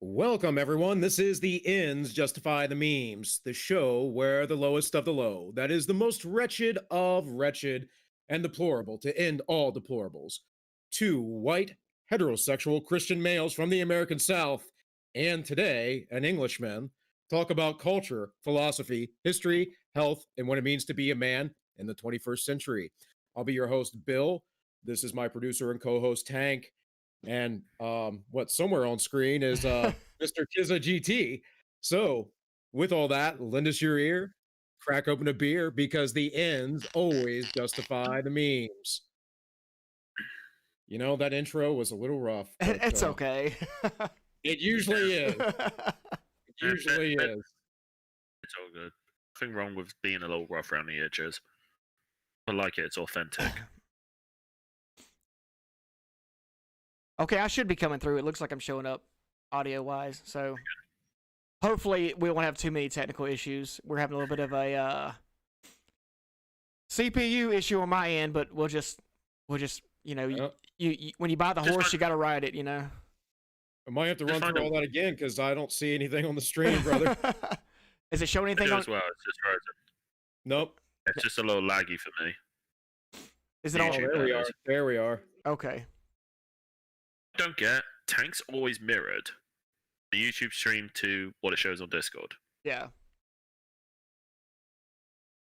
Welcome, everyone. This is The Ends Justify the Memes, the show where the lowest of the low, that is the most wretched of wretched and deplorable to end all deplorables. Two white, heterosexual Christian males from the American South, and today, an Englishman, talk about culture, philosophy, history, health, and what it means to be a man in the 21st century. I'll be your host, Bill. This is my producer and co host, Tank. And what's somewhere on screen is Mr. KizzaGT. So, with all that, lend us your ear, crack open a beer, because the ends always justify the memes. You know, that intro was a little rough. But, It's okay. It usually is. It usually is. It's all good. Nothing wrong with being a little rough around the edges. I like it. It's authentic. Okay, I should be coming through. It looks like I'm showing up audio-wise, so hopefully we won't have too many technical issues. We're having a little bit of a CPU issue on my end, but we'll just you know, you when you buy the horse, you got to ride it, you know. I might have to run through all that again because I don't see anything on the stream, brother. Is it showing anything on? As well, it's just frozen. Nope. It's just a little laggy for me. Is it all? There we are. There we are. Okay. Don't get Tank's always mirrored the YouTube stream to what it shows on Discord. Yeah.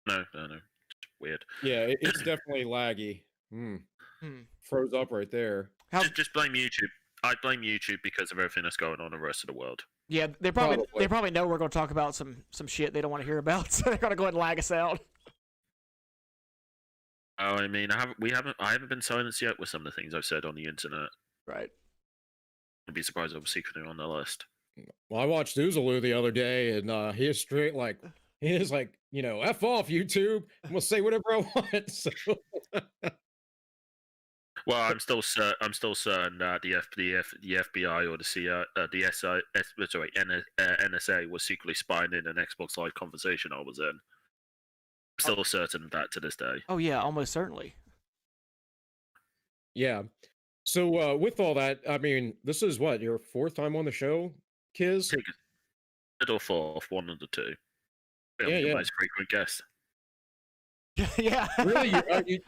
No. It's weird. Yeah, it's definitely laggy. Froze up right there. Just blame YouTube. I blame YouTube because of everything that's going on in the rest of the world. Yeah, they probably know we're going to talk about some shit they don't want to hear about, so they're going to go ahead and lag us out. Oh, I mean, I haven't been silenced yet with some of the things I've said on the internet. Right. I'd be surprised if I was secretly on the list. Well, I watched Oozaloo the other day, and he is straight like you know, F off YouTube. I'm gonna say whatever I want. So. Well, I'm still certain that the FBI or the NSA was secretly spying in an Xbox Live conversation I was in. I'm still certain of that to this day. Oh yeah, almost certainly. Yeah. So with all that, I mean, this is what, your fourth time on the show, Kiz? Third or fourth, one of the two. Yeah, your most frequent guest. Yeah. Really,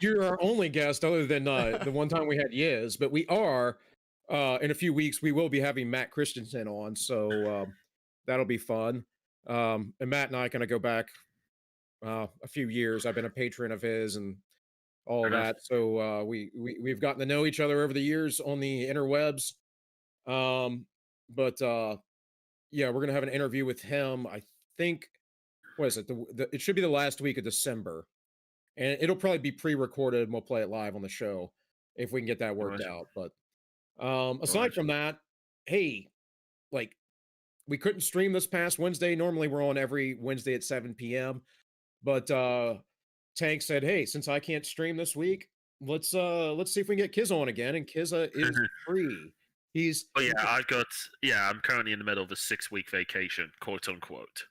you're our only guest other than the one time we had Yiz, but we are, in a few weeks, we will be having Matt Christensen on, so that'll be fun. And Matt and I kind of go back a few years. I've been a patron of his and all that. So we've gotten to know each other over the years on the interwebs. But yeah, we're gonna have an interview with him. I think, what is it? It should be the last week of December, and it'll probably be pre-recorded, and we'll play it live on the show if we can get that worked out. But aside from that, hey, like, we couldn't stream this past Wednesday. Normally we're on every Wednesday at 7 p.m. But Tank said, "Hey, since I can't stream this week, let's see if we can get Kiz on again." And Kizza is free. I'm currently in the middle of a 6-week vacation, quote unquote.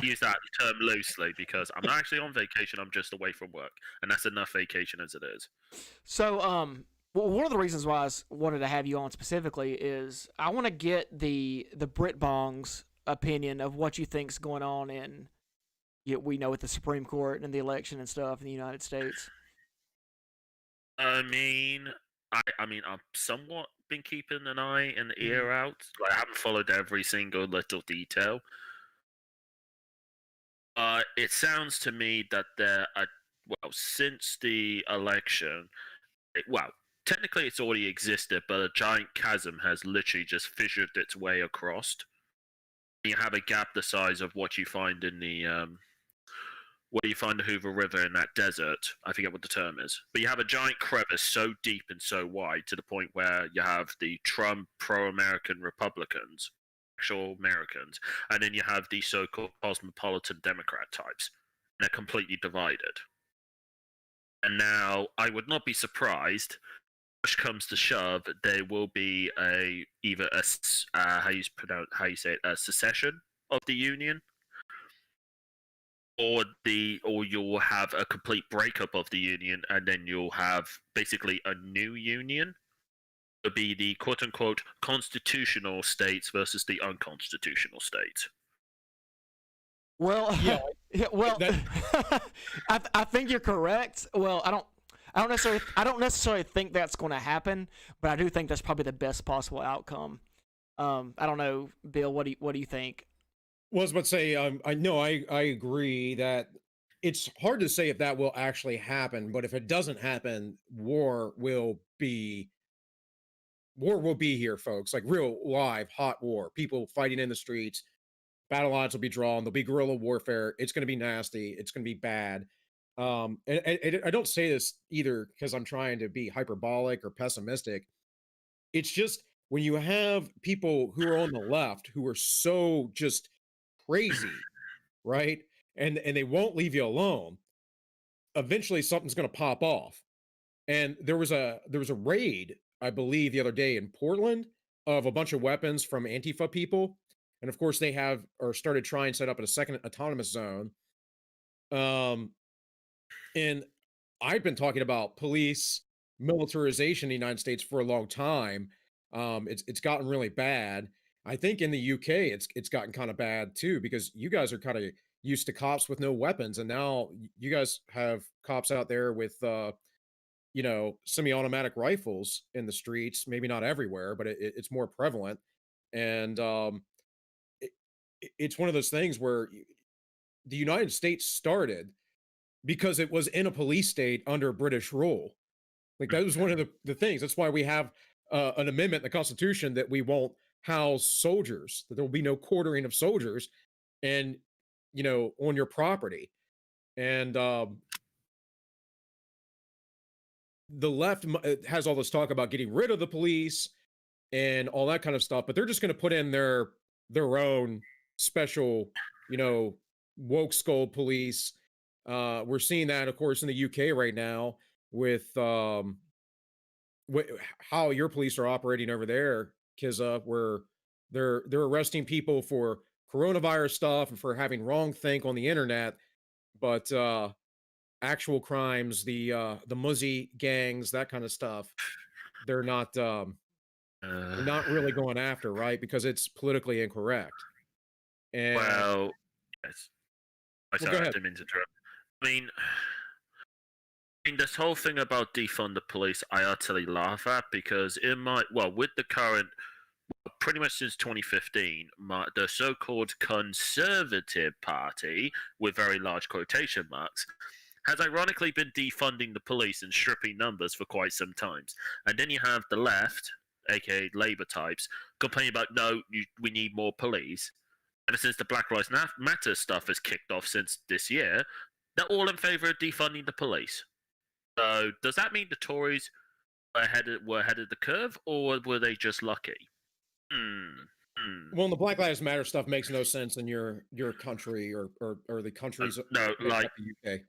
Use that term loosely because I'm not actually on vacation. I'm just away from work, and that's enough vacation as it is. So, well, one of the reasons why I wanted to have you on specifically is I want to get the Brit Bong's opinion of what you think's going on in. We know with the Supreme Court and the election and stuff in the United States. I mean, I've somewhat been keeping an eye and ear out. Like, I haven't followed every single little detail. It sounds to me that since the election, technically it's already existed, but a giant chasm has literally just fissured its way across. You have a gap the size of what you find in the the Hoover River in that desert. I forget what the term is. But you have a giant crevice so deep and so wide to the point where you have the Trump pro-American Republicans, actual Americans, and then you have the so-called cosmopolitan Democrat types. And they're completely divided. And now, I would not be surprised, push comes to shove, there will be either a secession of the Union, or you'll have a complete breakup of the Union, and then you'll have basically a new Union. would be the quote-unquote constitutional states versus the unconstitutional states. Well, Yeah, yeah, well, that I think you're correct. Well, I don't necessarily think that's going to happen, but I do think that's probably the best possible outcome. I don't know, Bill. What do you think? was about to say. I know I agree that it's hard to say if that will actually happen, but if it doesn't happen, war will be here, folks. Like real live hot war, people fighting in the streets. Battle lines will be drawn. There'll be guerrilla warfare. It's going to be nasty. It's going to be bad. And I don't say this either because I'm trying to be hyperbolic or pessimistic. It's just when you have people who are on the left who are so just crazy, right? And they won't leave you alone. Eventually, something's going to pop off. And there was a raid, I believe, the other day in Portland of a bunch of weapons from Antifa people, and of course they have or started trying to set up a second autonomous zone. Um, and I've been talking about police militarization in the United States for a long time. It's gotten really bad. I think in the UK it's gotten kind of bad too because you guys are kind of used to cops with no weapons, and now you guys have cops out there with semi-automatic rifles in the streets. Maybe not everywhere, but it's more prevalent. And it, it's one of those things where the United States started because it was in a police state under British rule. Like that was one of the things. That's why we have an amendment in the Constitution that we won't house soldiers. That there will be no quartering of soldiers, and on your property. And the left has all this talk about getting rid of the police and all that kind of stuff, but they're just going to put in their own special, woke skull police. We're seeing that, of course, in the UK right now with how your police are operating over there, Kizza, where they're arresting people for coronavirus stuff and for having wrong think on the internet, but actual crimes, the muzzy gangs, that kind of stuff, they're not they're not really going after, right? Because it's politically incorrect. And Well, yes. I well, sorry, go I ahead. didn't mean to interrupt. I mean, this whole thing about defund the police, I utterly laugh at because with the current, pretty much since 2015, the so-called Conservative Party, with very large quotation marks, has ironically been defunding the police and stripping numbers for quite some times. And then you have the left, aka Labour types, complaining about we need more police. Ever since the Black Lives Matter stuff has kicked off since this year, they're all in favour of defunding the police. So does that mean the Tories were ahead of the curve, or were they just lucky? Well, the Black Lives Matter stuff makes no sense in your country or the countries No, like the UK.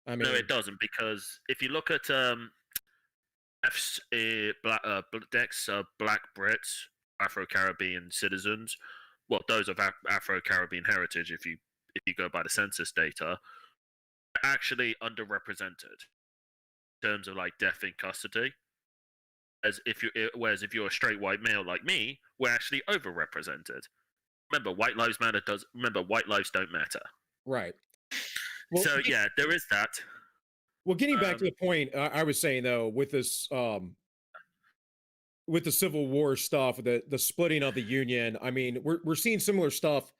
I no, mean, it doesn't, because if you look at Black Brits, Afro-Caribbean citizens, well, those of Afro-Caribbean heritage, if you go by the census data, are actually underrepresented in terms of like death in custody. Whereas if you're a straight white male like me, we're actually overrepresented. Remember, white lives don't matter. right. Well, So yeah, there is that. well, getting back to the point I was saying though, with this with the Civil War stuff, the splitting of the Union. I mean, we're seeing similar stuff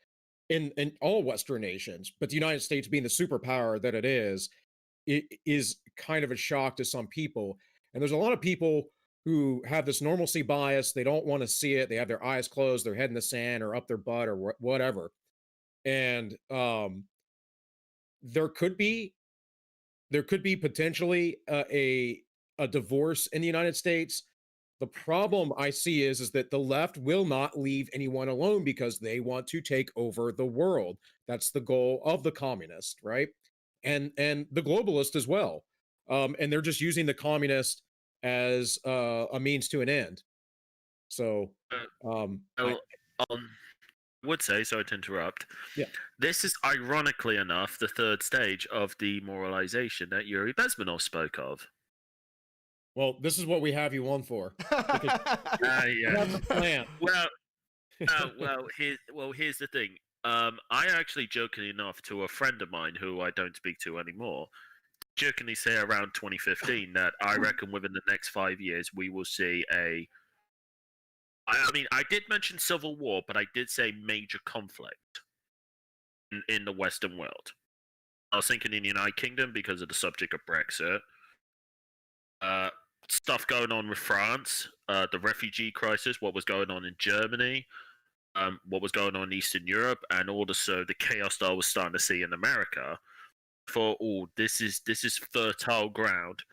in all Western nations, but the United States being the superpower that it is kind of a shock to some people. And there's a lot of people who have this normalcy bias. They don't want to see it. They have their eyes closed, their head in the sand, or up their butt, or whatever. And there could be potentially a divorce in the United States. The problem I see is that the left will not leave anyone alone because they want to take over the world. That's the goal of the communist, right? And the globalist as well. And they're just using the communist as a means to an end. So, Well, I would say, sorry to interrupt. Yeah. This is ironically enough the third stage of demoralization that Yuri Bezmenov spoke of. Well, this is what we have you on for. Because you Yeah. have the plan. Here's the thing. I actually, jokingly enough, to a friend of mine who I don't speak to anymore, jokingly say around 2015 that I reckon within the next 5 years we will see a. I mean, I did mention civil war, but I did say major conflict in the Western world. I was thinking in the United Kingdom because of the subject of Brexit. Uh, Stuff going on with France, the refugee crisis, what was going on in Germany, what was going on in Eastern Europe, and also the chaos that I was starting to see in America. For this is fertile ground,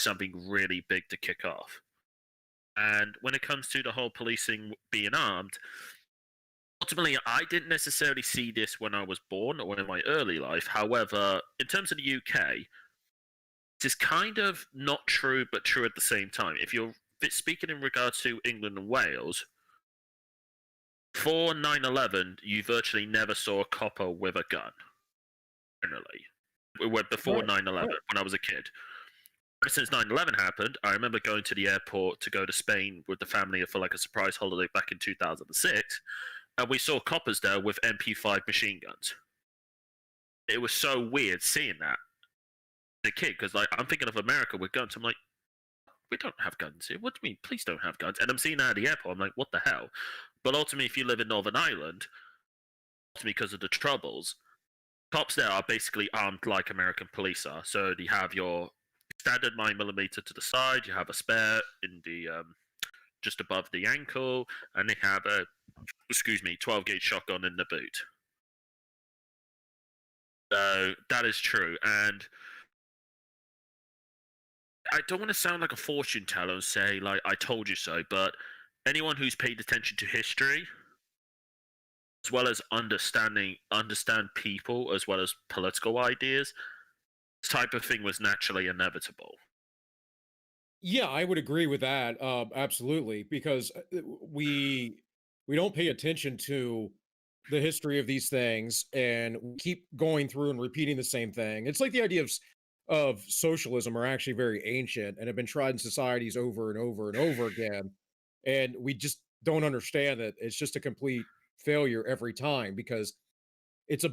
something really big to kick off. And when it comes to the whole policing being armed, ultimately, I didn't necessarily see this when I was born or in my early life. However, in terms of the UK, this is kind of not true, but true at the same time. If you're speaking in regards to England and Wales, for 9/11, you virtually never saw a copper with a gun. Generally, before Right, 9/11, right. when I was a kid. Ever since 9/11 happened, I remember going to the airport to go to Spain with the family for like a surprise holiday back in 2006, and we saw coppers there with MP5 machine guns. It was so weird seeing that as a kid because like I'm thinking of America with guns. I'm like, we don't have guns here. What do you mean? Please don't have guns. And I'm seeing that at the airport. I'm like, what the hell? But ultimately, if you live in Northern Ireland, because of the troubles, cops there are basically armed like American police are. So you have your standard 9mm to the side. You have a spare in the just above the ankle, and they have a 12 gauge shotgun in the boot. So that is true, and I don't want to sound like a fortune teller and say like I told you so, but anyone who's paid attention to history as well as understand people as well as political ideas, this type of thing was naturally inevitable. Yeah, I would agree with that. Absolutely, because we don't pay attention to the history of these things, and we keep going through and repeating the same thing. It's like the idea of socialism are actually very ancient and have been tried in societies over and over and over again, and we just don't understand that it's just a complete failure every time because it's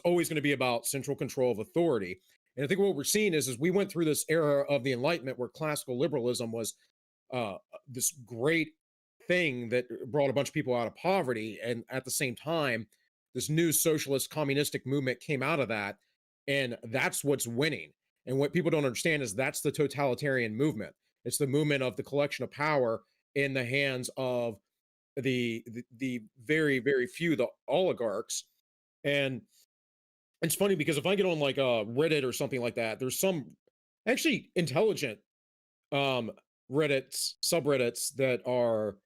always going to be about central control of authority. And I think what we're seeing is we went through this era of the Enlightenment where classical liberalism was this great thing that brought a bunch of people out of poverty, and at the same time, this new socialist communistic movement came out of that, and that's what's winning. And what people don't understand is that's the totalitarian movement. It's the movement of the collection of power in the hands of the very very few, the oligarchs. And it's funny because if I get on like Reddit or something like that, there's some actually intelligent um Reddits, subreddits that are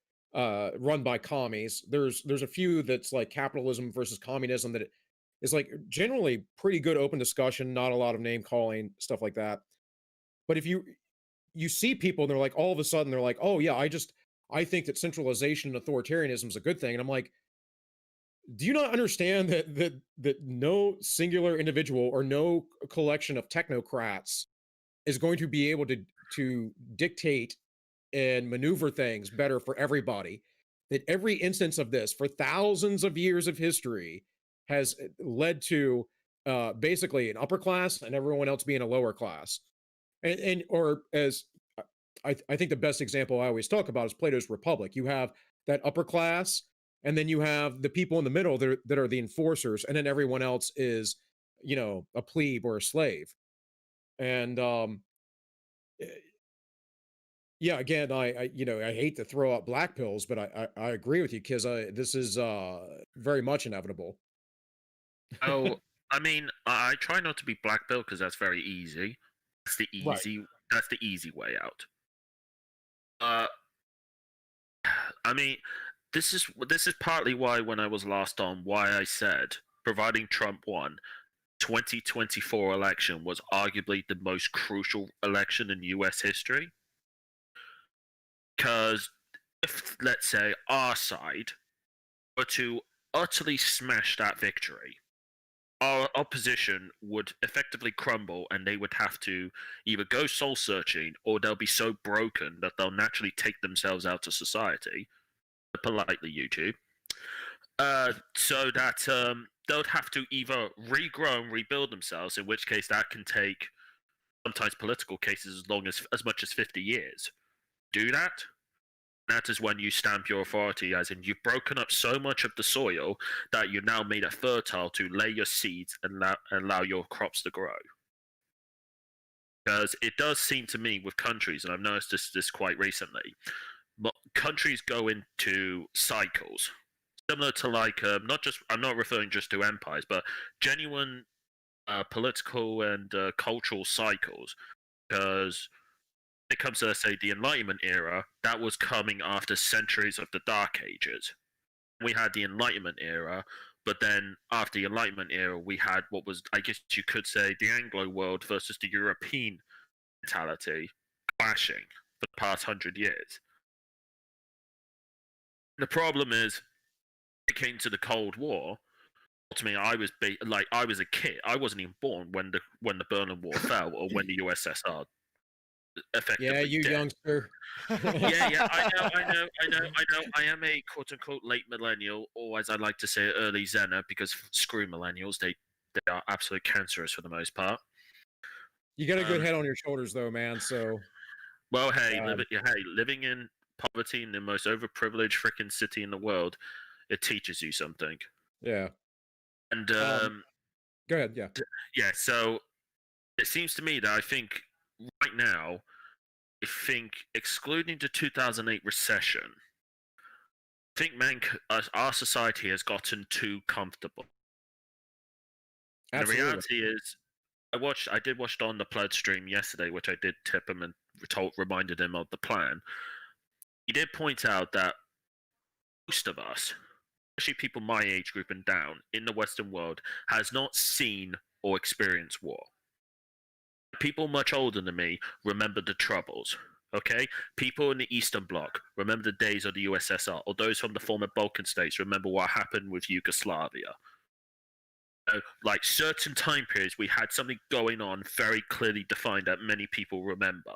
run by commies. There's a few that's like capitalism versus communism that is like generally pretty good open discussion, not a lot of name calling, stuff like that. But if you see people and they're like all of a sudden they're like, "Oh yeah, I think that centralization and authoritarianism is a good thing." And I'm like, do you not understand that no singular individual or no collection of technocrats is going to be able to dictate and maneuver things better for everybody? That every instance of this for thousands of years of history has led to basically an upper class and everyone else being a lower class. And or as I think the best example I always talk about is Plato's Republic. You have that upper class, and then you have the people in the middle that are the enforcers, and then everyone else is, a plebe or a slave. And eh, yeah, again, I hate to throw out black pills, but I agree with you, because this is very much inevitable. Oh, I mean, I try not to be black belt because that's very easy. That's the Right. easy. That's the easy way out. Uh, I mean, this is partly why when I was last on, why I said providing Trump won, 2024 election was arguably the most crucial election in U.S. history. Because if, let's say, our side were to utterly smash that victory, our opposition would effectively crumble, and they would have to either go soul searching, or they'll be so broken that they'll naturally take themselves out of society, politely YouTube, so that they'll have to either regrow and rebuild themselves, in which case that can take sometimes political cases as much as 50 years. Do that. That is when you stamp your authority, as in you've broken up so much of the soil that you've now made it fertile to lay your seeds and allow your crops to grow. Because it does seem to me with countries, and I've noticed this quite recently, but countries go into cycles, similar to like I'm not referring just to empires, but genuine political and cultural cycles. Because when it comes to, let's say, the Enlightenment era, that was coming after centuries of the Dark Ages. We had the Enlightenment era, but then after the Enlightenment era, we had what was, I guess you could say, the Anglo world versus the European mentality clashing for the past 100 years. The problem is, when it came to the Cold War, ultimately, I was a kid. I wasn't even born when the Berlin Wall fell, or when the USSR effectively Yeah, you dead. youngster. Yeah, I know. I am a quote unquote late millennial, or as I like to say, early Zenner, because screw millennials, they are absolutely cancerous for the most part. You got a good head on your shoulders, though, man. So, well, hey, living in poverty in the most overprivileged freaking city in the world, it teaches you something. Yeah. And go ahead. Yeah. Yeah. So it seems to me that I think right now, excluding the 2008 recession, I think our society has gotten too comfortable. And the reality is, I did watch On the Pledge stream yesterday, which I did tip him and reminded him of the plan. He did point out that most of us, especially people my age group and down in the Western world, has not seen or experienced war. People much older than me remember the Troubles. Okay, people in the Eastern Bloc remember the days of the USSR, or those from the former Balkan states remember what happened with Yugoslavia. Like certain time periods, we had something going on very clearly defined that many people remember.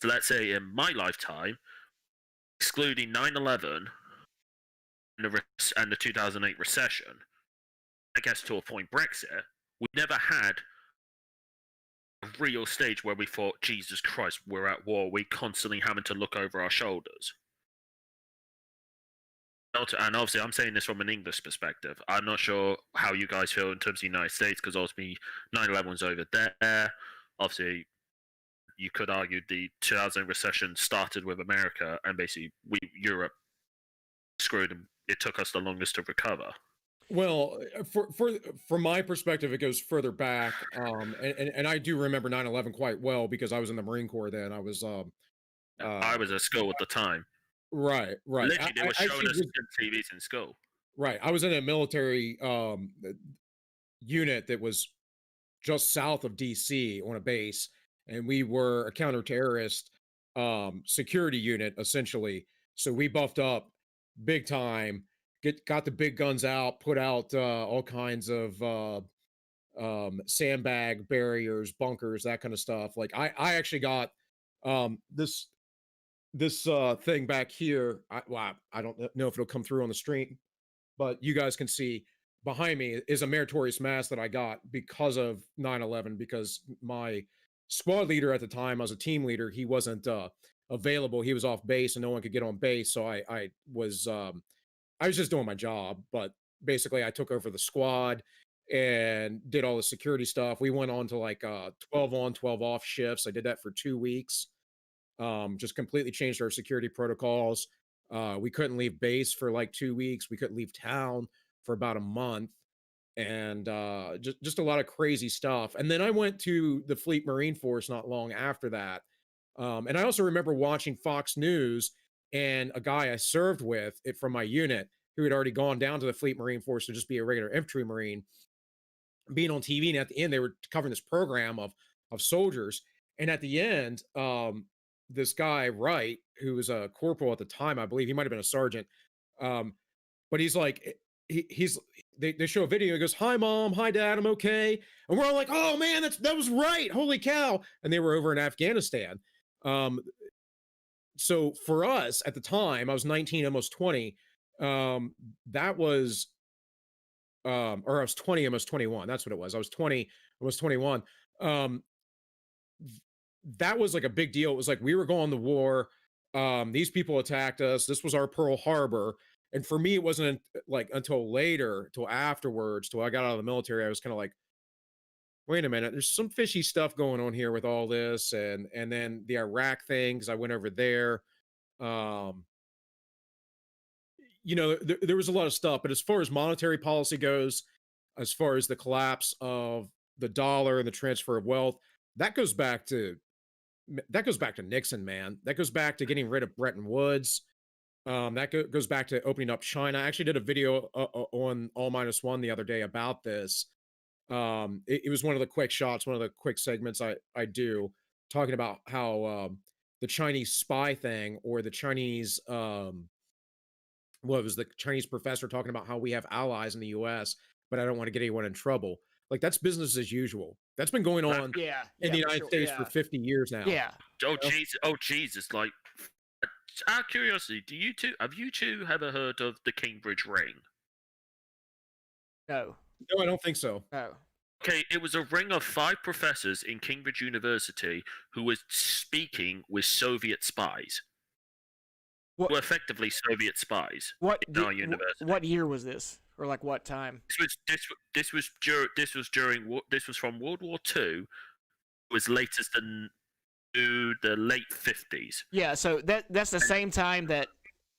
Let's say in my lifetime, excluding 9/11 and the 2008 recession, I guess to a point Brexit, we never had a real stage where we thought, Jesus Christ, we're at war. We're constantly having to look over our shoulders. And obviously, I'm saying this from an English perspective. I'm not sure how you guys feel in terms of the United States, because obviously 9/11 was over there. Obviously, you could argue the 2000 recession started with America, and basically Europe screwed them. It took us the longest to recover. Well, from my perspective, it goes further back, and I do remember 9/11 quite well because I was in the Marine Corps then. I was at school at the time. Right. Literally, they were showing us TVs in school. Right. I was in a military unit that was just south of DC on a base, and we were a counter-terrorist security unit essentially. So we buffed up big time, got the big guns out, put out all kinds of sandbag barriers, bunkers, that kind of stuff. Like I actually got this thing back here. I don't know if it'll come through on the stream, but you guys can see behind me is a meritorious mask that I got because of 9/11, because my squad leader at the time, I was a team leader, he wasn't available. He was off base and no one could get on base. So I was just doing my job, but basically I took over the squad and did all the security stuff. We went on to like 12 on, 12 off shifts. I did that for 2 weeks. Just completely changed our security protocols. We couldn't leave base for like 2 weeks. We couldn't leave town for about a month, and just a lot of crazy stuff. And then I went to the Fleet Marine Force not long after that. And I also remember watching Fox News, and a guy I served with it from my unit who had already gone down to the Fleet Marine Force to just be a regular infantry marine, being on TV, and at the end they were covering this program of soldiers, and at the end, this guy Wright, who was a corporal at the time, I believe he might have been a sergeant, but he's like, he's they show a video. He goes, "Hi, Mom. Hi, Dad. I'm okay." And we're all like, "Oh man, that was right. Holy cow!" And they were over in Afghanistan. So for us at the time, I was 19, almost 20. That was or I was 20, almost 21. That's what it was. I was 20, almost 21. Um, that was like a big deal. It was like we were going to war. These people attacked us. This was our Pearl Harbor. And for me, it wasn't like until later, till afterwards, till I got out of the military, I was kind of like, wait a minute, there's some fishy stuff going on here with all this. And then the Iraq thing, because I went over there. Um, there was a lot of stuff, but as far as monetary policy goes, as far as the collapse of the dollar and the transfer of wealth, that goes back to Nixon, man. That goes back to getting rid of Bretton Woods. Goes back to opening up China. I actually did a video on All Minus One the other day about this. It was one of the quick shots, one of the quick segments I do, talking about how the Chinese spy thing, or the Chinese well, it was the Chinese professor talking about how we have allies in the U.S., but I don't want to get anyone in trouble. Like, that's business as usual. That's been going on in the United States for 50 years now. Yeah. Oh, Jesus. Oh, Jesus. Like, out of curiosity, have you two ever heard of the Cambridge Ring? No. No, I don't think so. No. Okay, it was a ring of 5 professors in Cambridge University who was speaking with Soviet spies. Were effectively Soviet spies in our university. What year was this, or like what time? This was from World War II. It was latest in the late 50s. Yeah, so that's the same time that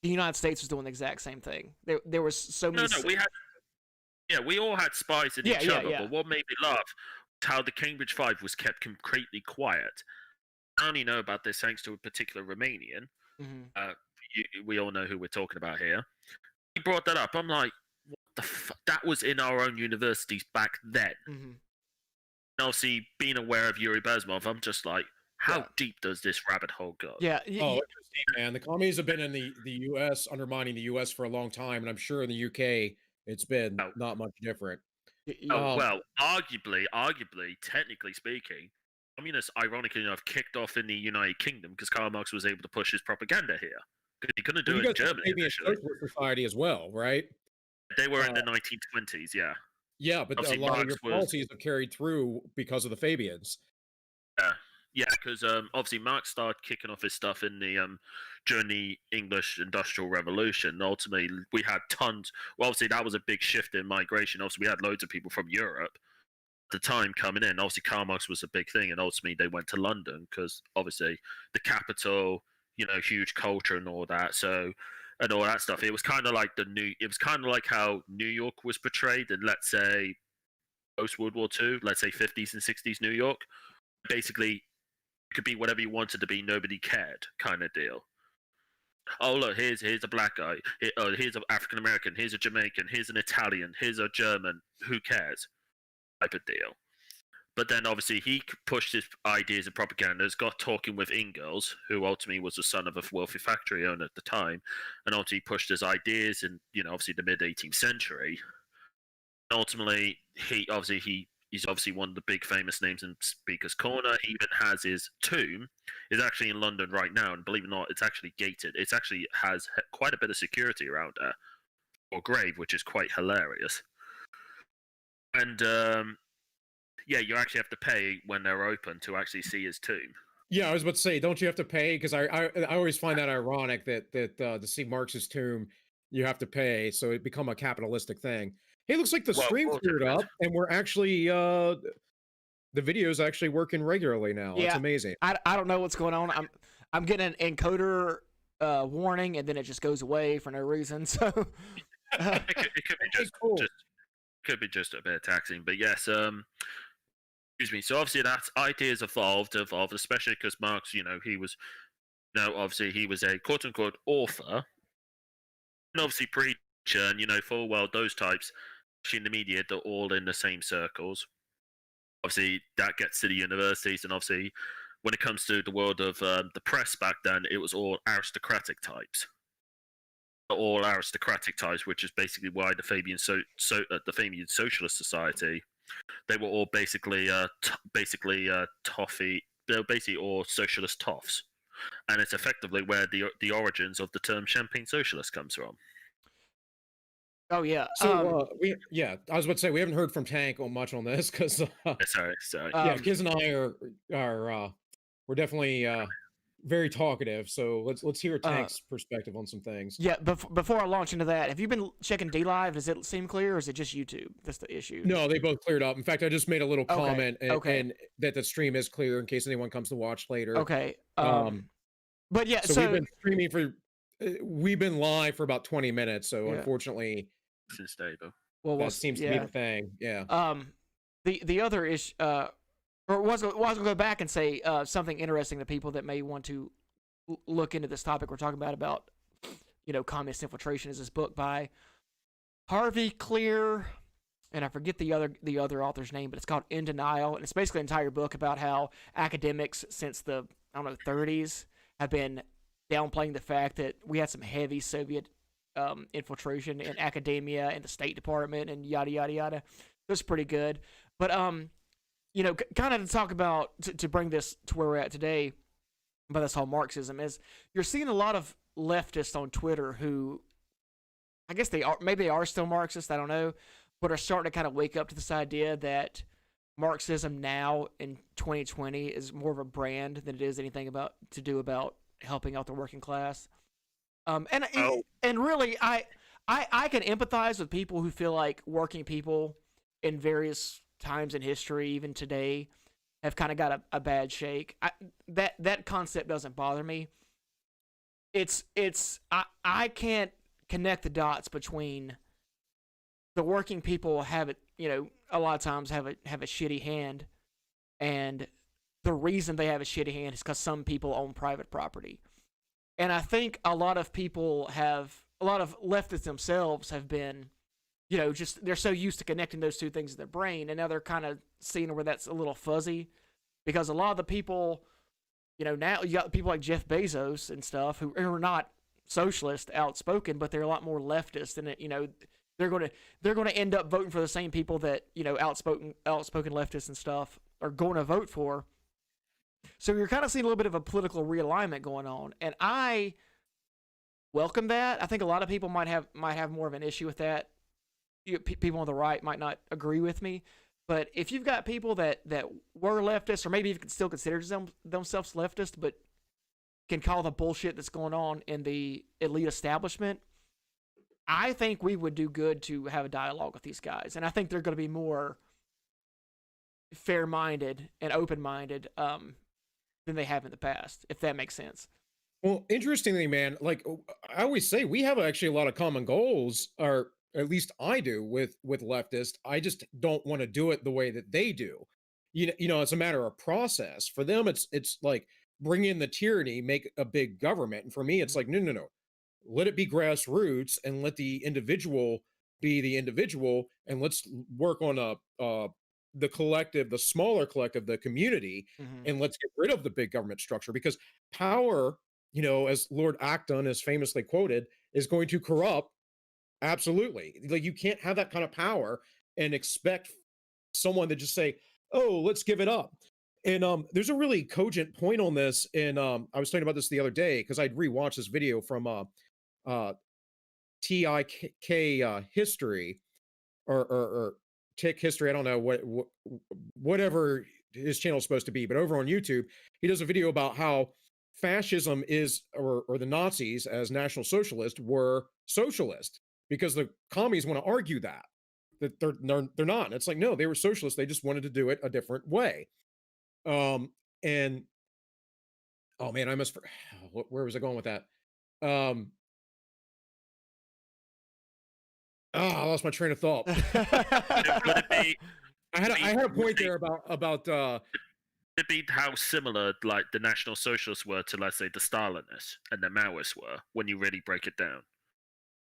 the United States was doing the exact same thing. There was so many. We all had spies in each other. But what made me laugh was how the Cambridge Five was kept completely quiet. I only know about this thanks to a particular Romanian. Mm-hmm. We all know who we're talking about here. He brought that up. I'm like, what the fuck? That was in our own universities back then. Mm-hmm. And obviously, being aware of Yuri Bezmenov, I'm just like, how deep does this rabbit hole go? Yeah. Interesting, man. The commies have been in the U.S., undermining the U.S. for a long time, and I'm sure in the U.K. it's been not much different. Well, arguably, technically speaking, communists, ironically enough, kicked off in the United Kingdom because Karl Marx was able to push his propaganda here. Because he couldn't do it in Germany initially. Society as well, right? They were in the 1920s, yeah. Yeah, but obviously, a lot of your policies have carried through because of the Fabians. Yeah, because obviously Marx started kicking off his stuff in the during the English Industrial Revolution. Ultimately, we had tons. Well, obviously that was a big shift in migration. Obviously, we had loads of people from Europe at the time coming in. Obviously, Karl Marx was a big thing, and ultimately they went to London because obviously the capital, huge culture and all that. So, and all that stuff. It was kind of like It was kind of like how New York was portrayed in, let's say, post World War II. Let's say 50s and 60s New York. Basically, it could be whatever you wanted to be. Nobody cared, kind of deal. Oh look, here's a black guy. Here's an African American. Here's a Jamaican. Here's an Italian. Here's a German. Who cares? Type of deal. But then obviously he pushed his ideas and propagandas, got talking with Ingalls, who ultimately was the son of a wealthy factory owner at the time, and ultimately pushed his ideas in, obviously the mid 18th century. And ultimately, he's obviously one of the big famous names in Speaker's Corner. He even has his tomb is actually in London right now, and believe it or not, it's actually gated. It actually has quite a bit of security around there, or grave, which is quite hilarious. And you actually have to pay when they're open to actually see his tomb. Yeah, I was about to say, don't you have to pay? Because I always find that ironic that to see Marx's tomb, you have to pay, so it become a capitalistic thing. Hey, looks like the stream cleared up, and we're actually the video's actually working regularly now. Yeah, it's amazing. I don't know what's going on. I'm getting an encoder warning, and then it just goes away for no reason. So it could be just a bit taxing, but yes. Excuse me. So obviously that ideas evolved, especially because Marx, he was, obviously he was a quote unquote author, and obviously preacher, and full well those types, actually in the media, they're all in the same circles. Obviously that gets to the universities, and obviously when it comes to the world of the press back then, it was all aristocratic types. all aristocratic types, which is basically why the Fabian the Fabian Socialist Society, they were all basically toffee. They're basically all socialist toffs, and it's effectively where the origins of the term champagne socialist comes from. Oh yeah. So I was about to say we haven't heard from Tank on much on this because Sorry. yeah, Kiz and I are we're definitely very talkative. So let's hear Tank's perspective on some things. Yeah, before I launch into that, have you been checking D Live? Does it seem clear, or is it just YouTube? That's the issue. No, they both cleared up. In fact, I just made a little comment and that the stream is clear in case anyone comes to watch later. Okay. But yeah, so we've been streaming for we've been live for about 20 minutes. So unfortunately, since day though. Well, that seems to be the thing. Yeah. The other issue, or was going to go back and say something interesting to people that may want to look into this topic we're talking about communist infiltration. Is this book by Harvey Clear, and I forget the other author's name, but it's called In Denial, and it's basically an entire book about how academics since the 30s have been downplaying the fact that we had some heavy Soviet infiltration in academia and the State Department and yada yada yada. That's pretty good. But kind of to talk about to bring this to where we're at today about this whole Marxism is you're seeing a lot of leftists on Twitter who I guess maybe they are still Marxist, I don't know, but are starting to kind of wake up to this idea that Marxism now in 2020 is more of a brand than it is anything about helping out the working class. And really, I can empathize with people who feel like working people in various times in history, even today, have kind of got a bad shake. That concept doesn't bother me. I can't connect the dots between the working people have it, a lot of times have a shitty hand, and the reason they have a shitty hand is because some people own private property. And I think a lot of leftists themselves have been, just they're so used to connecting those two things in their brain, and now they're kind of seeing where that's a little fuzzy, because a lot of the people, now you got people like Jeff Bezos and stuff who are not socialist outspoken, but they're a lot more leftist, and they're going to end up voting for the same people that outspoken leftists and stuff are going to vote for. So you're kind of seeing a little bit of a political realignment going on, and I welcome that. I think a lot of people might have more of an issue with that. People on the right might not agree with me, but if you've got people that were leftists, or maybe even still consider themselves leftist, but can call the bullshit that's going on in the elite establishment, I think we would do good to have a dialogue with these guys, and I think they're going to be more fair-minded and open-minded than they have in the past, if that makes sense. Well, interestingly, man, like I always say, we have actually a lot of common goals, or at least I do with leftists. I just don't want to do it the way that they do. It's a matter of process. For them, it's like bring in the tyranny, make a big government. And for me, it's like, no. Let it be grassroots and let the individual be the individual, and let's work on the collective, the smaller collective, the community, and let's get rid of the big government structure, because power, as Lord Acton is famously quoted, is going to corrupt. Absolutely. Like, you can't have that kind of power and expect someone to just say, oh, let's give it up. And there's a really cogent point on this. And I was talking about this the other day because I'd rewatched this video from TIK history or Tick history. I don't know whatever his channel is supposed to be, but over on YouTube, he does a video about how fascism is, or the Nazis as National Socialists were socialist, because the commies want to argue that they're not. And it's like, no, they were socialists. They just wanted to do it a different way. And oh man, where was I going with that? I lost my train of thought. I had a point there about It'd be how similar like the National Socialists were to, let's say, the Stalinists and the Maoists were, when you really break it down.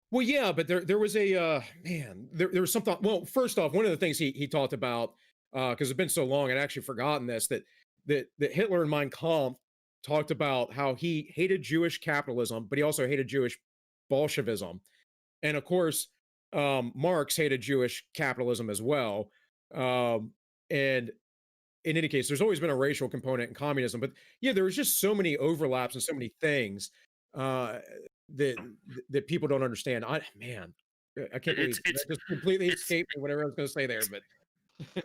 Well, yeah, but there was a there was something. Well, first off, one of the things he talked about, because it's been so long, I'd actually forgotten this, that Hitler in Mein Kampf talked about how he hated Jewish capitalism, but he also hated Jewish Bolshevism. And of course, Marx hated Jewish capitalism as well. And in any case, there's always been a racial component in communism, but yeah, there was just so many overlaps and so many things that that people don't understand. I can't believe It's that just completely it's escaped me whatever I was going to say there. But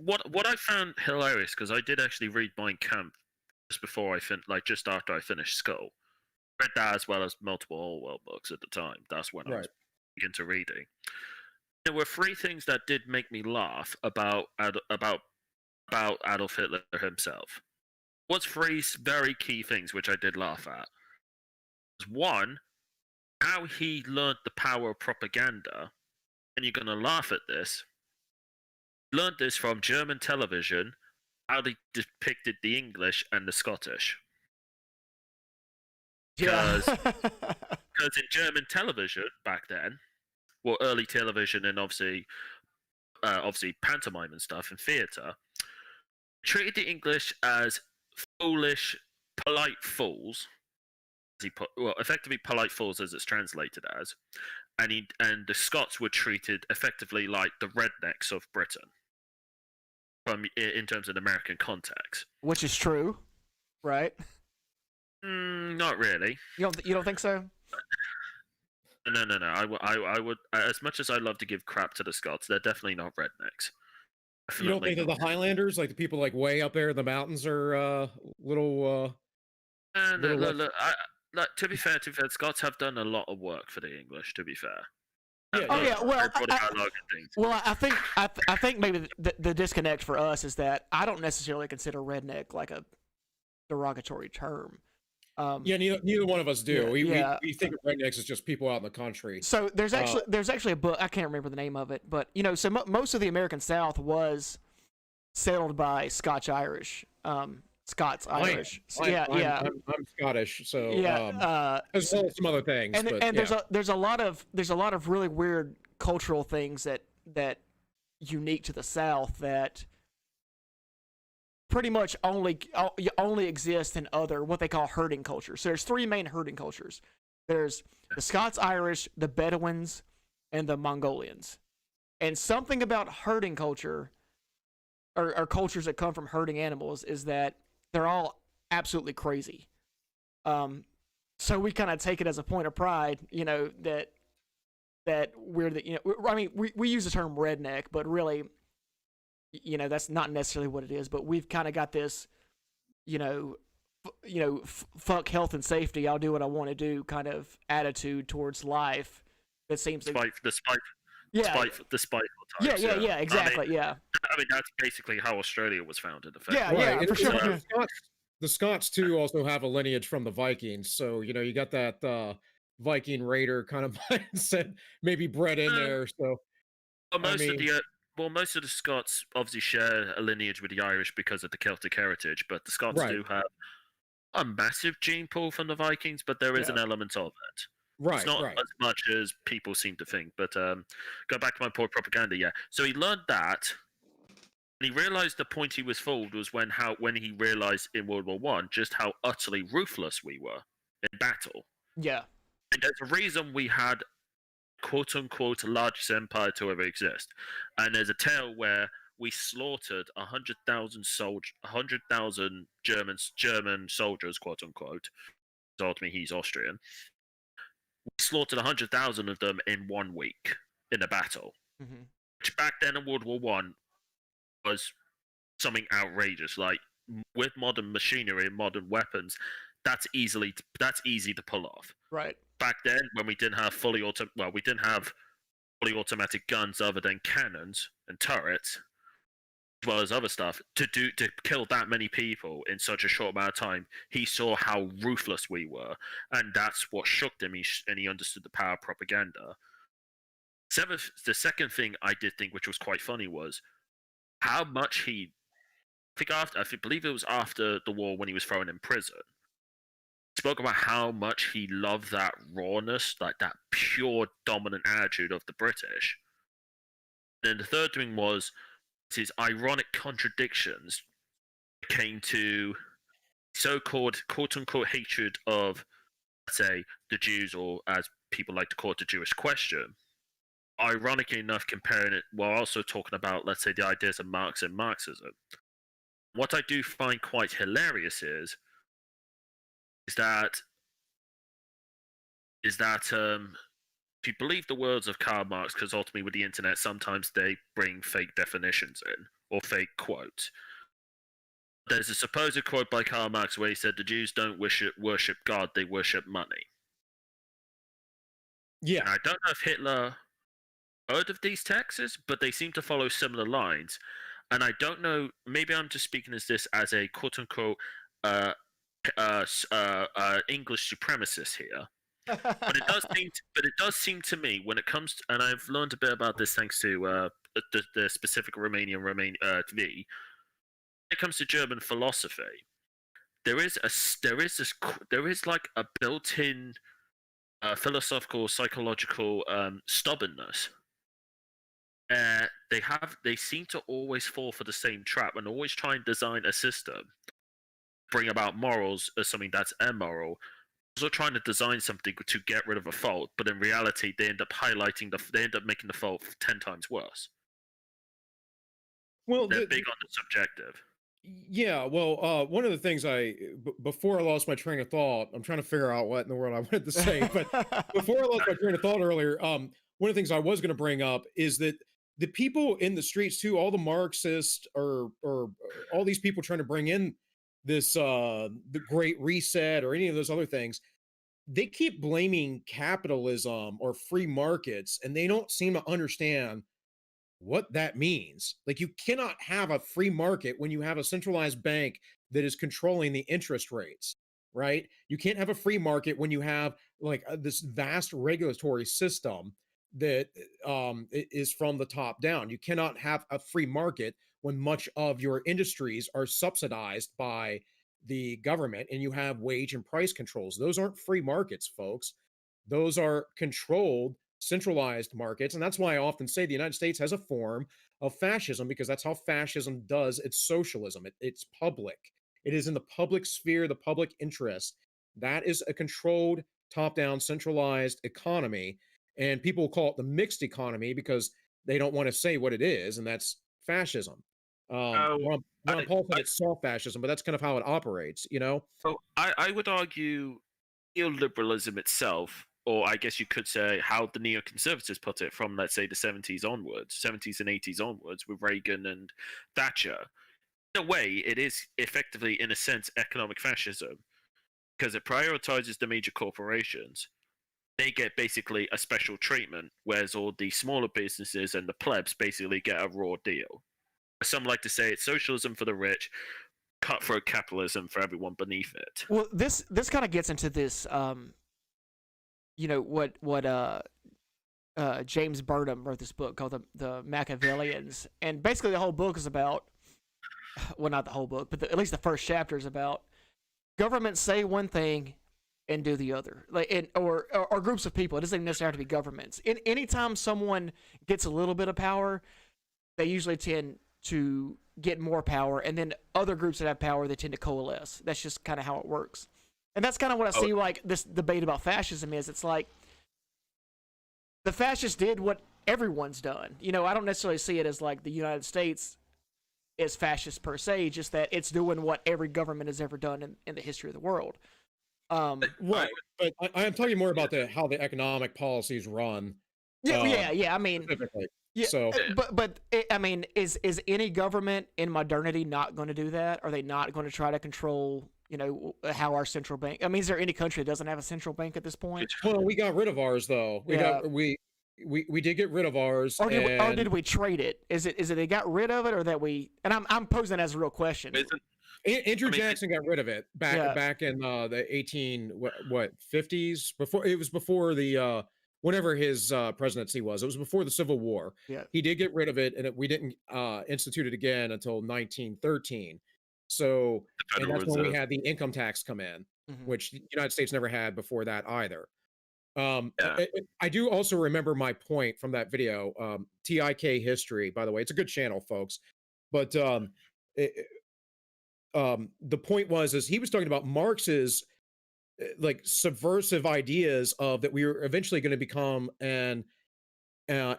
what I found hilarious, because I did actually read Mein Kampf just before just after I finished school. Read that as well as multiple Orwell books at the time. That's when I was into reading. There were three things that did make me laugh about Adolf Hitler himself. What's three very key things which I did laugh at? One, how he learned the power of propaganda, and you're gonna laugh at this. He learned this from German television, how they depicted the English and the Scottish. Because in German television back then, well, early television and obviously pantomime and stuff and theatre, treated the English as foolish, polite fools. Effectively polite fools as it's translated as, and the Scots were treated effectively like the rednecks of Britain, in terms of the American context. Which is true, right? Not really. You don't think so? No. I would, as much as I love to give crap to the Scots, they're definitely not rednecks. You don't think that the Highlanders, like the people like way up there in the mountains, are little? Look, to be fair, Scots have done a lot of work for the English. To be fair. Well, I think maybe the disconnect for us is that I don't necessarily consider redneck like a derogatory term. Neither one of us do. Yeah, we think of rednecks as just people out in the country. So there's actually a book, I can't remember the name of it, but so most of the American South was settled by Scotch Irish. Scots Irish. I'm Scottish, so as well as some other things. There's a lot of really weird cultural things that unique to the South that pretty much only exist in other what they call herding cultures. So there's three main herding cultures. There's the Scots Irish, the Bedouins, and the Mongolians. And something about herding culture or cultures that come from herding animals is that they're all absolutely crazy. So we kind of take it as a point of pride, that we're we use the term redneck, but really, that's not necessarily what it is. But we've kind of got this, fuck health and safety, I'll do what I want to do kind of attitude towards life that seems the spiteful types. Yeah, exactly. I mean, that's basically how Australia was founded. Yeah, for sure. The Scots too also have a lineage from the Vikings, so you got that Viking raider kind of mindset maybe bred in there. So most of the Scots obviously share a lineage with the Irish because of the Celtic heritage, but the Scots do have a massive gene pool from the Vikings, but there is an element of it. It's not as much as people seem to think. But go back to my point, propaganda. Yeah, so he learned that, and he realized the point he was fooled was when he realized in World War I just how utterly ruthless we were in battle. Yeah, and there's a reason we had quote unquote largest empire to ever exist, and there's a tale where we slaughtered 100,000 German soldiers, quote unquote. Told me he's Austrian. We slaughtered 100,000 of them in 1 week in a battle, which back then in World War One was something outrageous. Like, with modern machinery and modern weapons, that's easy to pull off. Right. Back then, when we didn't have fully automatic guns other than cannons and turrets, as well as other stuff, to kill that many people in such a short amount of time, he saw how ruthless we were, and that's what shocked him. And he understood the power of propaganda. The second thing I did think, which was quite funny, was how much I believe it was after the war when he was thrown in prison. He spoke about how much he loved that rawness, like that pure dominant attitude of the British. And then the third thing was his ironic contradictions came to so-called quote-unquote hatred of say, the Jews, or as people like to call it, the Jewish question. Ironically enough, comparing it while also talking about, let's say, the ideas of Marx and Marxism. What I do find quite hilarious is that if you believe the words of Karl Marx, because ultimately with the internet, sometimes they bring fake definitions in or fake quotes. There's a supposed quote by Karl Marx where he said the Jews don't worship God, they worship money. Yeah. And I don't know if Hitler heard of these texts, but they seem to follow similar lines. And I don't know, maybe I'm just speaking as this as a quote-unquote English supremacist here. But it does seem to me when it comes to, and I've learned a bit about this thanks to the specific Romanian V. When it comes to German philosophy, there is like a built-in philosophical, psychological stubbornness. They seem to always fall for the same trap and always try and design a system, bring about morals as something that's immoral. Also trying to design something to get rid of a fault, but in reality, they end up making the fault 10 times worse. Well, they're big on the subjective. Yeah, well, one of the things before I lost my train of thought, I'm trying to figure out what in the world I wanted to say, but before I lost my train of thought earlier, one of the things I was going to bring up is that the people in the streets too, all the Marxists or all these people trying to bring in this the Great Reset or any of those other things, they keep blaming capitalism or free markets, and they don't seem to understand what that means. Like, you cannot have a free market when you have a centralized bank that is controlling the interest rates, right? You can't have a free market when you have like this vast regulatory system that is from the top down. You cannot have a free market when much of your industries are subsidized by the government and you have wage and price controls. Those aren't free markets, folks. Those are controlled, centralized markets. And that's why I often say the United States has a form of fascism, because that's how fascism does its socialism. It's public. It is in the public sphere, the public interest. That is a controlled, top-down, centralized economy. And people call it the mixed economy because they don't want to say what it is, and that's fascism. Ron Paul said it's soft fascism, but that's kind of how it operates, you know? So I would argue neoliberalism itself, or I guess you could say how the neoconservatives put it from, let's say, the 70s onwards, 70s and 80s onwards with Reagan and Thatcher. In a way, it is effectively, in a sense, economic fascism because it prioritizes the major corporations. They get basically a special treatment, whereas all the smaller businesses and the plebs basically get a raw deal. Some like to say it's socialism for the rich, cutthroat capitalism for everyone beneath it. Well, this kind of gets into this, you know, what James Burnham wrote this book called the Machiavellians, and basically the whole book is about, well, not the whole book, but at least the first chapter is about governments say one thing and do the other, like, or groups of people. It doesn't even necessarily have to be governments. Anytime someone gets a little bit of power, they usually tend to get more power, and then other groups that have power, they tend to coalesce. That's just kind of how it works. And that's kind of what I see like this debate about fascism is. It's like the fascists did what everyone's done. You know, I don't necessarily see it as like the United States is fascist per se, just that it's doing what every government has ever done in the history of the world. Right, but I am talking more about how the economic policies run. Yeah. I mean, specifically. Yeah, So, but I mean, is any government in modernity not going to do that? Are they not going to try to control, you know, how our central bank? I mean, is there any country that doesn't have a central bank at this point? well, we got rid of ours though. We did get rid of ours, or did we trade it? Is it they got rid of it, or that we? And I'm posing that as a real question. Andrew Jackson got rid of it back in the 50s. Before the whenever his presidency was. It was before the Civil War. Yeah. He did get rid of it, and we didn't institute it again until 1913. So, and that's when we had the income tax come in, which the United States never had before that either. I do also remember my point from that video, TIK History, by the way. It's a good channel, folks. But the point was he was talking about Marx's like subversive ideas of that we were eventually going to become an uh,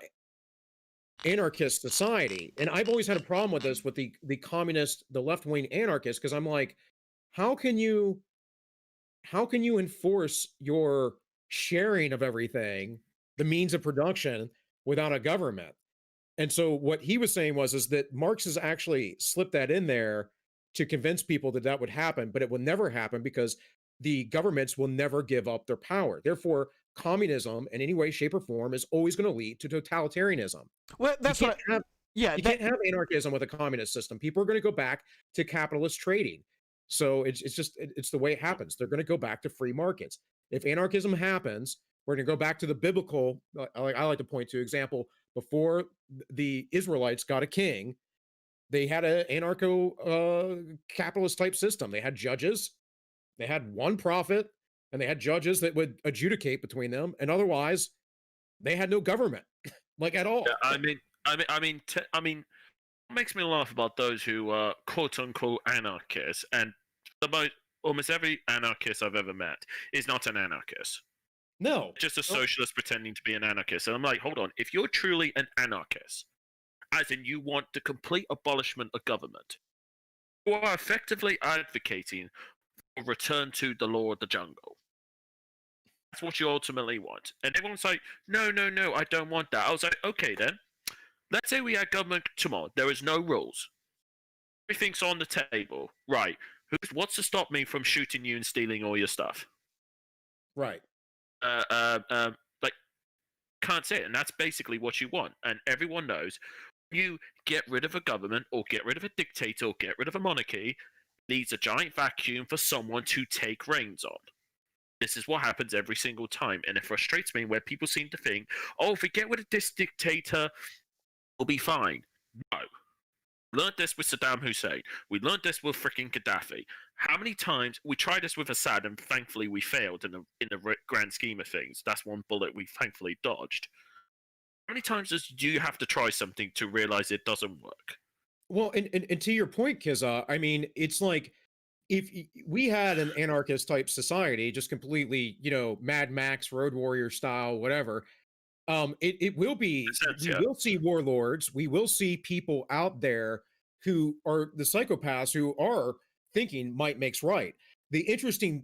anarchist society. And I've always had a problem with this with the communist, the left-wing anarchists, because I'm like, how can you enforce your sharing of everything, the means of production, without a government? And so what he was saying was is that Marx has actually slipped that in there to convince people that that would happen, but it will never happen because the governments will never give up their power. Therefore, communism in any way, shape, or form is always going to lead to totalitarianism. Well, You that's can't what. Yeah, you can't have anarchism with a communist system. People are going to go back to capitalist trading. So it's just it's the way it happens. They're going to go back to free markets. If anarchism happens, we're going to go back to the biblical. I like to point to example before the Israelites got a king, they had an anarcho capitalist type system. They had judges, they had one prophet, and they had judges that would adjudicate between them. And otherwise, they had no government, like at all. Yeah, what makes me laugh about those who are quote unquote anarchists, and almost every anarchist I've ever met is not an anarchist. No, Just a socialist pretending to be an anarchist. And I'm like, hold on, if you're truly an anarchist, as in you want the complete abolishment of government, you are effectively advocating for return to the law of the jungle. That's what you ultimately want. And everyone's like, no, I don't want that. I was like, okay then. Let's say we had government tomorrow. There is no rules. Everything's on the table. Right. What's to stop me from shooting you and stealing all your stuff? right. Like, can't say it. And that's basically what you want. And everyone knows you get rid of a government or get rid of a dictator or get rid of a monarchy, leaves a giant vacuum for someone to take reins on. This is what happens every single time. And it frustrates me where people seem to think, oh, if we get rid of this dictator, we'll be fine. No. We learned this with Saddam Hussein. We learned this with freaking Gaddafi. How many times we tried this with Assad and thankfully we failed in the grand scheme of things? That's one bullet we thankfully dodged. How many times do you have to try something to realize it doesn't work? Well, and to your point, Kizza, I mean, it's like if we had an anarchist type society, just completely, Mad Max, Road Warrior style, whatever, it will be, we will see warlords, we will see people out there who are the psychopaths who are thinking might makes right. The interesting,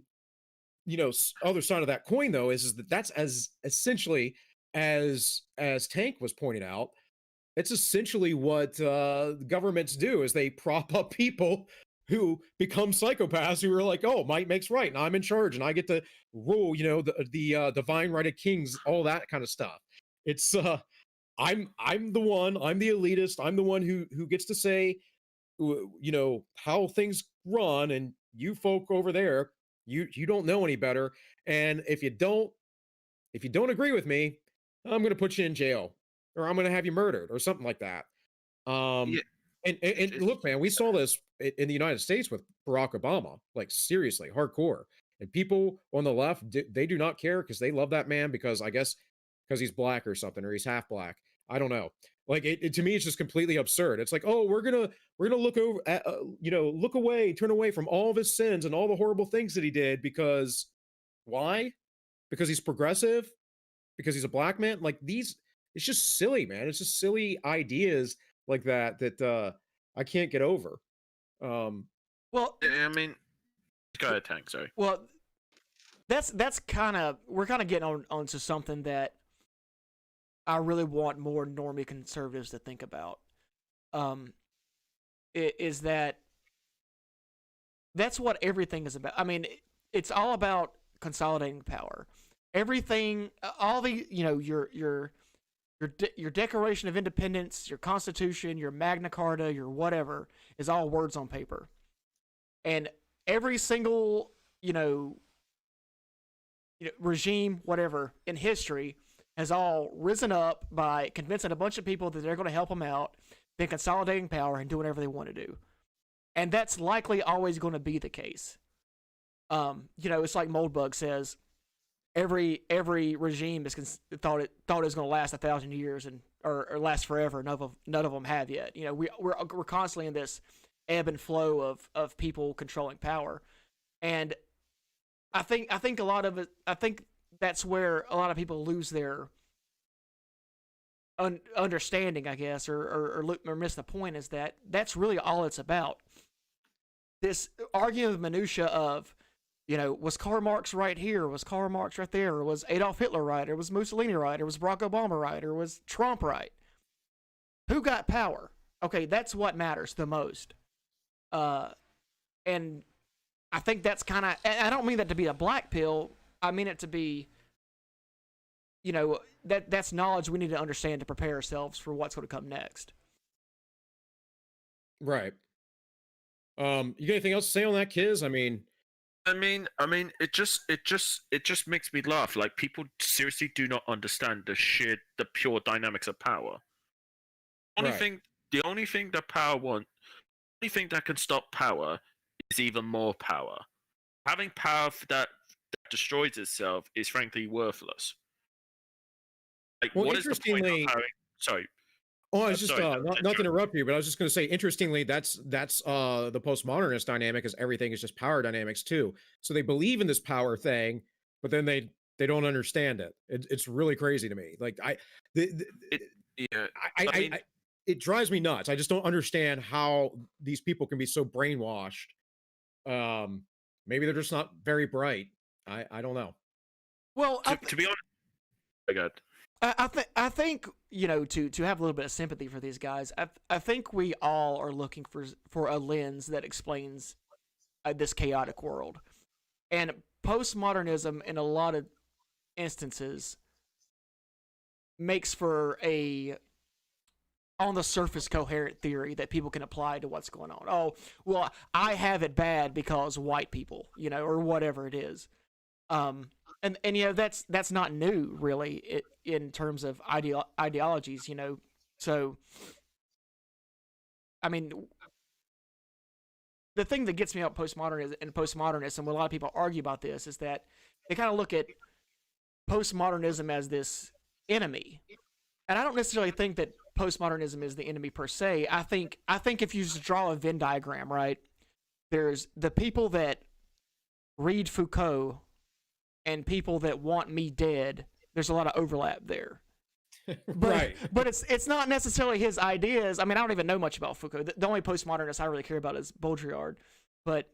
other side of that coin though is that that's as essentially as Tank was pointing out, it's essentially what governments do is they prop up people who become psychopaths who are like, oh, might makes right, and I'm in charge, and I get to rule, the divine right of kings, all that kind of stuff. It's I'm the one, I'm the elitist, I'm the one who gets to say, how things run, and you folk over there, you don't know any better, and if you don't agree with me, I'm going to put you in jail, or I'm going to have you murdered, or something like that. Yeah. And look, man, we saw this in the United States with Barack Obama, like seriously, hardcore. And people on the left, they do not care because they love that man because I guess because he's black or something, or he's half black. I don't know. Like to me, it's just completely absurd. It's like, oh, we're gonna look over, at, look away, turn away from all of his sins and all the horrible things that he did because why? Because he's progressive, because he's a black man. Like these, it's just silly, man. It's just silly ideas like that I can't get over. Well, I mean, go ahead, Tank. Sorry. Well, that's kind of, we're kind of getting onto something that I really want more normie conservatives to think about. Is that that's what everything is about. I mean, it's all about consolidating power. Everything, all the your Declaration of Independence, your Constitution, your Magna Carta, your whatever is all words on paper, and every single regime, whatever in history, has all risen up by convincing a bunch of people that they're going to help them out, then consolidating power and doing whatever they want to do, and that's likely always going to be the case. It's like Moldbug says. Every regime is thought it was going to last 1,000 years or last forever. None of them have yet. We're constantly in this ebb and flow of people controlling power, and I think a lot of it. I think that's where a lot of people lose their understanding, I guess, or miss the point. Is that that's really all it's about. This argument of minutia of, was Karl Marx right here? Was Karl Marx right there? Or was Adolf Hitler right? Or was Mussolini right? Or was Barack Obama right? Or was Trump right? Who got power? Okay, that's what matters the most. And I think that's kind of, I don't mean that to be a black pill. I mean it to be, that's knowledge we need to understand to prepare ourselves for what's going to come next. Right. You got anything else to say on that, Kiz? I mean, it just makes me laugh. Like, people seriously do not understand the pure dynamics of power. The only thing that power wants, the only thing that can stop power is even more power. Having power that destroys itself is frankly worthless. Like, well, what is the point of having? Sorry. Oh, I was just not to interrupt you, but I was just going to say, interestingly, that's the postmodernist dynamic, is everything is just power dynamics too. So they believe in this power thing, but then they don't understand it. It's really crazy to me. Like it drives me nuts. I just don't understand how these people can be so brainwashed. Maybe they're just not very bright. I don't know. Well, to be honest, I got. I think to have a little bit of sympathy for these guys. I think we all are looking for a lens that explains this chaotic world, and postmodernism in a lot of instances makes for a on the surface coherent theory that people can apply to what's going on. Oh, well, I have it bad because white people, or whatever it is. And that's not new really in terms of ideologies, So, I mean, the thing that gets me about postmodernism, and what a lot of people argue about this, is that they kind of look at postmodernism as this enemy, and I don't necessarily think that postmodernism is the enemy per se. I think if you just draw a Venn diagram, right, there's the people that read Foucault and people that want me dead. There's a lot of overlap there. Right. But it's not necessarily his ideas. I mean, I don't even know much about Foucault. The only postmodernist I really care about is Baudrillard. But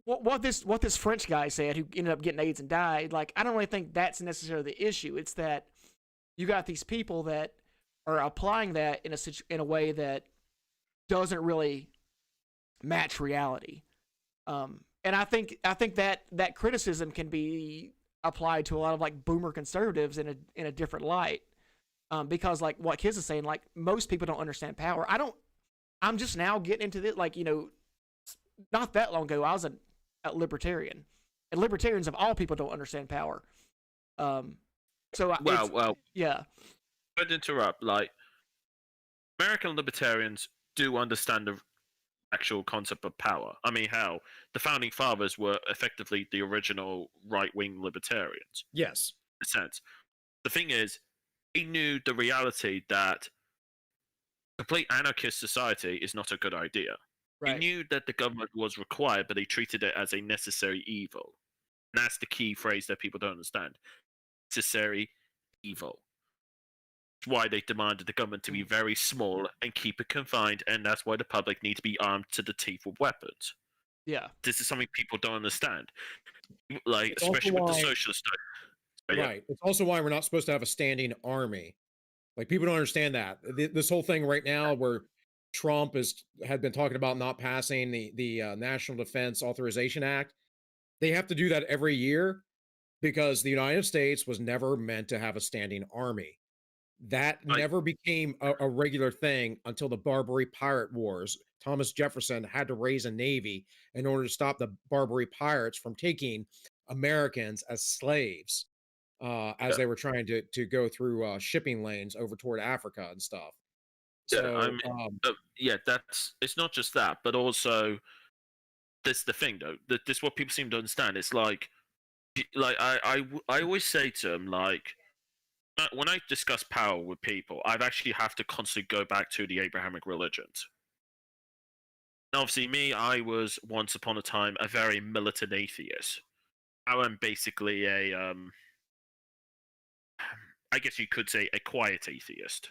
what this French guy said, who ended up getting AIDS and died, like, I don't really think that's necessarily the issue. It's that you got these people that are applying that in a way that doesn't really match reality. And I think that criticism can be applied to a lot of like boomer conservatives in a different light, because like what Kiz is saying, like, most people don't understand power. I'm just now getting into this. Like, not that long ago, I was a libertarian, and libertarians of all people don't understand power. Yeah. I'd interrupt. Like, American libertarians do understand the actual concept of power. I mean, how the founding fathers were effectively the original right-wing libertarians. Yes. In a sense. The thing is, he knew the reality that complete anarchist society is not a good idea. Right. He knew that the government was required, but he treated it as a necessary evil. And that's the key phrase that people don't understand. Necessary evil. That's why they demanded the government to be very small and keep it confined, and that's why the public need to be armed to the teeth with weapons. Yeah. This is something people don't understand. Like, especially with the socialist stuff. Right. Yeah. It's also why we're not supposed to have a standing army. Like, people don't understand that. This whole thing right now where Trump had been talking about not passing the National Defense Authorization Act. They have to do that every year because the United States was never meant to have a standing army. That never became a regular thing until the Barbary Pirate Wars. Thomas Jefferson had to raise a navy in order to stop the Barbary pirates from taking Americans as slaves as they were trying to go through shipping lanes over toward Africa and stuff. So, it's not just that, but also this is the thing though. This what people seem to understand. It's like I always say to them, like, when I discuss power with people, I actually have to constantly go back to the Abrahamic religions. Obviously, me, I was once upon a time a very militant atheist. Now I'm basically I guess you could say a quiet atheist.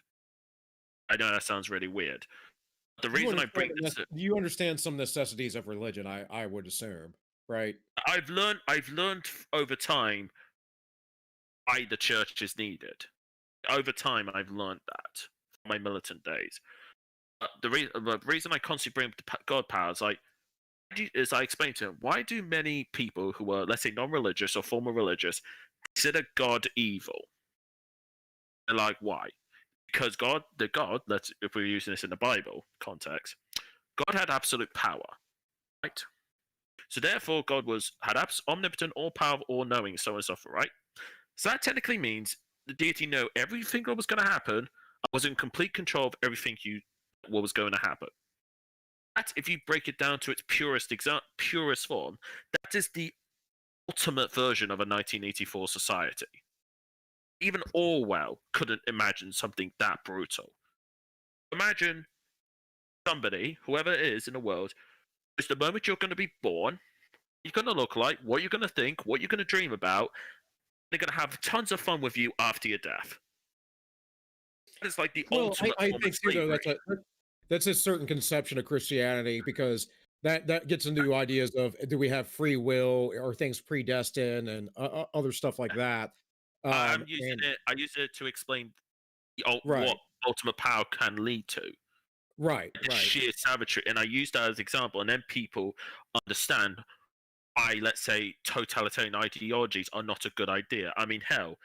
I know that sounds really weird. The reason I bring this, You understand some necessities of religion, I would assume, right? I've learned over time why the church is needed. Over time, I've learned that from my militant days. The reason I constantly bring up the God powers, like, as I explained to him, why do many people who are, let's say, non-religious or former religious consider God evil? And like, why? Because God, if we're using this in the Bible context, God had absolute power, right? So therefore, God had omnipotent, all powerful, all knowing, so on and so forth, right? So that technically means the deity knew everything that was going to happen, was in complete control of everything what was going to happen. That, if you break it down to its purest form, that is the ultimate version of a 1984 society. Even Orwell couldn't imagine something that brutal. Imagine somebody, whoever it is in the world, just the moment you're going to be born, you're going to look like, what you're going to think, what you're going to dream about. They're going to have tons of fun with you after your death. It's like the ultimate I form think of too, though, slavery. that's a certain conception of Christianity, because that gets into ideas of, do we have free will, or things predestined, and other stuff like that. I'm using And it. I use it to explain what right, ultimate power can lead to. right, The right. sheer savagery, and I use that as an example, and then people understand why, let's say, totalitarian ideologies are not a good idea. I mean, hell,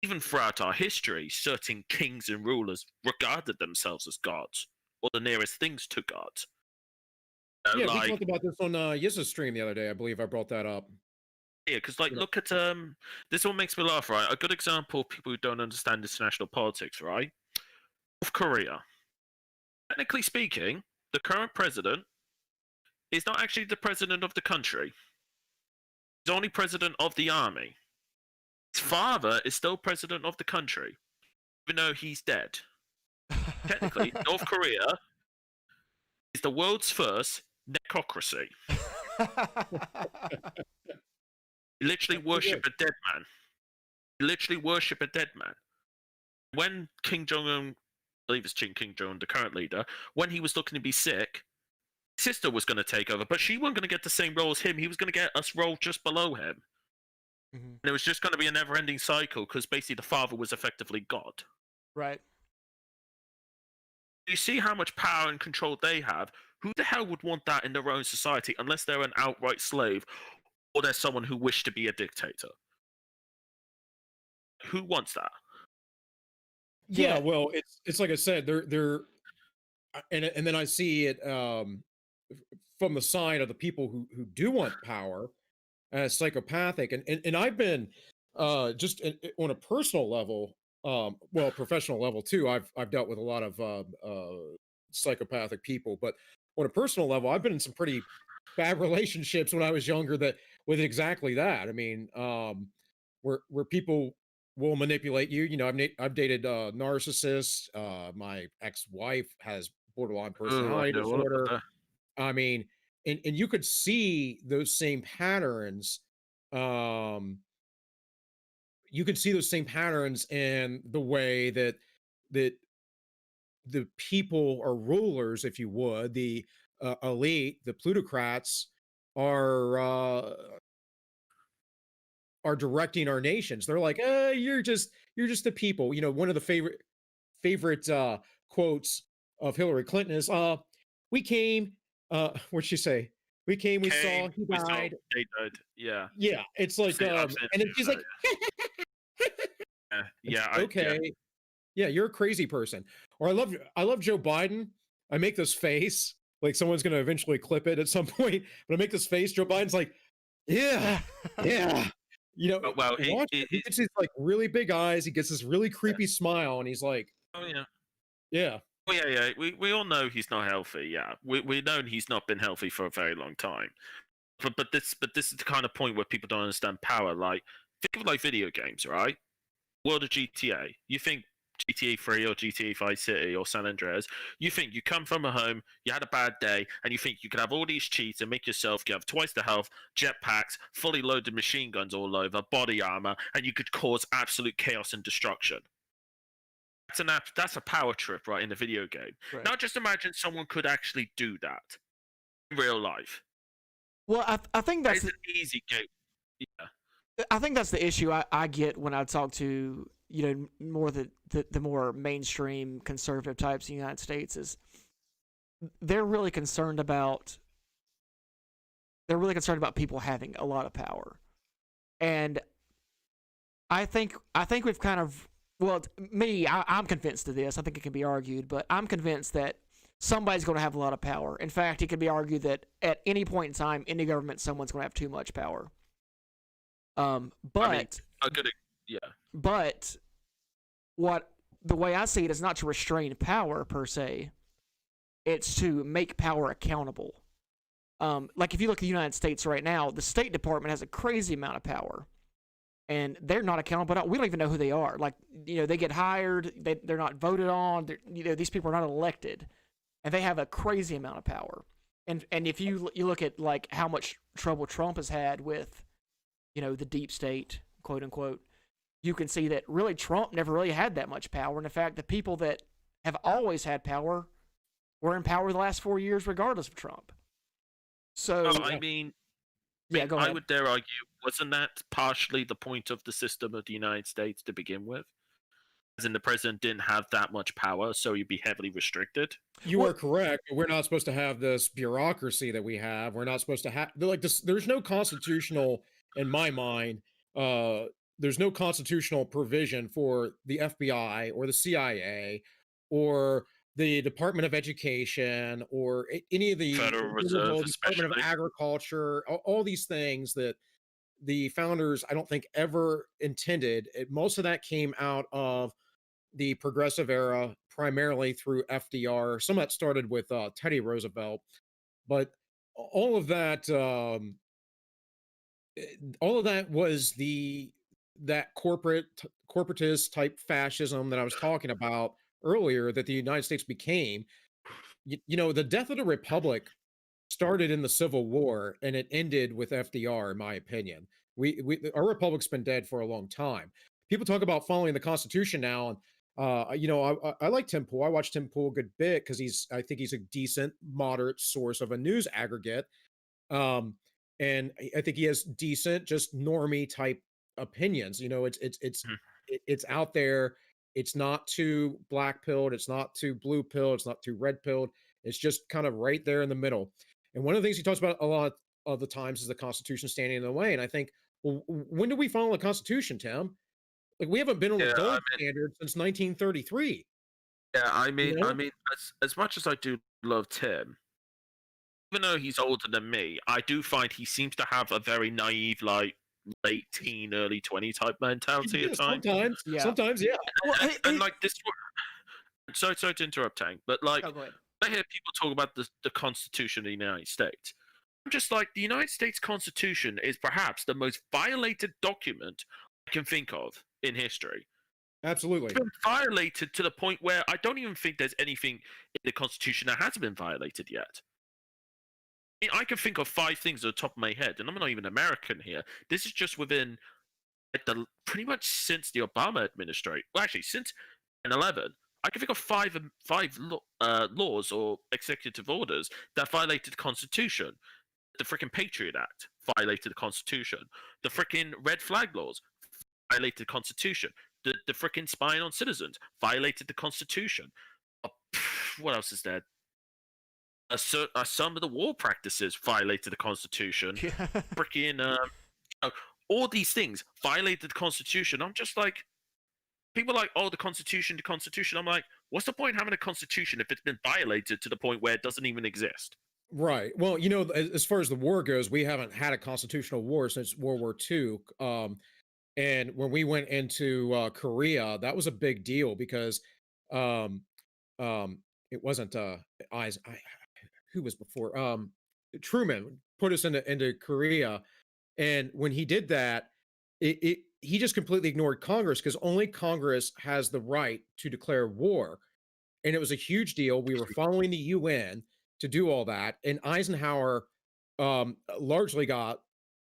even throughout our history, certain kings and rulers regarded themselves as gods, or the nearest things to gods. Yeah, we Like, talked about this on Yiz's stream the other day. I believe I brought that up. yeah, because like, You know, look at this one makes me laugh, right? A good example of people who don't understand international politics, right? North Korea. Technically speaking, the current president is not actually the president of the country. He's only president of the army. His father is still president of the country, even though he's dead. Technically, North Korea is the world's first necocracy. You literally yeah, worship a dead man. You literally worship a dead man. When Kim Jong Un, I believe it's Kim Jong Un, the current leader, when he was looking to be sick, his sister was going to take over, but she wasn't going to get the same role as him. He was going to get a role just below him. Mhm. And it was just going to be a never-ending cycle, because basically the father was effectively God. Right. You see how much power and control they have. Who the hell would want that in their own society unless they're an outright slave, or they're someone who wished to be a dictator? Who wants that? yeah. Yeah. Well, it's like I said, they're and then I see it from the side of the people who do want power as psychopathic, and I've been just on a personal level, well, professional level too. I've dealt with a lot of psychopathic people, but on a personal level, I've been in some pretty bad relationships when I was younger, that with exactly that. I mean, where people will manipulate you. You know, I've dated narcissists. My ex-wife has borderline Oh, I personality know all about disorder. that. I mean, and you could see those same patterns. Um, you could see those same patterns in the way that the people or rulers, if you would, the elite, the plutocrats, are uh, are directing our nations. They're like, you're just the people. You know, one of the favorite quotes of Hillary Clinton is, "We came, what'd she say? We came, we saw, Came, he we saw, died." they died. Yeah. Yeah, it's like, I've seen and then she's like, yeah, it's yeah, okay, yeah, you're a crazy person. Or I love Joe Biden. I make this face, like someone's gonna eventually clip it at some point, but I make this face. Joe Biden's like, yeah, yeah. You know, well, watch it. He gets these like really big eyes. He gets this really yeah. creepy smile, and he's like, Oh yeah. yeah, Oh yeah, yeah. We all know he's not healthy. Yeah, we know he's not been healthy for a very long time. But this is the kind of point where people don't understand power. Like, think of like video games, right? World of GTA. You think GTA 3 or GTA Vice City or San Andreas, you think you come from a home, you had a bad day, and you think you could have all these cheats and make yourself have twice the health, jetpacks, fully loaded machine guns all over, body armor, and you could cause absolute chaos and destruction. That's a power trip, right, in the video game. Right. Now just imagine someone could actually do that in real life. Well, I think that's It's an easy game. Yeah. I think that's the issue I get when I talk to more the more mainstream conservative types in the United States is they're really concerned about people having a lot of power, and I think we've kind of I'm convinced of this. I think it can be argued, but I'm convinced that somebody's going to have a lot of power. In fact, it could be argued that at any point in time, any government, someone's going to have too much power. But the way I see it is not to restrain power per se, it's to make power accountable. Like if you look at the United States right now, the State Department has a crazy amount of power, and they're not accountable. We don't even know who they are. Like they get hired, they're not voted on. These people are not elected, and they have a crazy amount of power. And if you look at like how much trouble Trump has had with the deep state, quote unquote, you can see that really Trump never really had that much power. And in fact, the people that have always had power were in power the last 4 years, regardless of Trump. So, go ahead. I would dare argue, wasn't that partially the point of the system of the United States to begin with? As in, the president didn't have that much power, so you'd be heavily restricted. You are correct. We're not supposed to have this bureaucracy that we have. We're not supposed to have like this. There's no constitutional, in my mind, there's no constitutional provision for the FBI or the CIA or the Department of Education or any of the Federal Reserve, Department of Agriculture, all these things that the founders, I don't think, ever intended. Most of that came out of the progressive era, primarily through FDR. Some of that started with Teddy Roosevelt, but all of that was that corporatist type fascism that I was talking about earlier that the United States became. The death of the republic started in the Civil War and it ended with FDR, in my opinion. Our republic's been dead for a long time. People talk about following the Constitution now, and I like Tim Pool. I watch Tim Pool a good bit because I think he's a decent, moderate source of a news aggregate. And I think he has decent, just normie type opinions. It's out there. It's not too black pilled. It's not too blue pilled. It's not too red pilled. It's just kind of right there in the middle. And one of the things he talks about a lot of the times is the Constitution standing in the way. And I think, well, when did we follow the Constitution, Tim? Like we haven't been on the gold standard since 1933. Yeah, I mean, as much as I do love Tim, even though he's older than me, I do find he seems to have a very naive, like late teen, early 20 type mentality at times. Sometimes, yeah. And like this, sorry to interrupt, Tank, but like I hear people talk about the Constitution of the United States. I'm just like, the United States Constitution is perhaps the most violated document I can think of in history. Absolutely. It's been violated to the point where I don't even think there's anything in the Constitution that hasn't been violated yet. I can think of 5 things at the top of my head, and I'm not even American here. This is just within pretty much since the Obama administration. Well, actually, since 9/11, I can think of five laws or executive orders that violated the Constitution. The freaking Patriot Act violated the Constitution. The freaking red flag laws violated the Constitution. The freaking spying on citizens violated the Constitution. What else is there? Some of the war practices violated the Constitution. Freaking all these things violated the Constitution. I'm just like, people are like, oh, the Constitution. I'm like, what's the point of having a Constitution if it's been violated to the point where it doesn't even exist? Right. Well, as far as the war goes, we haven't had a constitutional war since World War II. And when we went into Korea, that was a big deal because it wasn't who was before? Truman put us into Korea, and when he did that, he just completely ignored Congress because only Congress has the right to declare war. And it was a huge deal. We were following the UN to do all that. And Eisenhower largely got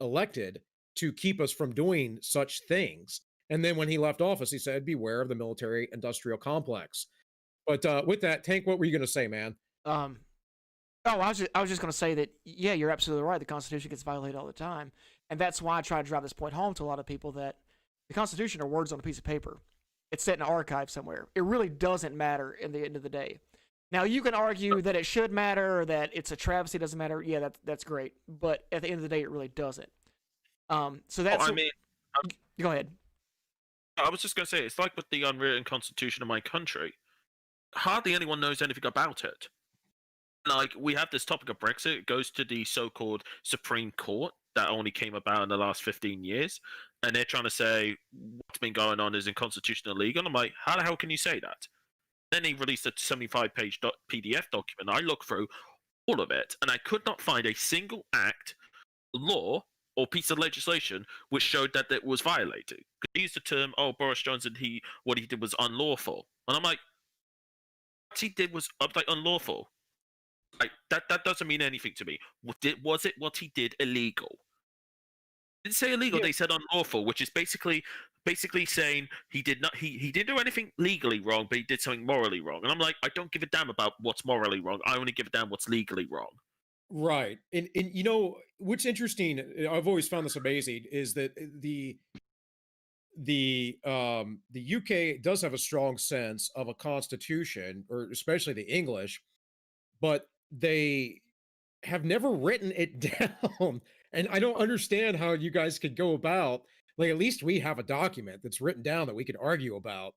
elected to keep us from doing such things. And then when he left office, he said, beware of the military industrial complex. But with that, Tank, what were you going to say, man? Oh, I was just going to say that, yeah, you're absolutely right. The Constitution gets violated all the time. And that's why I try to drive this point home to a lot of people that the Constitution are words on a piece of paper. It's set in an archive somewhere. It really doesn't matter in the end of the day. Now, you can argue that it should matter or that it's a travesty, doesn't matter. Yeah, that's great. But at the end of the day, it really doesn't. So that's... go ahead. I was just going to say, it's like with the unwritten constitution of my country. Hardly anyone knows anything about it. Like, we have this topic of Brexit. It goes to the so-called Supreme Court that only came about in the last 15 years. And they're trying to say what's been going on is unconstitutional illegal. And I'm like, how the hell can you say that? Then they released a 75-page PDF document. I looked through all of it, and I could not find a single act, law, or piece of legislation which showed that it was violated. They used the term, Boris Johnson, what he did was unlawful. And I'm like, what he did was unlawful. Like, that doesn't mean anything to me. Was it what he did illegal? They didn't say illegal. Yeah. They said unlawful, which is basically saying he didn't do anything legally wrong, but he did something morally wrong. And I'm like, I don't give a damn about what's morally wrong. I only give a damn what's legally wrong. Right. And you know what's interesting, I've always found this amazing, is that the UK does have a strong sense of a constitution, or especially the English, but they have never written it down. And I don't understand how you guys could go about, like, at least we have a document that's written down that we could argue about.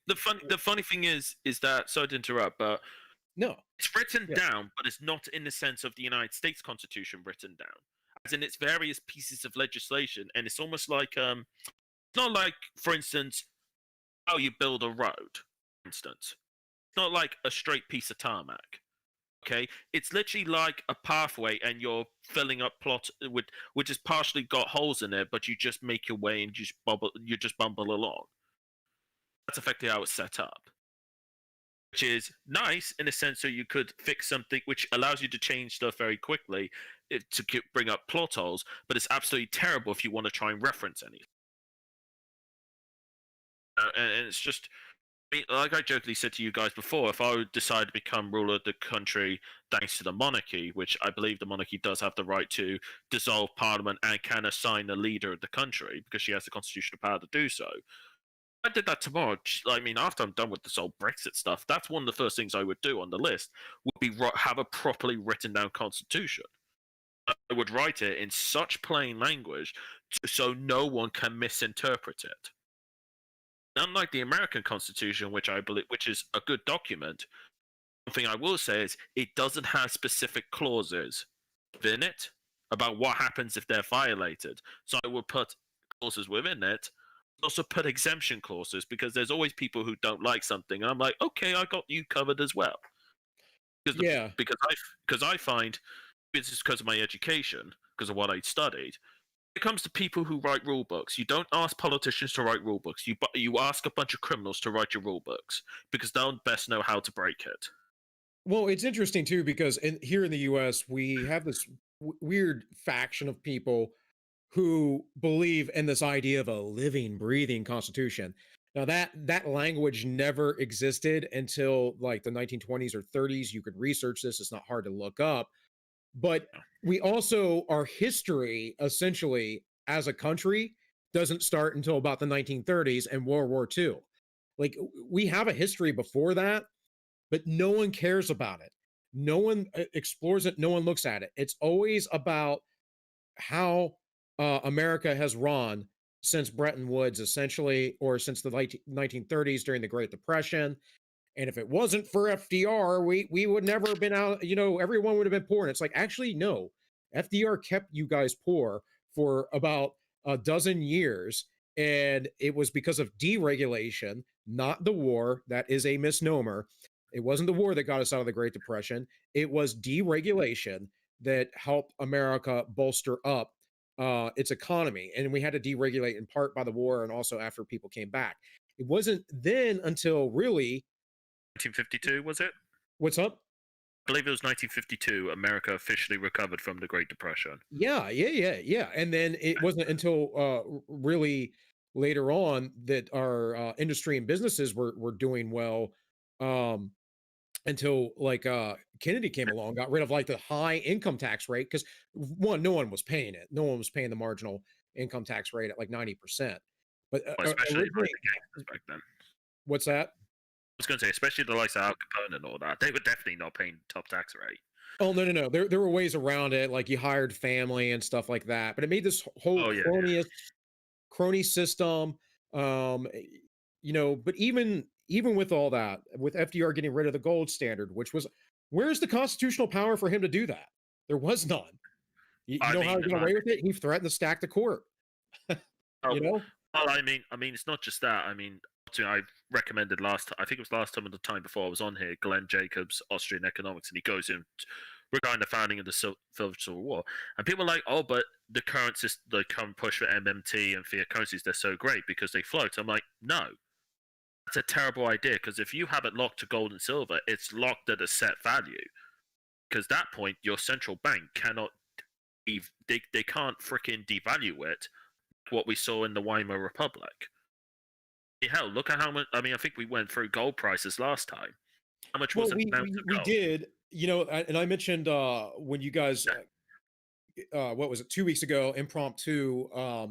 The funny thing is that, sorry to interrupt, but no, it's written down, but it's not in the sense of the United States Constitution written down, as in its various pieces of legislation. And it's almost like, it's not like, for instance, how you build a road, for instance. It's not like a straight piece of tarmac. Okay, it's literally like a pathway, and you're filling up plots which has partially got holes in it, but you just make your way and you just bumble along. That's effectively how it's set up, which is nice in a sense, so you could fix something, which allows you to change stuff very quickly to bring up plot holes. But it's absolutely terrible if you want to try and reference anything. And it's just, like I jokingly said to you guys before, if I would decide to become ruler of the country thanks to the monarchy, which I believe the monarchy does have the right to dissolve parliament and can assign the leader of the country because she has the constitutional power to do so. If I did that tomorrow, I mean, after I'm done with this whole Brexit stuff, that's one of the first things I would do on the list, would be have a properly written down constitution. I would write it in such plain language so no one can misinterpret it. Unlike the American Constitution, which I believe, which is a good document, one thing I will say is it doesn't have specific clauses within it about what happens if they're violated. So I will put clauses within it. Also put exemption clauses, because there's always people who don't like something, and I'm like, okay, I got you covered as well. Because I find, it's just because of my education, because of what I studied. When it comes to people who write rule books, you don't ask politicians to write rule books. You ask a bunch of criminals to write your rule books, because they'll best know how to break it. Well, it's interesting too, because here in the U.S. we have this weird faction of people who believe in this idea of a living, breathing constitution. Now that language never existed until like the 1920s or 30s. You could research this; it's not hard to look up. But we also, our history essentially as a country doesn't start until about the 1930s and World War II. Like, we have a history before that, but no one cares about it. No one explores it. No one looks at it. It's always about how America has run since Bretton Woods, essentially, or since the 1930s during the Great Depression. And if it wasn't for FDR, we would never have been out, everyone would have been poor. And it's like, actually, no, FDR kept you guys poor for about a dozen years. And it was because of deregulation, not the war. That is a misnomer. It wasn't the war that got us out of the Great Depression. It was deregulation that helped America bolster up its economy, and we had to deregulate in part by the war and also after people came back. It wasn't then until really 1952 was it? what's up? I believe it was 1952. America officially recovered from the Great Depression. Yeah. And then it wasn't until really later on that our industry and businesses were doing well. Um, until like Kennedy came along, got rid of like the high income tax rate because one, no one was paying it. No one was paying the marginal income tax rate at like 90%. But Well, especially like originally, the gangsters back then. what's that? I was going to say, especially the likes of Al Capone and all that, they were definitely not paying top tax rate. Oh no. There were ways around it, like you hired family and stuff like that. But it made this whole Oh yeah, crony system. Um, but even with all that, with FDR getting rid of the gold standard, which was where's the constitutional power for him to do that? There was none. You I know how mean, he got away with it? He threatened to stack the court. oh, You know? well, I mean, it's not just that. I mean, I recommended I think it was last time or the time before I was on here, Glenn Jacobs, Austrian economics, and he goes in regarding the founding of the Civil War, and people are like, oh, but the current push for MMT and fiat currencies, they're so great because they float. I'm like, no, that's a terrible idea because if you have it locked to gold and silver, it's locked at a set value. Because at that point, your central bank cannot, they can't freaking devalue it. What we saw in the Weimar Republic. Hell, look at how much. I mean, I think we went through gold prices last time. How much was Well, an ounce of we gold? did, and I mentioned when you guys what was it, 2 weeks ago, impromptu,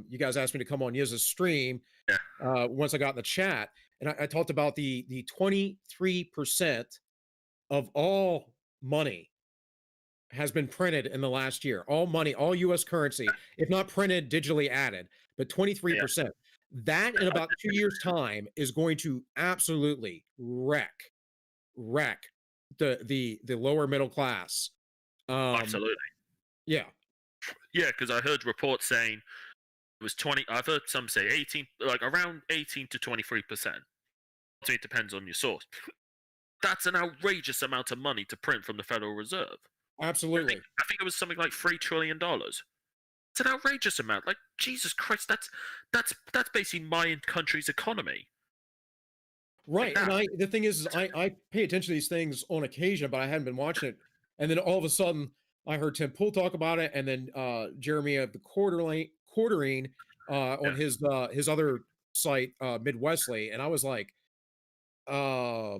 you guys asked me to come on Yiz's stream Yeah. once I got in the chat, and I talked about the 23% of all money has been printed in the last year. All money, all US currency, if not printed, digitally added, but 23%. That in about 2 years' time is going to absolutely wreck the lower middle class. Absolutely. Yeah. Yeah, because I heard reports saying it was 20. I've heard some say 18, like around 18 to 23%. So it depends on your source. That's an outrageous amount of money to print from the Federal Reserve. Absolutely. I think it was something like $3 trillion. It's an outrageous amount. Like Jesus Christ, that's basically my country's economy. Right. And the thing is I pay attention to these things on occasion, but I hadn't been watching it. And then all of a sudden I heard Tim Pool talk about it, and then Jeremy of the quartering on his other site, Midwestly, and I was like, I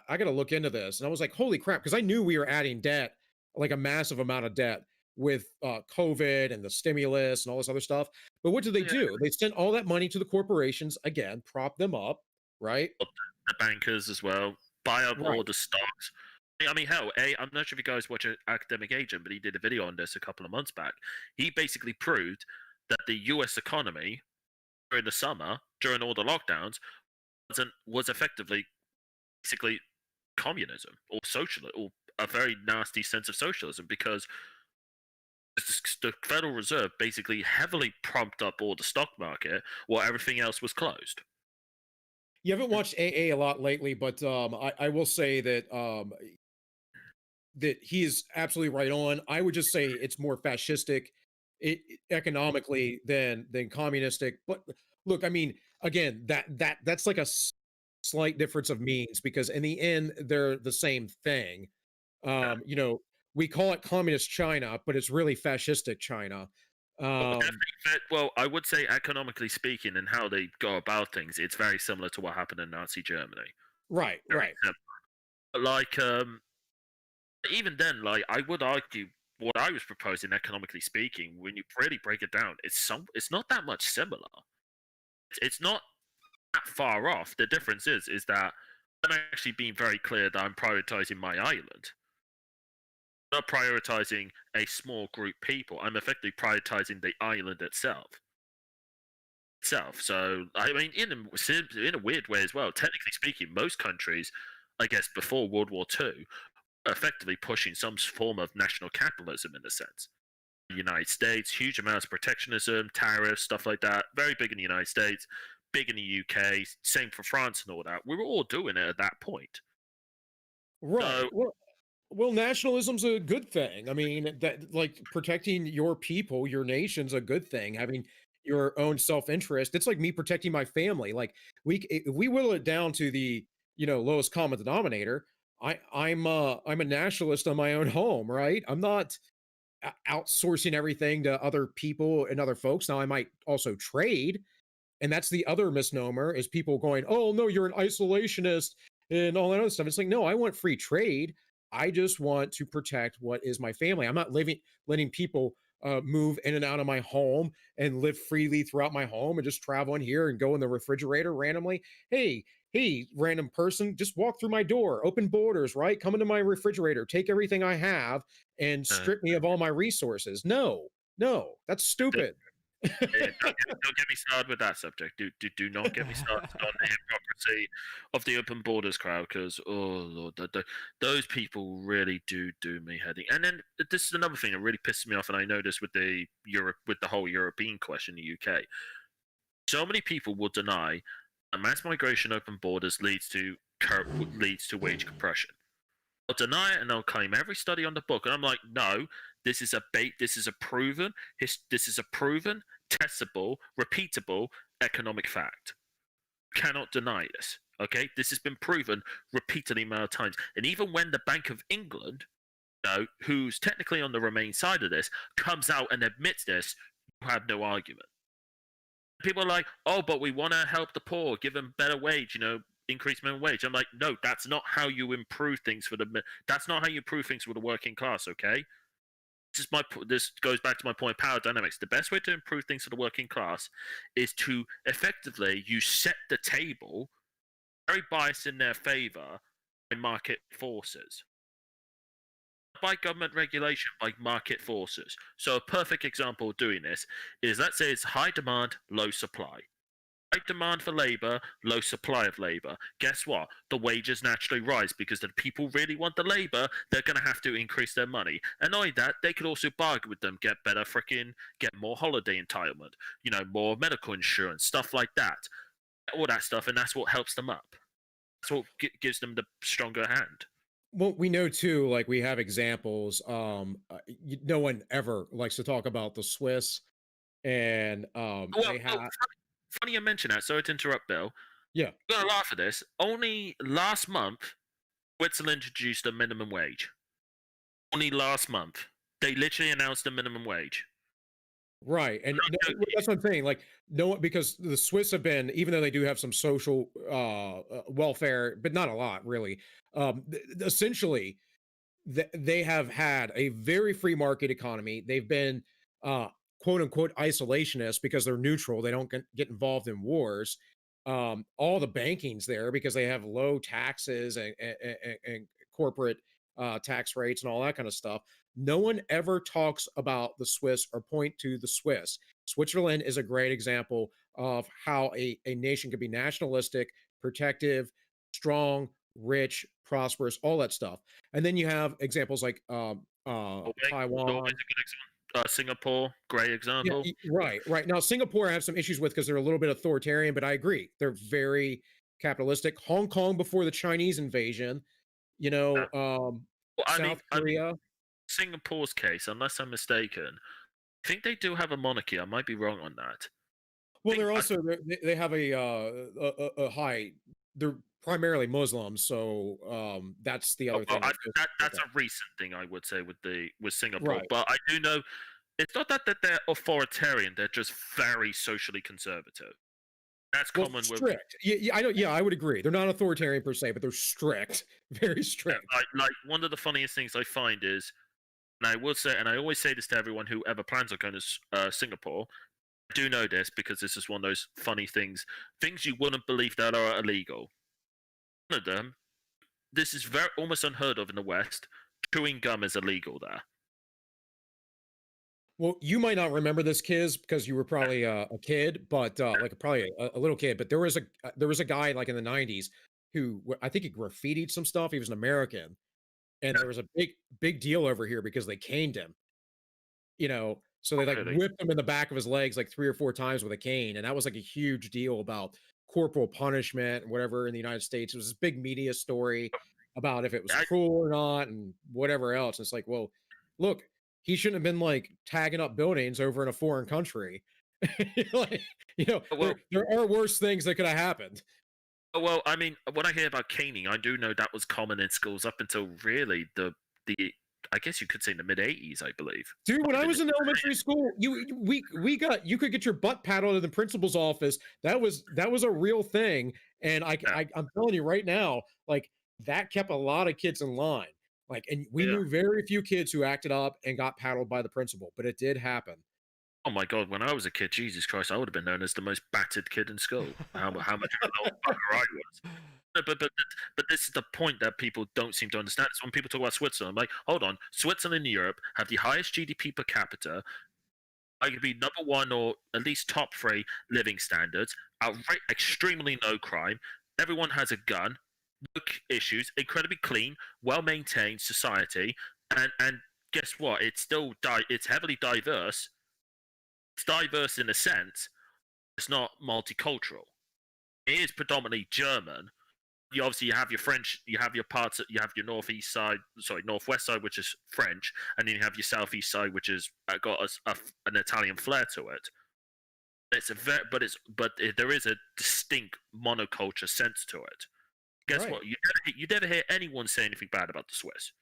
gotta look into this. And I was like, holy crap, because I knew we were adding debt, like a massive amount of debt with COVID and the stimulus and all this other stuff. But what did they do? They sent all that money to the corporations, again, prop them up, right? The bankers as well, buy up all Right. the stocks. I mean, hell, I'm not sure if you guys watch Academic Agent, but he did a video on this a couple of months back. He basically proved that the U.S. economy during the summer, during all the lockdowns, was effectively basically communism or socialism, or a very nasty sense of socialism, because the Federal Reserve basically heavily pumped up all the stock market while everything else was closed. You haven't watched AA a lot lately, but I will say that he is absolutely right on. I would just say it's more fascistic economically than communistic. But look, I mean, again, that's like a slight difference of means, because in the end they're the same thing. We call it communist China, but it's really fascistic China. Well, I would say economically speaking and how they go about things, it's very similar to what happened in Nazi Germany. Right. But like, even then, like, I would argue what I was proposing, economically speaking, when you really break it down, it's not that much similar. It's not that far off. The difference is that I'm actually being very clear that I'm prioritizing my island. I'm not prioritizing a small group people. I'm effectively prioritizing the island itself. So, I mean, in a weird way as well, technically speaking, most countries, I guess, before World War II, were effectively pushing some form of national capitalism in a sense. The United States, huge amounts of protectionism, tariffs, stuff like that. Very big in the United States, big in the UK, same for France and all that. We were all doing it at that point. Right. So, Well, nationalism's a good thing. I mean, that like protecting your people, your nation's a good thing. Having your own self-interest. It's like me protecting my family. Like if we whittle it down to the, lowest common denominator, I'm a nationalist on my own home, right? I'm not outsourcing everything to other people and other folks. Now I might also trade, and that's the other misnomer is people going, "Oh no, you're an isolationist," and all that other stuff. It's like, no, I want free trade. I just want to protect what is my family. I'm not letting people move in and out of my home and live freely throughout my home and just travel in here and go in the refrigerator randomly. Hey, random person, just walk through my door, open borders, right? Come into my refrigerator, take everything I have, and Uh, strip me of all my resources. No, no, that's stupid. Yeah, don't get me started with that subject. Do not get me started on the hypocrisy of the open borders crowd, because oh lord, those people really do me heading. And then this is another thing that really pisses me off, and I know this with the whole European question in the UK. So many people will deny that mass migration, open borders leads to wage compression. They'll deny it and they'll claim every study on the book, and I'm like, no, this is a bait. This is a proven, testable, repeatable economic fact. You cannot deny this. Okay, this has been proven repeatedly amount of times, and even when the Bank of England, who's technically on the Remain side of this, comes out and admits this, you have no argument. People are like, oh, but we want to help the poor, give them better wage, increase minimum wage. I'm like, no, that's not how you improve things that's not how you improve things for the working class. Okay, this goes back to my point, power dynamics. The best way to improve things for the working class is to effectively you set the table, very biased in their favor by market forces, by government regulation, by market forces. So a perfect example of doing this is, let's say it's high demand, low supply. High demand for labor, low supply of labor. Guess what? The wages naturally rise because the people really want the labor. They're going to have to increase their money. And not only that, they could also bargain with them, get more holiday entitlement, more medical insurance, stuff like that. All that stuff, and that's what helps them up. That's what gives them the stronger hand. Well, we know too, like we have examples. No one ever likes to talk about the Swiss, and Well, they have, funny you mention that. Sorry to interrupt, Bill. yeah, I'm gonna laugh at this. Only last month, Switzerland introduced a minimum wage. Only last month, they literally announced a minimum wage. right, and that's what I'm saying. Like, no, because the Swiss have been, even though they do have some social welfare, but not a lot really. Essentially, they have had a very free market economy. They've been uh, quote unquote isolationist because they're neutral. They don't get involved in wars. All the banking's there because they have low taxes and corporate tax rates and all that kind of stuff. No one ever talks about the Swiss or point to the Swiss. Switzerland is a great example of how a nation can be nationalistic, protective, strong, rich, prosperous, all that stuff. And then you have examples like Norway's Taiwan. a good example. Singapore, great Yeah, example. right. Now, Singapore I have some issues with because they're a little bit authoritarian, but I agree. They're very capitalistic. Hong Kong before the Chinese invasion, Yeah. Well, South I mean, Korea. Singapore's case, unless I'm mistaken, I think they do have a monarchy. I might be wrong on that. Well, Think they're also they have a high. They're primarily Muslims, so that's the other thing. That's a recent thing I would say with Singapore. Right. But I do know it's not that they're authoritarian; they're just very socially conservative. That's Well, common with strict. Yeah, I don't. Yeah, I would agree. They're not authoritarian per se, but they're strict, very strict. like one of the funniest things I find is, and I will say, and I always say this to everyone who ever plans on going to Singapore. I do know this because this is one of those funny things you wouldn't believe that are illegal. One of them, this is very almost unheard of in the West. Chewing gum is illegal there. Well, you might not remember this, Kiz, because you were probably a kid, but like probably a little kid. But there was a guy like in the '90s who I think he graffitied some stuff. He was an American, and there was a big deal over here because they caned him. So they like Really. whipped him in the back of his legs like 3 or 4 times with a cane, and that was like a huge deal about corporal punishment and whatever in the United States. It was this big media story. about if it was I, cruel or not and whatever else. It's like, well, look, he shouldn't have been like tagging up buildings over in a foreign country. Like, well, there are worse things that could have happened. well, I mean, when I hear about caning, I do know that was common in schools up until really the I guess you could say the mid-80s, I believe. Dude, when Might I have was been in elementary school, you could get your butt paddled in the principal's office. That was a real thing, and yeah, I'm telling you right now, like that kept a lot of kids in line. Like, and we yeah. knew very few kids who acted up and got paddled by the principal, but it did happen. Oh my God! When I was a kid, Jesus Christ, I would have been known as the most battered kid in school. How much of a little bugger I was. But this is the point that people don't seem to understand. So when people talk about Switzerland, I'm like, hold on, Switzerland and Europe have the highest GDP per capita, arguably number one or at least top three living standards, outright extremely low crime. Everyone has a gun, no issues, incredibly clean, well maintained society, and guess what? It's still it's heavily diverse. It's diverse in a sense. It's not multicultural. It is predominantly German. You obviously have your French, you have your parts, you have your northwest side, which is French, and then you have your southeast side, which has got an Italian flair to it. It's a very, there is a distinct monoculture sense to it. Guess Right. what? You never hear anyone say anything bad about the Swiss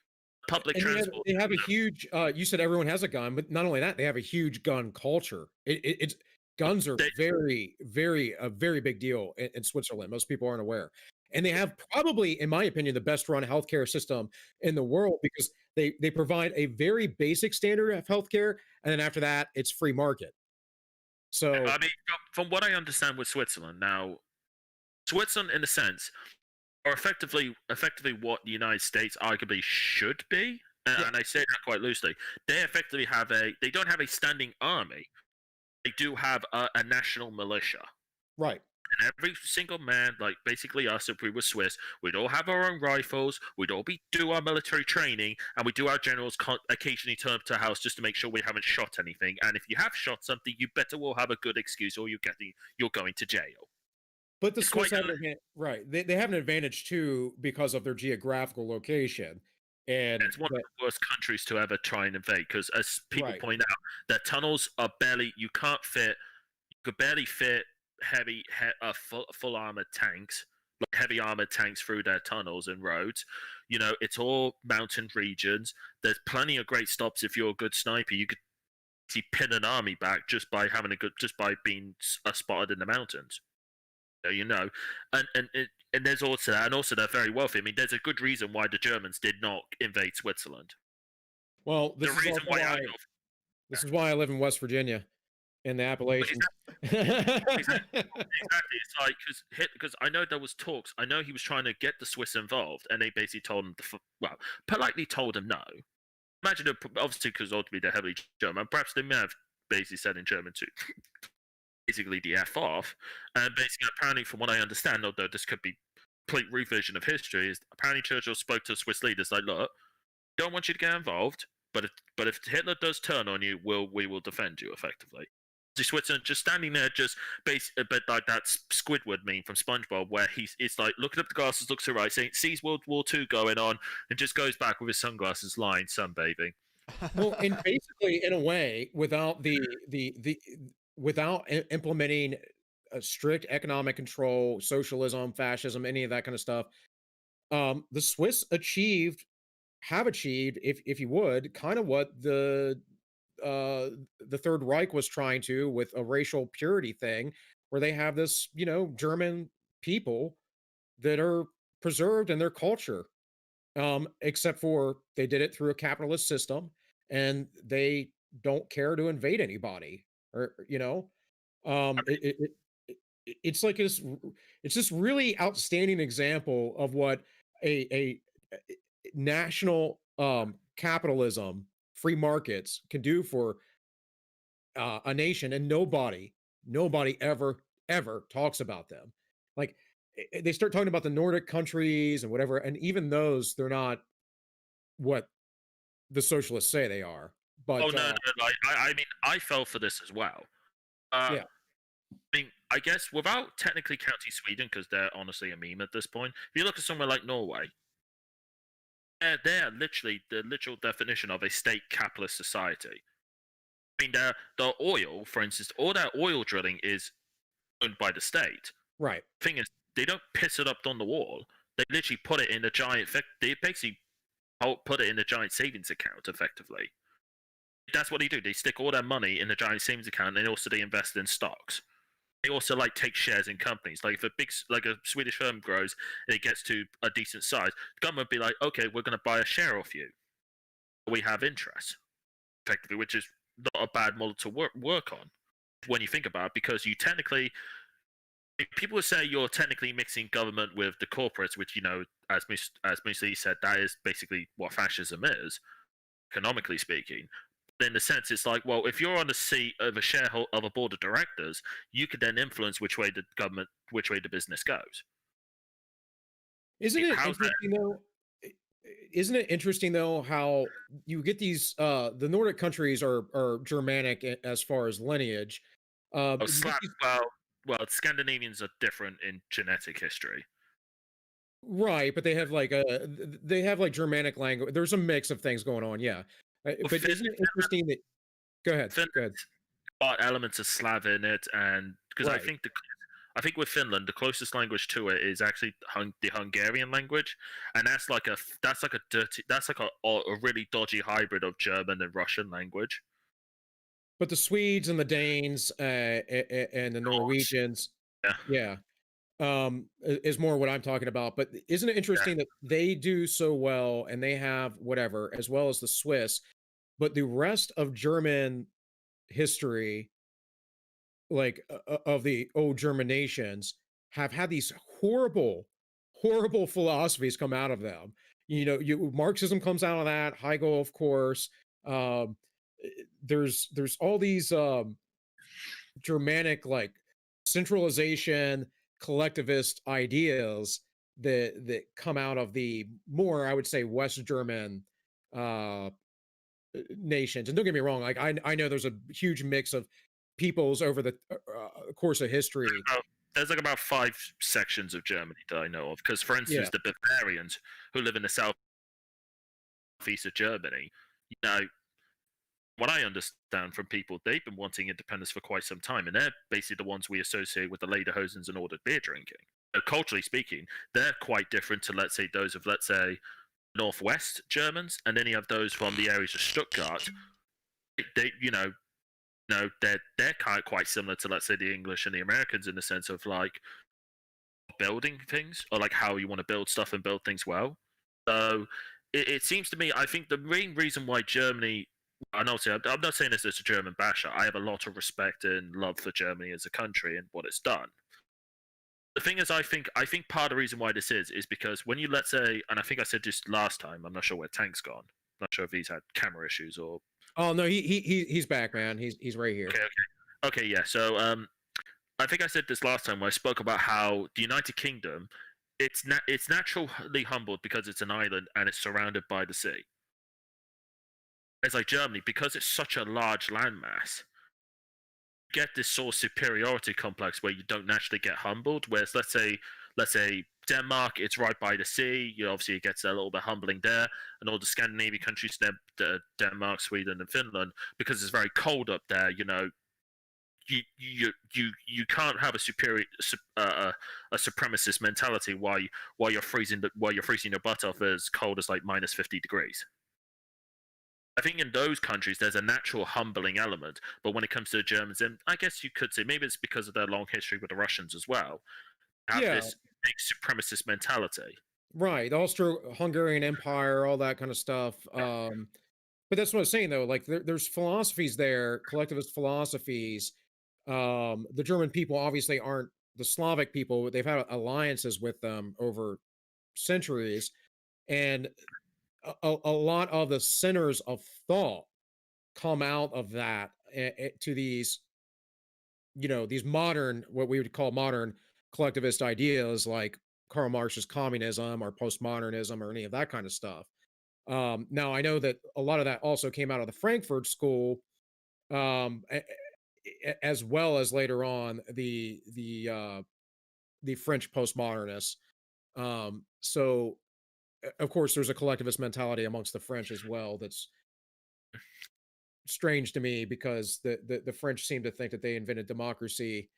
public And transport. they have a huge you said everyone has a gun, but not only that, they have a huge gun culture. It's guns are They, very a very big deal in Switzerland. Most people aren't aware. And they have probably, in my opinion, the best run healthcare system in the world because they provide a very basic standard of healthcare, and then after that, it's free market. So I mean, from what I understand with Switzerland now, Switzerland, in a sense, are effectively what the United States arguably should be, yeah, and I say that quite loosely. They effectively they don't have a standing army. They do have a national militia. right. And every single man, like basically us, if we were Swiss, we'd all have our own rifles. We'd all do our military training, and we do our generals occasionally turn up to the house just to make sure we haven't shot anything. And if you have shot something, you better will have a good excuse, or you're going to jail. But the It's Swiss quite have an advantage, right? They have an advantage too because of their geographical location, and it's one of the worst countries to ever try and invade because, as people right, point out, their tunnels are barely. You could barely fit full armored tanks, like heavy armored tanks, through their tunnels and roads. It's all mountain regions. There's plenty of great stops if you're a good sniper. You could see pin an army back just by being spotted in the mountains. And there's also that, and also they're very wealthy. I mean, there's a good reason why the Germans did not invade Switzerland. well, The reason why I know, this is why I live in West Virginia in the Appalachians. exactly, it's like because I know there was talks. I know he was trying to get the Swiss involved, and they basically told him politely told him no. Imagine obviously because ultimately they're heavily German. Perhaps they may have basically said in German too. Basically the F off. And basically, apparently, from what I understand, although this could be complete revision of history, is apparently Churchill spoke to Swiss leaders like, "Look, don't want you to get involved, but if Hitler does turn on you, we will defend you effectively." See Switzerland just standing there, just a bit like that Squidward meme from SpongeBob, where it's like looking up the glasses, looks to the right, sees World War II going on, and just goes back with his sunglasses, lying sunbathing. Well, and basically, in a way, without implementing a strict economic control, socialism, fascism, any of that kind of stuff, the Swiss have achieved, if you would, kind of what the Third Reich was trying to with a racial purity thing, where they have this, German people that are preserved in their culture, except for they did it through a capitalist system, and they don't care to invade anybody, or it's like it's this really outstanding example of what a national capitalism, free markets can do for a nation, and nobody ever talks about them. Like they start talking about the Nordic countries and whatever, and even those, they're not what the socialists say they are. Oh But no, no, like I mean, I fell for this as well. Uh, yeah, I mean, I guess without technically counting Sweden, because they're honestly a meme at this point. If you look at somewhere like Norway, they're literally the literal definition of a state capitalist society. I mean, the oil, for instance, all that oil drilling is owned by the state. Right. Thing is, they don't piss it up on the wall. They literally put it in a giant. They basically put it in a giant savings account, effectively. That's what they do. They stick all their money in a giant savings account, and also they invest in stocks. They also like take shares in companies. Like if a Swedish firm grows and it gets to a decent size, the government would be like, okay, we're going to buy a share off you. We have interest, effectively, which is not a bad model to work on when you think about it, because you technically, people would say you're technically mixing government with the corporates, which, as Mussolini said, that is basically what fascism is, economically speaking. But in the sense, it's like, well, if you're on the seat of a shareholder of a board of directors, you could then influence which way the business goes. Isn't it How's that? interesting though? Isn't it interesting though how you get these the Nordic countries are Germanic as far as lineage. Oh, You get these, Scandinavians are different in genetic history. right, but they have like Germanic language. There's a mix of things going on, yeah. But isn't it interesting that? Go ahead. Go ahead. Finland's got elements of Slav in it, and because Right. I think with Finland, the closest language to it is actually the Hungarian language, and that's like a really dodgy hybrid of German and Russian language. But the Swedes and the Danes and the Norwegians, Yeah. yeah, is more what I'm talking about. But isn't it interesting that they do so well and they have whatever, as well as the Swiss, but the rest of German history, like of the old German nations, have had these horrible philosophies come out of them. Marxism comes out of that. Hegel, of course. Um, there's all these Germanic like centralization, collectivist ideas that come out of the more, I would say, West German uh nations. And don't get me wrong, like I know there's a huge mix of peoples over the course of history. There's like about 5 sections of Germany that I know of. Because, for instance, Yeah. the Bavarians who live in the southeast of Germany, what I understand from people, they've been wanting independence for quite some time, and they're basically the ones we associate with the Lederhosens and ordered beer drinking. Culturally speaking, they're quite different to, let's say, those of, let's say, Northwest Germans, and then you have those from the areas of Stuttgart. They're quite similar to, let's say, the English and the Americans in the sense of like building things, or like how you want to build stuff and build things well. So it seems to me, I think the main reason why Germany, and obviously I'm not saying this as a German basher, I have a lot of respect and love for Germany as a country and what it's done. The thing is, I think part of the reason why this is because when you, let's say, and I think I said this last time, I'm not sure where Tank's gone. I'm not sure if he's had camera issues or. Oh no, he's back, man. He's right here. Okay, yeah. So I think I said this last time when I spoke about how the United Kingdom, it's naturally humbled because it's an island and it's surrounded by the sea. It's like Germany, because it's such a large landmass, you get this sort of superiority complex where you don't naturally get humbled. Whereas let's say Denmark, it's right by the sea. Obviously it gets a little bit humbling there, and all the Scandinavian countries, Denmark, Sweden, and Finland, because it's very cold up there. You can't have a supremacist mentality while you're freezing your butt off as cold as like minus 50 degrees. I think in those countries there's a natural humbling element, but when it comes to the Germans, and I guess you could say maybe it's because of their long history with the Russians as well, have this big supremacist mentality. Right, the Austro-Hungarian Empire, all that kind of stuff. But that's what I was saying though. Like there's philosophies there, collectivist philosophies. The German people obviously aren't the Slavic people. They've had alliances with them over centuries, and a lot of the centers of thought come out of that to these, these modern, what we would call modern collectivist ideas, like Karl Marx's communism or postmodernism or any of that kind of stuff. Now I know that a lot of that also came out of the Frankfurt School, as well as later on the French postmodernists. So of course, there's a collectivist mentality amongst the French as well. That's strange to me because the French seem to think that they invented democracy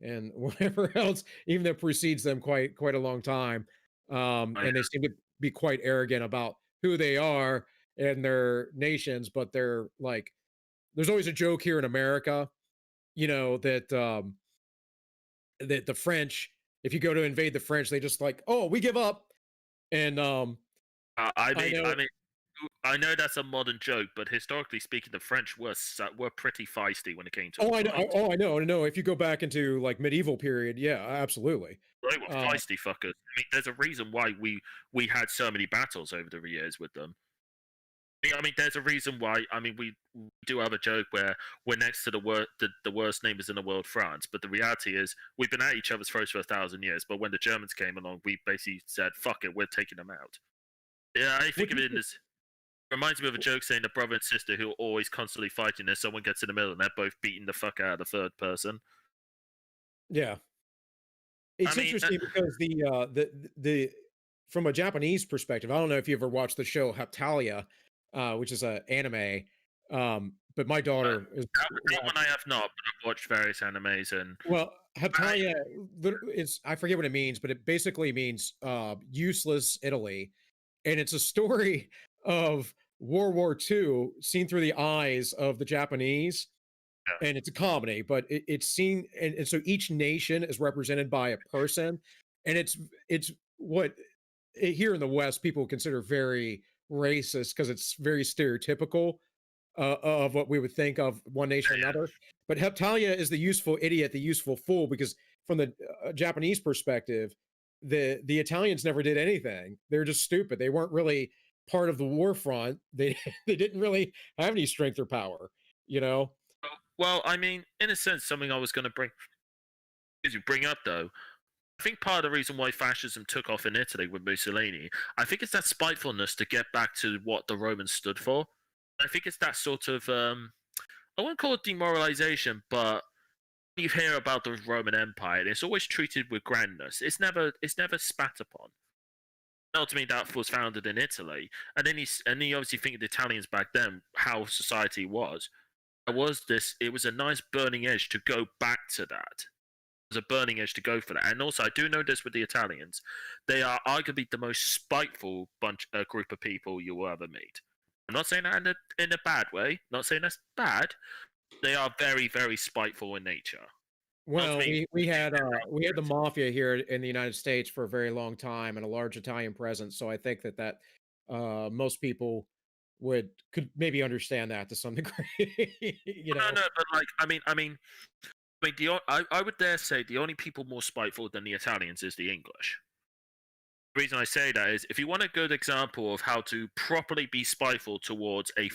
and whatever else, even though it precedes them quite a long time. Oh, And they seem to be quite arrogant about who they are and their nations, but they're like, there's always a joke here in America, that the French, if you go to invade the French, they just like, oh, we give up. And I I mean, know, I mean, I know that's a modern joke, but historically speaking, the French were pretty feisty when it came to oh, a I know, fight. oh, I know, no. If you go back into like medieval period, yeah, absolutely. They were Uh, feisty fuckers. I mean, there's a reason why we had so many battles over the years with them. I mean, there's a reason why. I mean, we do have a joke where we're next to the worst neighbors in the world, France. But the reality is, we've been at each other's throats for 1,000 years. But when the Germans came along, we basically said, "Fuck it, we're taking them out." Yeah, I what think do of you it in think? this. Reminds me of a joke saying the brother and sister who are always constantly fighting, and someone gets in the middle, and they're both beating the fuck out of the third person. Yeah, I it's mean, interesting because the from a Japanese perspective, I don't know if you ever watched the show Heptalia, which is a anime. But my daughter is that one I have not, but I've watched various animes, and well, I, Heptalia is, I forget what it means, but it basically means useless Italy, and it's a story of World War II seen through the eyes of the Japanese, yeah, and it's a comedy, but it's seen, and so each nation is represented by a person, and it's what here in the West people consider very racist because it's very stereotypical of what we would think of one nation or another. But Heptalia is the useful idiot, the useful fool, because from the Japanese perspective, the Italians never did anything. They're just stupid. They weren't really part of the war front. They they didn't really have any strength or power. You know? well, I mean, in a sense, something I was going to bring up though. I think part of the reason why fascism took off in Italy with Mussolini, I think it's that spitefulness to get back to what the Romans stood for. I think it's that sort of I won't call it demoralization, but you hear about the Roman Empire, it's always treated with grandness. It's never spat upon. Ultimately, that was founded in Italy, and then you obviously think of the Italians back then, how society was. It was a nice burning edge to go back to that. It was a burning edge to go for that. And also, I do know this with the Italians, they are arguably the most spiteful group of people you will ever meet. I'm not saying that in a bad way. Not saying that's bad. They are very, very spiteful in nature. Well, Ultimately, we had the mafia here in the United States for a very long time and a large Italian presence. So I think that most people could maybe understand that to some degree. no, no, but like, I would dare say the only people more spiteful than the Italians is the English. The reason I say that is if you want a good example of how to properly be spiteful towards an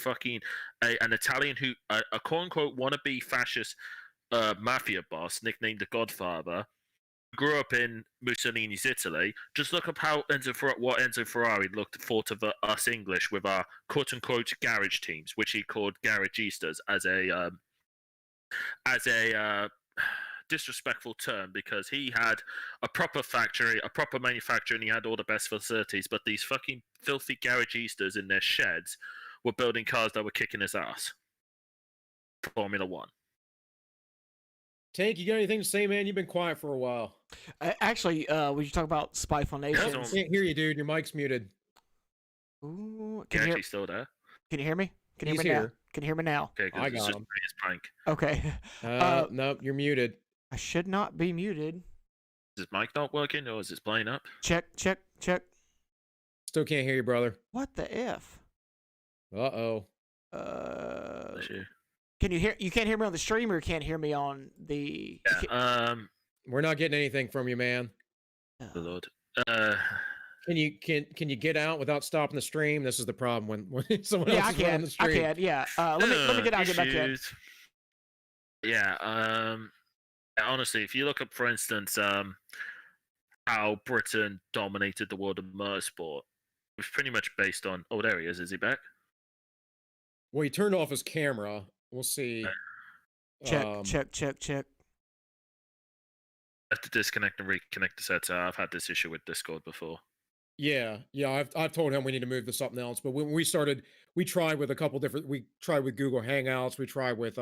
Italian who a quote unquote wannabe fascist mafia boss nicknamed the Godfather grew up in Mussolini's Italy. Just look up what Enzo Ferrari thought of us English with our quote unquote garage teams, which he called garagistas as a disrespectful term because he had a proper factory, a proper manufacturer, and he had all the best facilities. But these fucking filthy garagistas in their sheds were building cars that were kicking his ass. Formula One. Tank, you got anything to say, man? You've been quiet for a while. Actually, when you talk about spiteful I nations, can't hear you, dude. Your mic's muted. ooh, You're actually still there? can you hear me? Can you He's hear me now? here. Can you hear me now? Okay, I because it's got just him. his prank. Okay. Nope, you're muted. I should not be muted. Is his mic not working or is it playing up? Check, check, check. Still can't hear you, brother. What the f? Uh-oh. Bless you. Can you hear? You can't hear me on the stream, or you can't hear me on the. Yeah, We're not getting anything from you, man. the Lord. Can you get out without stopping the stream? This is the problem when someone else Yeah, I is running can. the I stream. can. Yeah. Let me get out. And get back in. Issues. Yeah. Honestly, if you look up, for instance, how Britain dominated the world of motorsport, it was pretty much based on. Oh, there he is. Is he back? Well, he turned off his camera. We'll see. Check. I have to disconnect and reconnect the set. I've had this issue with Discord before. Yeah, I've told him we need to move to something else. But when we started, we tried with a couple different. We tried with Google Hangouts. We tried with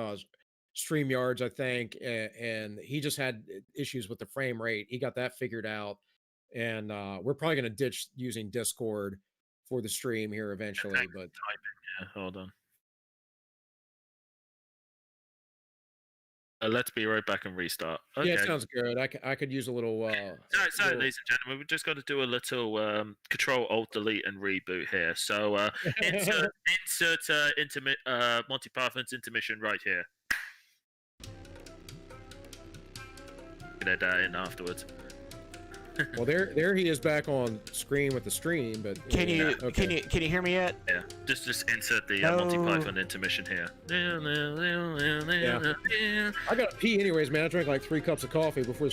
StreamYards, I think, and he just had issues with the frame rate. He got that figured out, and we're probably going to ditch using Discord for the stream here eventually. But Yeah, hold on. Let's be right back and restart. Okay. yeah, it sounds good. I could use a little. Sorry, little... ladies and gentlemen, we've just got to do a little Control Alt Delete and reboot here. So insert Monty Python's intermission right here. Get that in afterwards. Well, there he is back on screen with the stream, but Can you hear me yet? Yeah, just insert the Monty Python intermission here. Yeah. I gotta pee anyways, man. I drank like 3 cups of coffee before.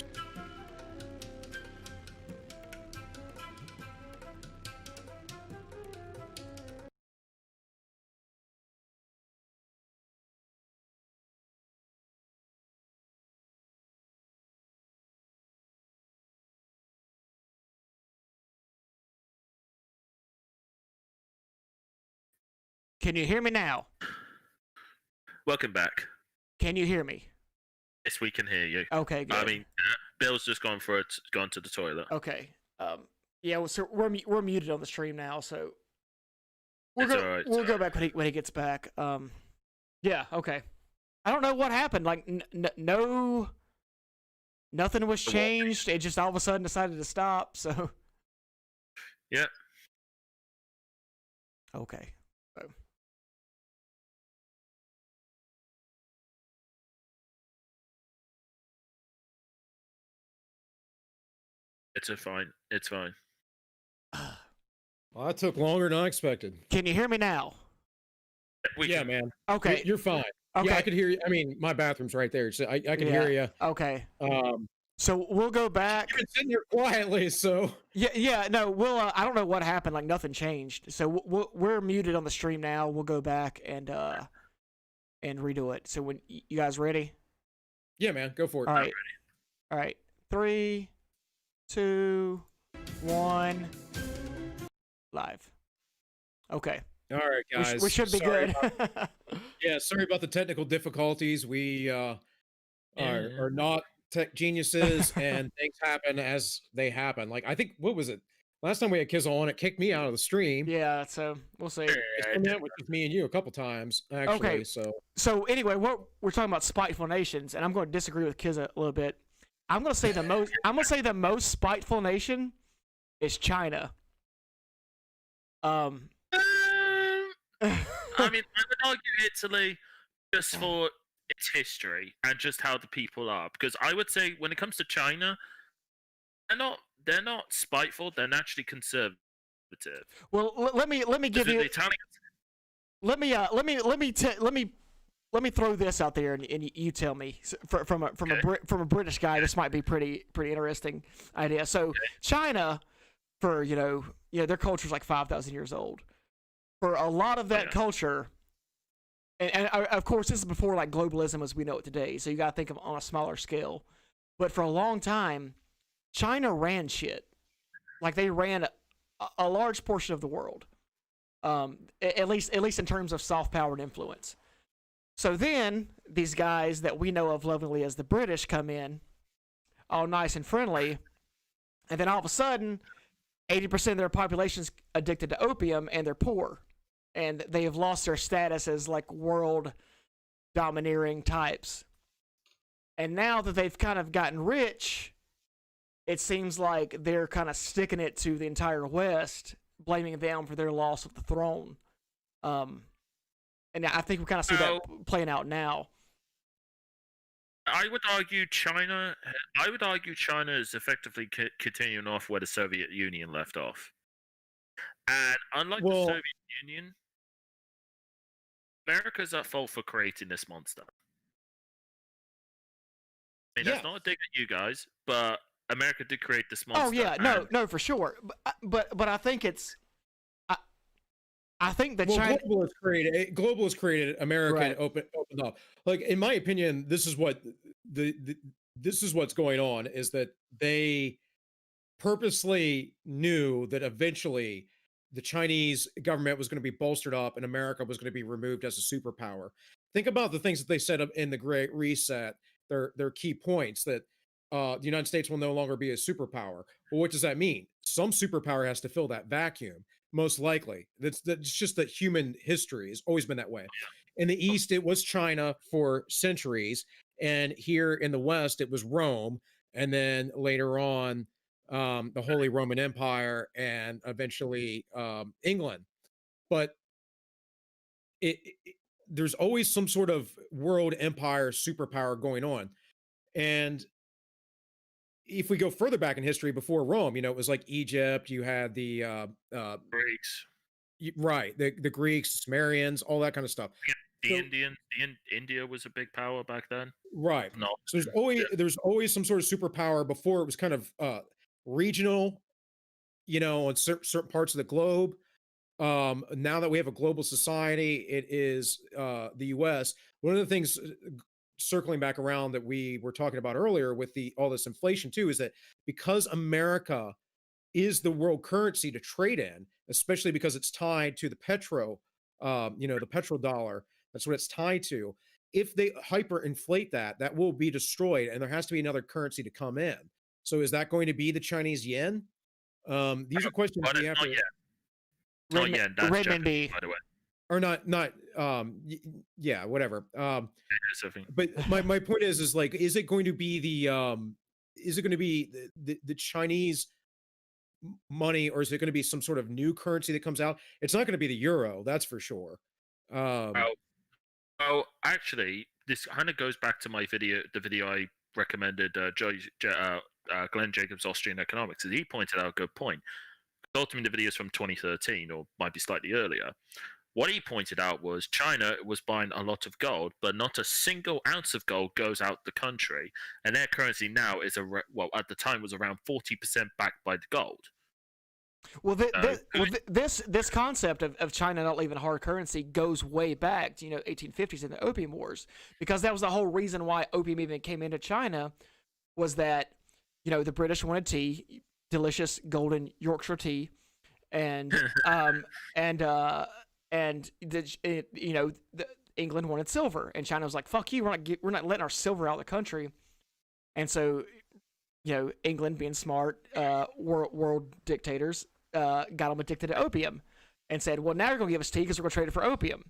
Can you hear me now? Welcome back. Can you hear me? Yes, we can hear you. Okay, good. I mean, Bill's just gone to the toilet. Okay. Yeah. Well, so we're muted on the stream now, so we'll go back when he gets back. Yeah. Okay. I don't know what happened. Like, nothing was changed. It just all of a sudden decided to stop. So. Yeah. Okay. It's fine. It's fine. Well, that took longer than I expected. Can you hear me now? Yeah, man. Okay. You're fine. Okay. Yeah, I could hear you. I mean, my bathroom's right there, so I can hear you. Okay. So we'll go back. You've been sitting here quietly, so. Yeah. No, we'll. I don't know what happened. Like nothing changed. So we're muted on the stream now. We'll go back and redo it. So when you guys ready? Yeah, man. Go for it. All right. All right. 3, 2, 1. Live. Okay. All right, guys. We should be good. Yeah, sorry about the technical difficulties. We are not tech geniuses, and things happen as they happen. Like, I think, what was it? Last time we had Kizza on, it kicked me out of the stream. Yeah, so we'll see. It's come out with me and you a couple times, actually. Okay. So anyway, we're talking about spiteful nations, and I'm going to disagree with Kizza a little bit. I'm going to say the most spiteful nation is China. I mean, I would argue Italy just for its history and just how the people are, because I would say when it comes to China, they're not spiteful. They're naturally conservative. Well, let me give you. Let me throw this out there, and you tell me from a British guy. This might be pretty interesting idea. So China, for their culture is like 5,000 years old. For a lot of that culture, and of course this is before like globalism as we know it today. So you got to think of on a smaller scale. But for a long time, China ran shit. Like they ran a large portion of the world. At least in terms of soft power and influence. So then these guys that we know of lovingly as the British come in, all nice and friendly, and then all of a sudden, 80% of their population's addicted to opium and they're poor, and they have lost their status as like world domineering types. And now that they've kind of gotten rich, it seems like they're kind of sticking it to the entire West, blaming them for their loss of the throne. And I think we kind of see that playing out now. I would argue China is effectively continuing off where the Soviet Union left off. And unlike the Soviet Union, America's at fault for creating this monster. I mean, that's not a dig at you guys, but America did create this monster. Oh yeah, no, for sure. But I think it's. I think that China globalists created America, right. And opened up. Like in my opinion, this is what this is what's going on, is that they purposely knew that eventually the Chinese government was going to be bolstered up and America was going to be removed as a superpower. Think about the things that they said in the Great Reset, their key points that the United States will no longer be a superpower. Well, what does that mean? Some superpower has to fill that vacuum, most likely. That's just that human history has always been that way. In the East, it was China for centuries, and here in the West, it was Rome, and then later on, the Holy Roman Empire, and eventually England. But there's always some sort of world empire superpower going on. And if we go further back in history before Rome, it was like Egypt, you had the Greeks, right, the Greeks, the Sumerians, all that kind of stuff. the Indians. India was a big power back then. Right. No. So there's always some sort of superpower. Before it was kind of regional, on certain parts of the globe. Now that we have a global society, it is the U.S. One of the things, circling back around, that we were talking about earlier with all this inflation too, is that because America is the world currency to trade in, especially because it's tied to the the petrodollar. That's what it's tied to. If they hyperinflate that will be destroyed, and there has to be another currency to come in. So is that going to be the Chinese yen? These are questions we have to. Not yet. That's Japanese, by the way. Or not. Yeah, whatever. But my point is like, is it going to be the Chinese money, or is it going to be some sort of new currency that comes out? It's not going to be the euro, that's for sure. Well, actually, this kind of goes back to the video I recommended, Glenn Jacobs' Austrian Economics, as he pointed out a good point. Ultimately, the video is from 2013, or might be slightly earlier. What he pointed out was China was buying a lot of gold, but not a single ounce of gold goes out the country, and their currency now is at the time was around 40% backed by the gold. Well, this concept of China not leaving hard currency goes way back to 1850s in the Opium Wars, because that was the whole reason why opium even came into China, was that the British wanted tea, delicious golden Yorkshire tea, and England wanted silver, and China was like, "Fuck you, we're not letting our silver out of the country," and so England, being smart, world dictators, got them addicted to opium, and said, "Well, now you're gonna give us tea because we're gonna trade it for opium."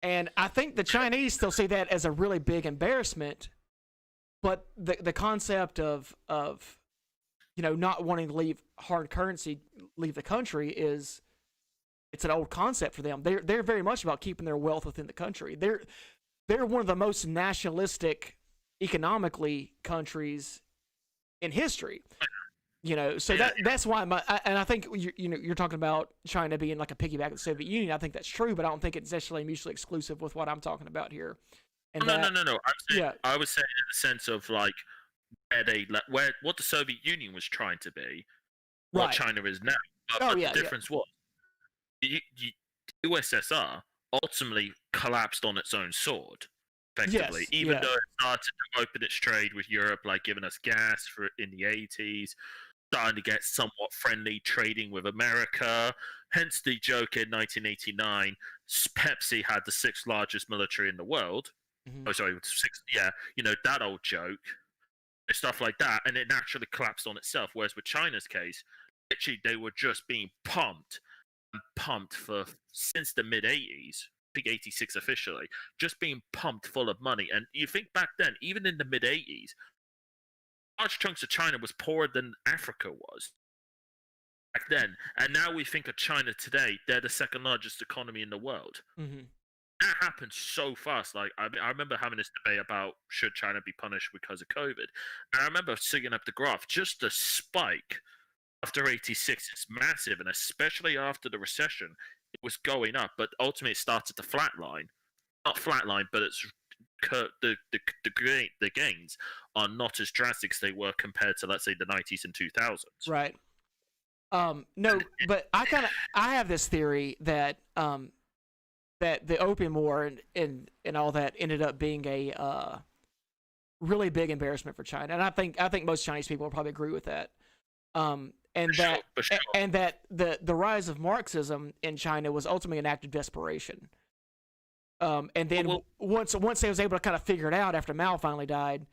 And I think the Chinese still see that as a really big embarrassment, but the concept of not wanting to leave hard currency, leave the country, it's an old concept for them. They're very much about keeping their wealth within the country. They're one of the most nationalistic economically countries in history. So that's why and I think you're talking about China being like a piggyback of the Soviet Union. I think that's true, but I don't think it's necessarily mutually exclusive with what I'm talking about here. And no. I was saying in the sense of like what the Soviet Union was trying to be, what China is now. But the difference was the USSR ultimately collapsed on its own sword, effectively. Even though it started to open its trade with Europe, like giving us gas in the 80s, starting to get somewhat friendly trading with America. Hence the joke in 1989, Pepsi had the 6th largest military in the world. Mm-hmm. Oh, sorry, 6th. Yeah, that old joke. Stuff like that, and it naturally collapsed on itself. Whereas with China's case, literally they were just being pumped since the mid 80s. I think 86 officially, just being pumped full of money. And you think back then, even in the mid 80s, large chunks of China was poorer than Africa was back then. And now we think of China today; they're the 2nd largest economy in the world. Mm-hmm. That happened so fast. Like I remember having this debate about should China be punished because of COVID, and I remember seeing up the graph. Just the spike after 86 is massive, and especially after the recession, it was going up. But ultimately, it started to flatline. Not flatline, but it's the gains are not as drastic as they were compared to, let's say, the 90s and 2000s. Right. No, but I have this theory that that the Opium War and all that ended up being a really big embarrassment for China, and I think most Chinese people will probably agree with that. And For sure, that for sure. and that the rise of Marxism in China was ultimately an act of desperation. And then Well, once they was able to kind of figure it out after Mao finally died,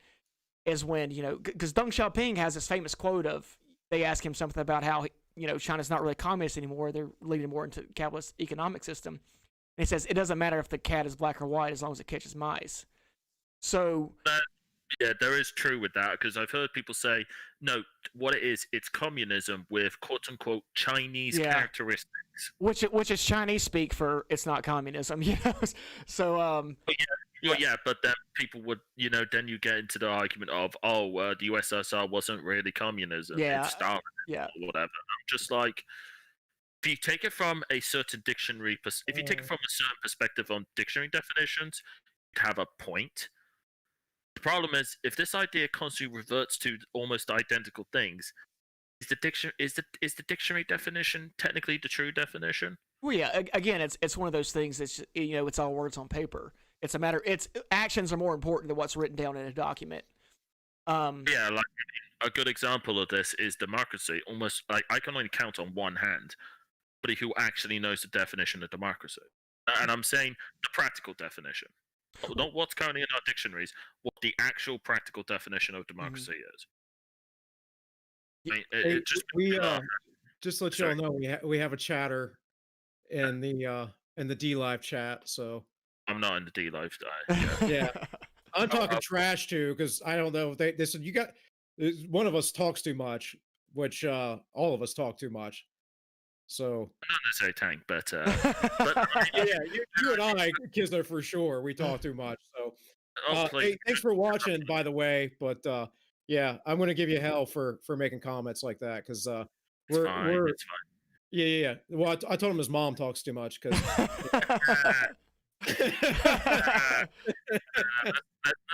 is when, because Deng Xiaoping has this famous quote of, they ask him something about how, China's not really communist anymore, they're leading more into capitalist economic system, and he says it doesn't matter if the cat is black or white as long as it catches mice. So yeah, there is true with that, because I've heard people say, no, what it is, it's communism with quote unquote Chinese Yeah. characteristics. which is Chinese speak for it's not communism, So Well, yeah, but then people would, then you get into the argument of, the USSR wasn't really communism, Yeah, it's Stalin yeah. or whatever. I'm just like, if you take it from a certain dictionary, if you take it from a certain perspective on dictionary definitions, you'd have a point. The problem is, if this idea constantly reverts to almost identical things, is the dictionary definition technically the true definition? Well, yeah. Again, it's one of those things that's it's all words on paper. It's a matter. It's actions are more important than what's written down in a document. Yeah, like a good example of this is democracy. Almost like I can only count on one hand somebody who actually knows the definition of democracy, and I'm saying the practical definition, not what's currently in our dictionaries. What the actual practical definition of democracy is. I mean, Hey, it just we just to let Sorry. y'all know we have a chatter in the D Live chat. So I'm not in the D life. yeah, I'm talking I'll- trash too because I don't know if this you got one of us talks too much, which all of us talk too much. So not necessarily tank, but yeah, you and I, Kizza, for sure, we talk too much. So please. hey, thanks for watching, by the way. But yeah, I'm gonna give you hell for making comments like that because It's we're fine. we're It's fine. yeah. Well, I told him his mom talks too much because.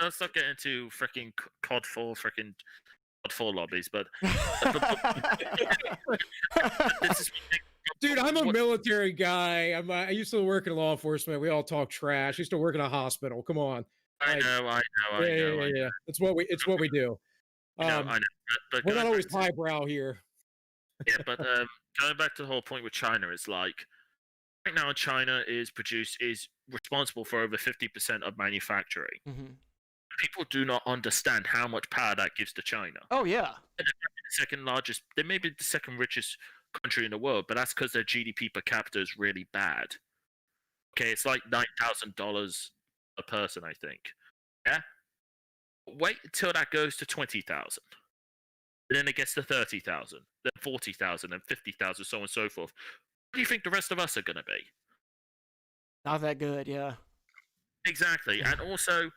Let's not get into freaking COD4 lobbies, but this is Dude, I'm a military guy. I used to work in law enforcement. We all talk trash. I used to work in a hospital. Come on. I know. Yeah. It's what we do. I know. But We're not going always back to, highbrow here. yeah, but going back to the whole point with China is like right now China is responsible for over 50% of manufacturing. Mhm. People do not understand how much power that gives to China. Oh yeah. The second largest, they may be the second richest country in the world, but that's because their GDP per capita is really bad. Okay, it's like $9,000 a person, I think. Yeah. Wait until that goes to 20,000. Then it gets to 30,000, then 40,000, then 50,000, so on and so forth. What do you think the rest of us are going to be? Not that good. Yeah. Exactly, and also,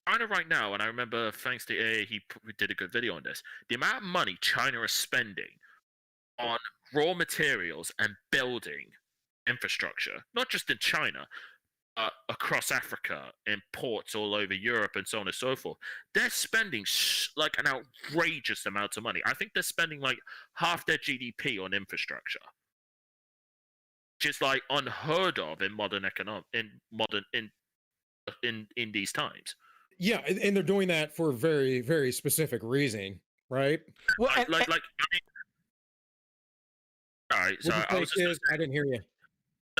China right now, and I remember thanks to AA, he did a good video on this. The amount of money China is spending on raw materials and building infrastructure, not just in China, across Africa, in ports all over Europe, and so on and so forth. They're spending like an outrageous amount of money. I think they're spending like half their GDP on infrastructure, which is like unheard of in modern in these times. Yeah, and they're doing that for very, very specific reason, right? Well, I mean, all right. So I didn't hear you.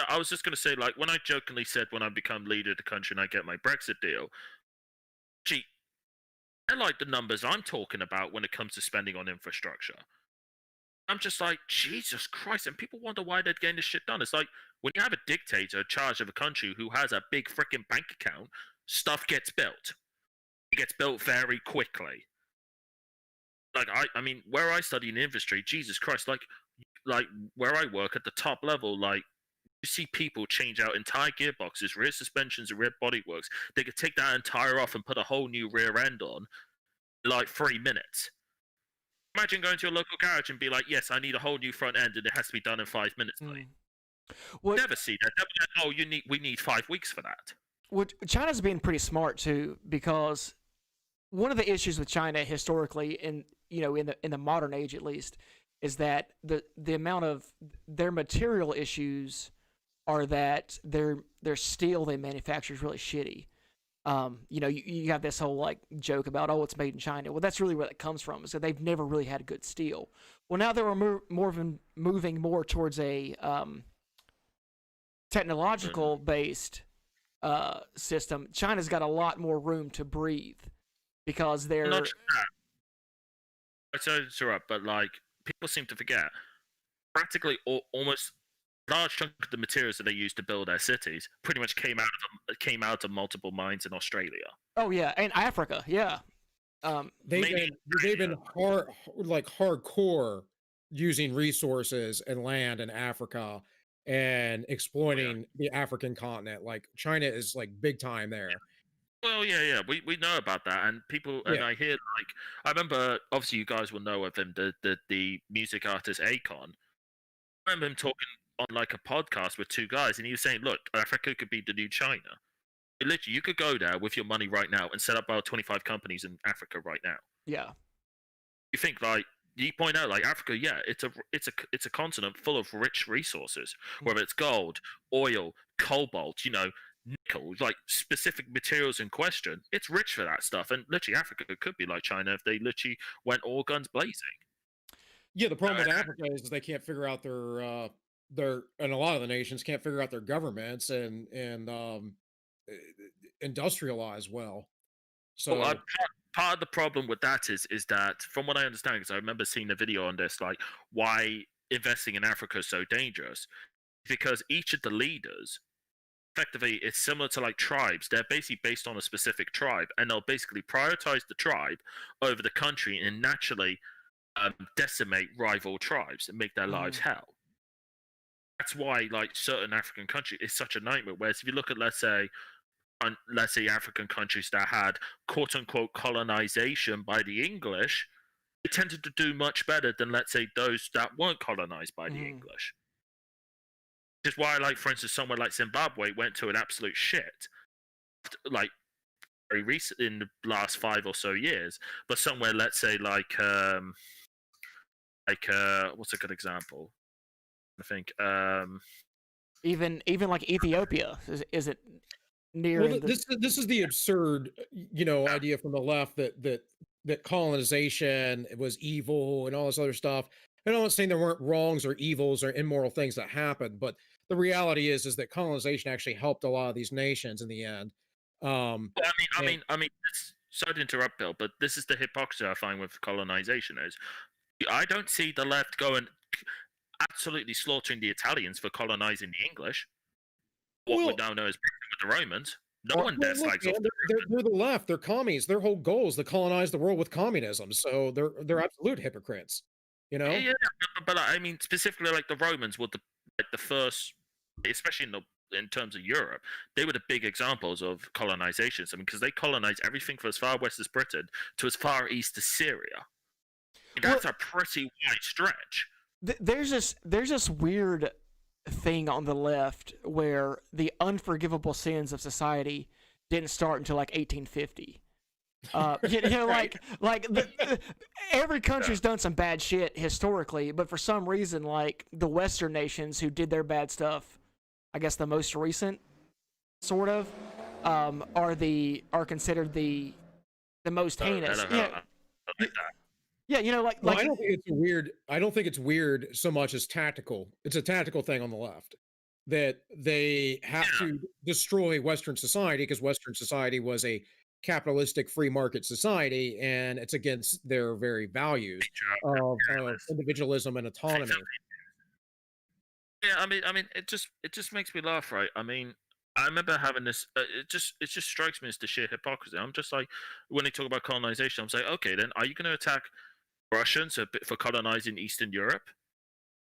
I was just going to say, like, when I jokingly said when I become leader of the country and I get my Brexit deal, gee, I like the numbers I'm talking about when it comes to spending on infrastructure. I'm just like, Jesus Christ, and people wonder why they're getting this shit done. It's like, when you have a dictator in charge of a country who has a big freaking bank account, stuff gets built. It gets built very quickly. Like, I mean, where I study in industry, Jesus Christ, like where I work at the top level, like, you see people change out entire gearboxes, rear suspensions, and rear bodyworks. They could take that entire off and put a whole new rear end on in like 3 minutes. Imagine going to your local garage and be like, yes, I need a whole new front end and it has to be done in 5 minutes. Well, Never see that. They'll be like, we need 5 weeks for that. Well, China's been pretty smart too, because one of the issues with China historically, in the modern age at least, is that the amount of their material issues are that their steel they manufacture is really shitty. You have this whole like joke about, oh, it's made in China. Well, that's really where that comes from, is that they've never really had good steel. Well, now they were moving more towards a technological based system. China's got a lot more room to breathe because they're Not just that. Sorry to interrupt, but like people seem to forget, practically almost a large chunk of the materials that they used to build their cities pretty much came out of multiple mines in Australia. Oh yeah, and Africa, yeah. They've been hardcore using resources and land in Africa and exploiting the African continent. Like China is like big time there. Well, yeah, we know about that, and people, and Yeah. I hear like, I remember, obviously, you guys will know of him, the music artist Akon. I remember him talking on like a podcast with two guys, and he was saying, "Look, Africa could be the new China. Literally, you could go there with your money right now and set up about 25 companies in Africa right now." Yeah. You think like you point out like Africa, yeah, it's a continent full of rich resources, whether it's gold, oil, cobalt, nickel, like specific materials in question. It's rich for that stuff, and literally Africa could be like China if they literally went all guns blazing. Yeah, the problem with Africa is they can't figure out their and a lot of the nations can't figure out their governments and industrialize well. So Well, part of the problem with that is that, from what I understand, because I remember seeing a video on this, like why investing in Africa is so dangerous, because each of the leaders, effectively, it's similar to like tribes. They're basically based on a specific tribe, and they'll basically prioritize the tribe over the country, and naturally decimate rival tribes and make their lives hell. That's why, like, certain African countries is such a nightmare. Whereas if you look at, let's say African countries that had quote unquote colonization by the English, they tended to do much better than, let's say, those that weren't colonized by the English. Which is why, like, for instance, somewhere like Zimbabwe went to an absolute shit, like, very recent in the last 5 or so years. But somewhere, let's say, what's a good example? I think even like Ethiopia is it near? well, this is the absurd, idea from the left that colonization was evil and all this other stuff. And I'm not saying there weren't wrongs or evils or immoral things that happened, but the reality is that colonization actually helped a lot of these nations in the end. Well, I mean, sorry to interrupt, Bill, but this is the hypocrisy I find with colonization is I don't see the left going absolutely slaughtering the Italians for colonizing the English. What we now know as with the Romans. No one dislikes. They're the left. They're commies. Their whole goal is to colonize the world with communism. So they're absolute hypocrites. Yeah, but I mean, specifically, like the Romans were the first, especially in terms of Europe, they were the big examples of colonizations. I mean, because they colonized everything from as far west as Britain to as far east as Syria. That's a pretty wide stretch. There's this weird thing on the left where the unforgivable sins of society didn't start until like 1850. Every country's done some bad shit historically, but for some reason, like the Western nations who did their bad stuff, I guess the most recent, sort of, are considered the most heinous. Yeah, I don't think it's weird. I don't think it's weird so much as tactical. It's a tactical thing on the left that they have to destroy Western society because Western society was a capitalistic free market society, and it's against their very values of individualism and autonomy. Yeah, I mean, it just makes me laugh, right? I mean, I remember having this. It just strikes me as the sheer hypocrisy. I'm just like, when they talk about colonization, I'm like, okay, then are you going to attack Russians for colonizing Eastern Europe?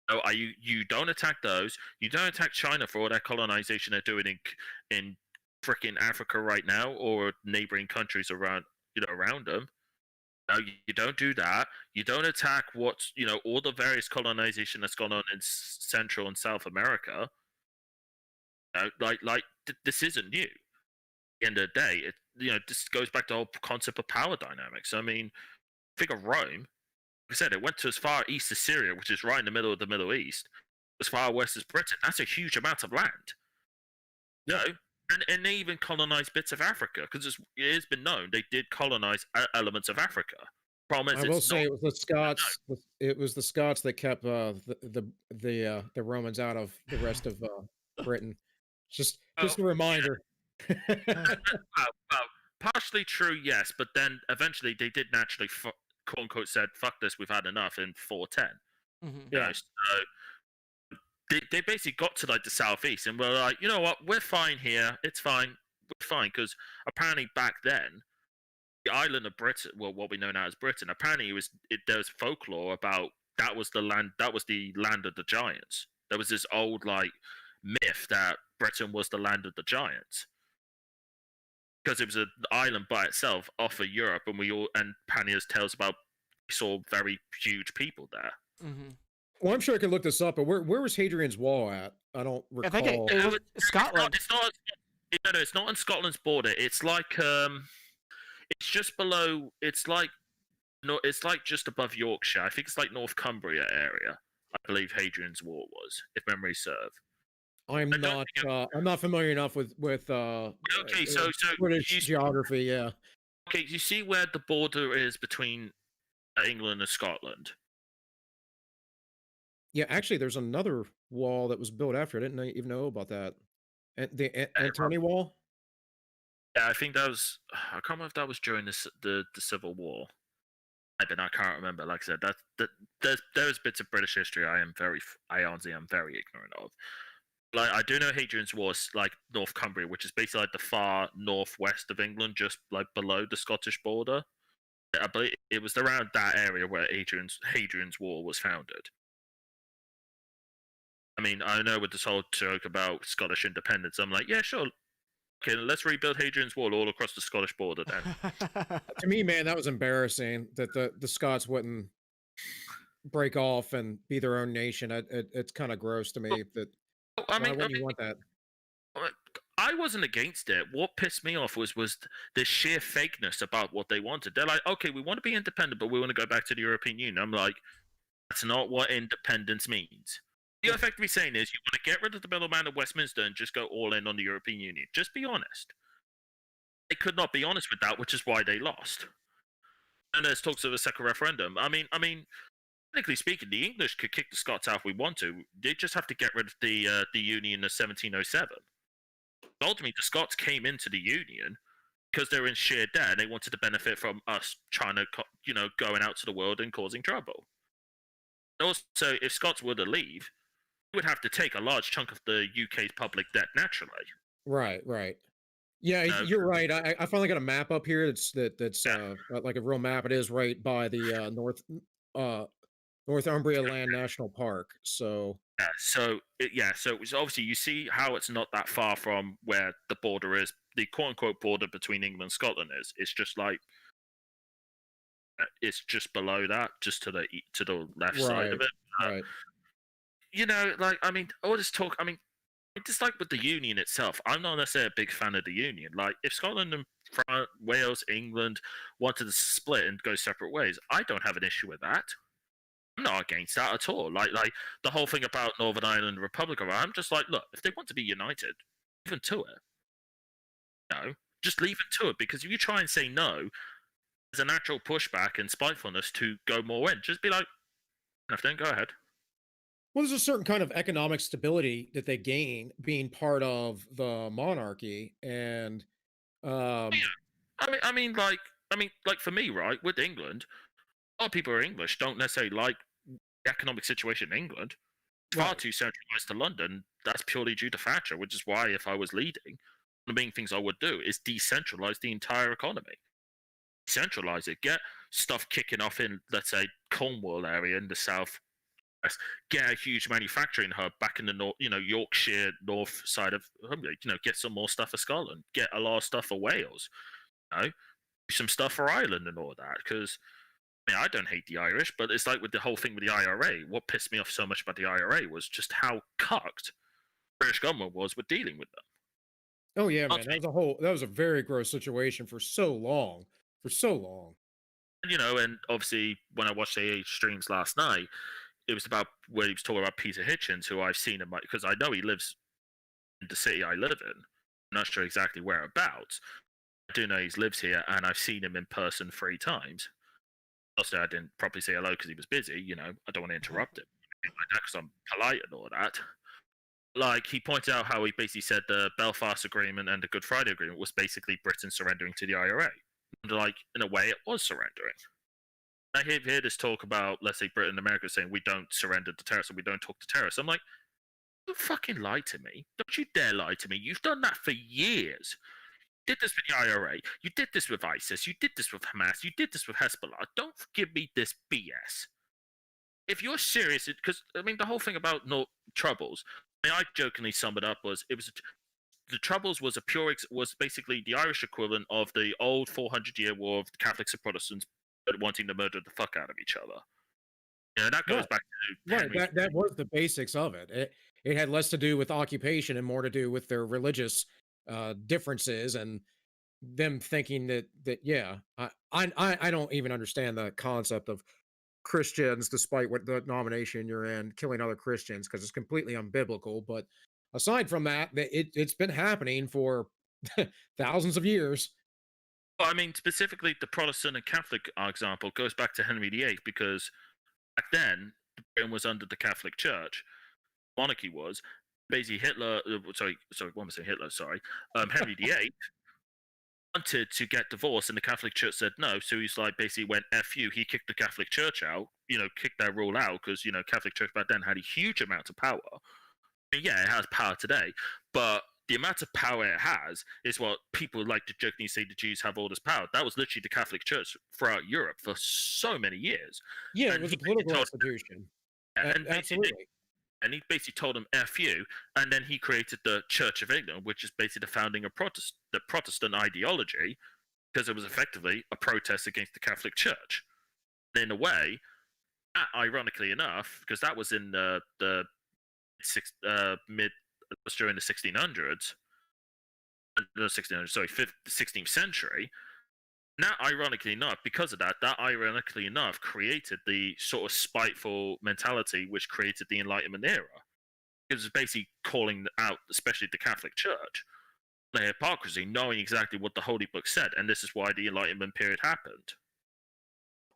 No, you don't attack those. You don't attack China for all that colonization they're doing in freaking Africa right now or neighboring countries around them. No, you don't do that. You don't attack all the various colonization that's gone on in Central and South America. This isn't new. At the end of the day, this goes back to the whole concept of power dynamics. I mean, think of Rome. Like I said, it went to as far east as Syria, which is right in the middle of the Middle East, as far west as Britain. That's a huge amount of land. And they even colonized bits of Africa because it has been known they did colonize elements of Africa. Problem is, I will it's say not. it was the Scots. It was the Scots that kept the Romans out of the rest of Britain. Just a reminder. Well, partially true, yes, but then eventually they did naturally, quote unquote, said, "Fuck this, we've had enough" in 410. Mm-hmm. Yeah. So they basically got to like the southeast and were like, you know what, we're fine here, it's fine, we're fine, because apparently back then the island of Britain, well, what we know now as Britain, apparently there was folklore about that was the land of the giants. There was this old like myth that Britain was the land of the giants because it was an island by itself off of Europe, and Pannia's tales about we saw very huge people there. Mm-hmm. Well, I'm sure I could look this up, but where was Hadrian's Wall at? I don't I think recall. it was Scotland. It's not on Scotland's border. It's like it's just below. It's like no, it's like just above Yorkshire. I think it's like North Cumbria area. I believe Hadrian's Wall was, if memory serve. I'm not familiar enough with Okay, so British geography. Yeah. Okay, you see where the border is between England and Scotland. Yeah, actually, there's another wall that was built after. I didn't even know about that. And the Antony Wall. Yeah, I think that was. I can't remember if that was during the Civil War. I can't remember. Like I said, there's bits of British history I honestly am very ignorant of. Like I do know Hadrian's Wall is like North Cumbria, which is basically like the far northwest of England, just like below the Scottish border. I believe it was around that area where Hadrian's Wall was founded. I mean, I know with this whole joke about Scottish independence, I'm like, yeah, sure. Okay, let's rebuild Hadrian's Wall all across the Scottish border then. To me, man, that was embarrassing that the Scots wouldn't break off and be their own nation. It's kind of gross to me that. Why wouldn't you want that? I wasn't against it. What pissed me off was the sheer fakeness about what they wanted. They're like, okay, we want to be independent, but we want to go back to the European Union. I'm like, that's not what independence means. What you're effectively saying is you want to get rid of the middleman of Westminster and just go all in on the European Union. Just be honest. They could not be honest with that, which is why they lost. And there's talks of a second referendum. I mean, technically speaking, the English could kick the Scots out if we want to. They just have to get rid of the Union of 1707. Ultimately, the Scots came into the Union because they were in sheer debt and they wanted to benefit from us trying to, going out to the world and causing trouble. Also, if Scots were to leave, we would have to take a large chunk of the UK's public debt naturally. Right. Yeah, you're right. I finally got a map up here. That's like a real map. It is right by the Northumbria Land National Park. So so obviously you see how it's not that far from where the border is, the quote unquote border between England and Scotland is. It's just like it's just below that, just to the left side of it. Right. All this talk. Just like with the Union itself, I'm not necessarily a big fan of the Union. Like if Scotland and France, Wales, England wanted to split and go separate ways, I don't have an issue with that. I'm not against that at all. Like the whole thing about Northern Ireland Republic, I'm just like, look, if they want to be united, leave them to it. Just leave it to it, because if you try and say no, there's a natural pushback and spitefulness to go more in. Just be like, if then go ahead. Well, there's a certain kind of economic stability that they gain being part of the monarchy, and yeah. Like for me, right, with England, a lot of people who are English don't necessarily like the economic situation in England. It's far too centralized to London. That's purely due to Thatcher, which is why if I was leading, one of the main things I would do is decentralize the entire economy. Decentralize it. Get stuff kicking off in, let's say, Cornwall area in the south. Get a huge manufacturing hub back in the north, Yorkshire north side of, get some more stuff for Scotland. Get a lot of stuff for Wales. Do some stuff for Ireland and all that, because I don't hate the Irish, but it's like with the whole thing with the IRA. What pissed me off so much about the IRA was just how cucked the British government was with dealing with them. Oh yeah, man, that was a very gross situation for so long. And obviously when I watched the streams last night, it was about where he was talking about Peter Hitchens, who I've seen him, because I know he lives in the city I live in. I'm not sure exactly whereabouts. I do know he lives here, and I've seen him in person 3 times. Also, I didn't properly say hello because he was busy. I don't want to interrupt him like that because I'm polite and all that. Like, he pointed out how he basically said the Belfast Agreement and the Good Friday Agreement was basically Britain surrendering to the IRA. And like, in a way, it was surrendering. I hear this talk about, let's say, Britain and America saying we don't surrender to terrorists and we don't talk to terrorists. I'm like, don't fucking lie to me. Don't you dare lie to me. You've done that for years. You did this with the IRA. You did this with ISIS. You did this with Hamas. You did this with Hezbollah. Don't give me this BS. If you're serious, because I mean, the whole thing about no troubles. I mean, I jokingly sum it up was the Troubles was was basically the Irish equivalent of the old 400-year war of the Catholics and Protestants wanting to murder the fuck out of each other. That goes Right. back to Right. Henry's. That was the basics of it. It had less to do with occupation and more to do with their religious differences and them thinking that yeah, I don't even understand the concept of Christians, despite what the denomination you're in, killing other Christians because it's completely unbiblical. But aside from that, it's been happening for thousands of years. Well, I mean, specifically the Protestant and Catholic example goes back to Henry VIII because back then Britain was under the Catholic Church. Monarchy was basically Hitler. Sorry, what am I saying? Hitler. Sorry, Henry VIII wanted to get divorced, and the Catholic Church said no. So he's like basically went F you. He kicked the Catholic Church out. Kicked that rule out because Catholic Church back then had a huge amount of power. I mean, yeah, it has power today, but the amount of power it has is what people like to jokingly say the Jews have all this power. That was literally the Catholic Church throughout Europe for so many years. Yeah, it And was he a basically political told, institution. and basically, Absolutely. and he basically told them F you, and then he created the Church of England, which is basically the founding of the Protestant ideology, because it was effectively a protest against the Catholic Church. And in a way, ironically enough, because that was in the mid was during the 1600s, no 1600s, sorry, 16th century. Now, ironically enough, because of that, ironically enough created the sort of spiteful mentality which created the Enlightenment era. It was basically calling out, especially the Catholic Church, the hypocrisy, knowing exactly what the Holy Book said, and this is why the Enlightenment period happened.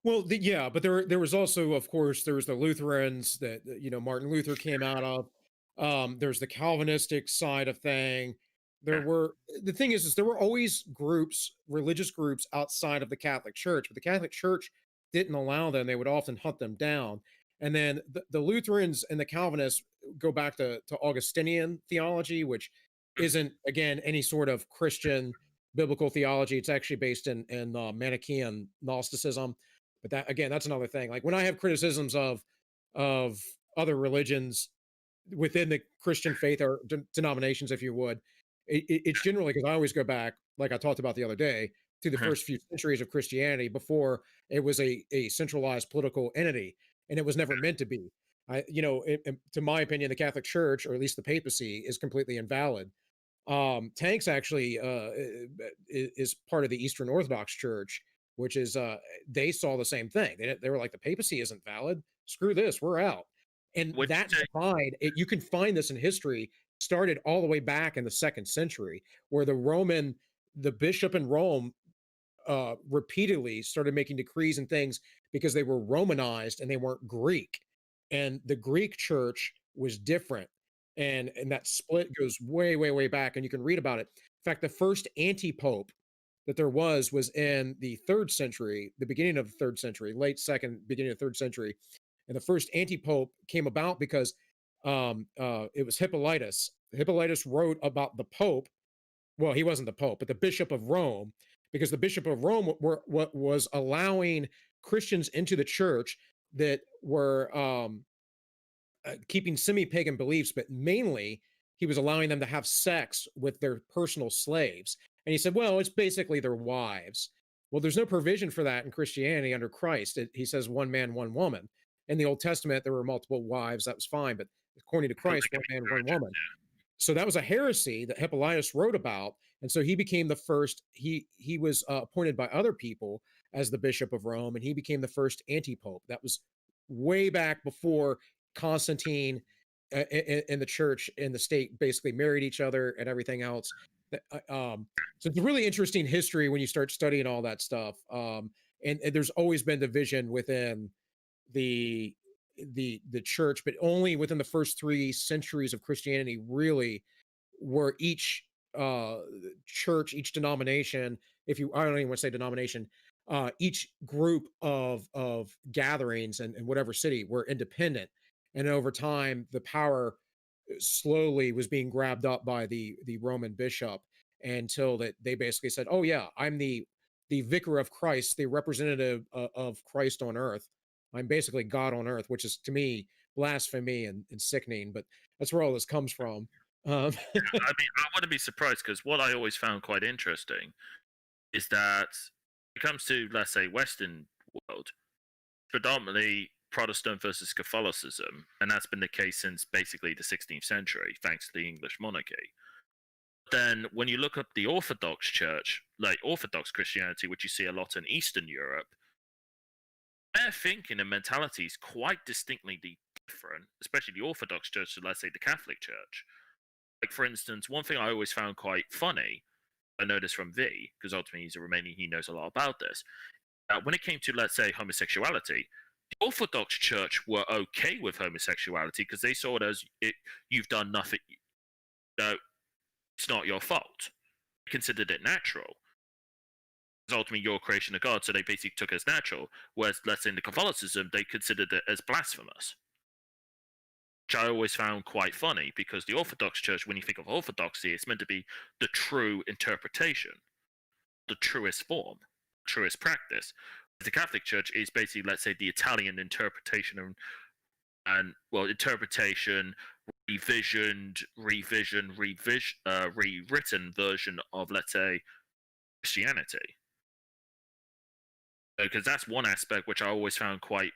Well, yeah, but there was also, of course, there was the Lutherans that Martin Luther came out of. There's the Calvinistic side of thing. Yeah. The thing is there were always groups, religious groups outside of the Catholic Church, but the Catholic Church didn't allow them. They would often hunt them down. And then the Lutherans and the Calvinists go back to Augustinian theology, which isn't again any sort of Christian biblical theology. It's actually based in Manichaean Gnosticism. But that again, that's another thing. Like when I have criticisms of other religions within the Christian faith or denominations, if you would, it's generally because I always go back, like I talked about the other day, to the first few centuries of Christianity before it was a centralized political entity, and it was never meant to be. To my opinion, the Catholic Church, or at least the papacy, is completely invalid. Tanks actually is part of the Eastern Orthodox Church, which is they saw the same thing. They were like, the papacy isn't valid. Screw this, we're out. And Which that divide, you can find this in history, started all the way back in the 2nd century, where the bishop in Rome repeatedly started making decrees and things because they were Romanized and they weren't Greek. And the Greek church was different. And that split goes way, way, way back. And you can read about it. In fact, the first anti-pope that there was in the 3rd century, the beginning of the 3rd century, late 2nd, beginning of 3rd century. And the first anti-pope came about because it was Hippolytus. Hippolytus wrote about the Pope. Well, he wasn't the Pope, but the Bishop of Rome, because the Bishop of Rome was allowing Christians into the church that were keeping semi-pagan beliefs, but mainly he was allowing them to have sex with their personal slaves. And he said, well, it's basically their wives. Well, there's no provision for that in Christianity under Christ. He says one man, one woman. In the Old Testament, there were multiple wives. That was fine. But according to Christ, one man, one woman. So that was a heresy that Hippolytus wrote about. And so he became the first, he was appointed by other people as the Bishop of Rome, and he became the first anti-pope. That was way back before Constantine and the church and the state basically married each other and everything else. So it's a really interesting history when you start studying all that stuff. And there's always been division within the the church, but only within the first 3 centuries of Christianity, really, where each uh church, each denomination, if you I don't even want to say denomination, each group of gatherings in whatever city were independent. And over time, the power slowly was being grabbed up by the Roman bishop until that they basically said, "Oh yeah, I'm the vicar of Christ, the representative of Christ on earth. I'm basically God on earth," which is to me blasphemy and sickening. But that's where all this comes from. Um, I mean, I wouldn't be surprised because what I always found quite interesting is that when it comes to, let's say, Western world, predominantly Protestant versus Catholicism, and that's been the case since basically the 16th century, thanks to the English monarchy. Then, when you look up the Orthodox Church, like Orthodox Christianity, which you see a lot in Eastern Europe, their thinking and mentality is quite distinctly different, especially the Orthodox Church to, let's say, the Catholic Church. Like, for instance, one thing I always found quite funny, I noticed from V, because ultimately he's a Romanian, he knows a lot about this. When it came to, let's say, homosexuality, the Orthodox Church were okay with homosexuality because they saw it as you've done nothing, no, it's not your fault. They considered it natural. Because ultimately you're a creation of God, so they basically took it as natural. Whereas, let's say, in the Catholicism, they considered it as blasphemous. Which I always found quite funny because the Orthodox Church, when you think of orthodoxy, it's meant to be the true interpretation, the truest form, truest practice. The Catholic Church is basically, let's say, the Italian interpretation and well, interpretation, rewritten version of, let's say, Christianity. Because that's one aspect which I always found quite.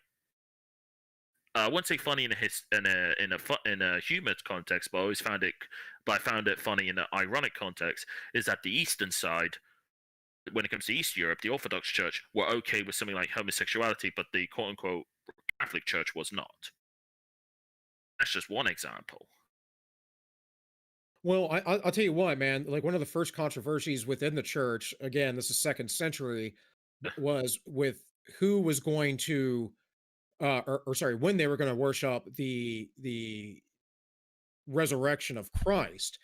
I wouldn't say funny in a humor context, but I always found it. But I found it funny in an ironic context. Is that the Eastern side, when it comes to East Europe, the Orthodox Church were okay with something like homosexuality, but the quote-unquote Catholic Church was not. That's just one example. well, I'll tell you what, man. Like one of the first controversies within the church, again, this is 2nd century, was with who was going to, or sorry, when they were going to worship the resurrection of Christ.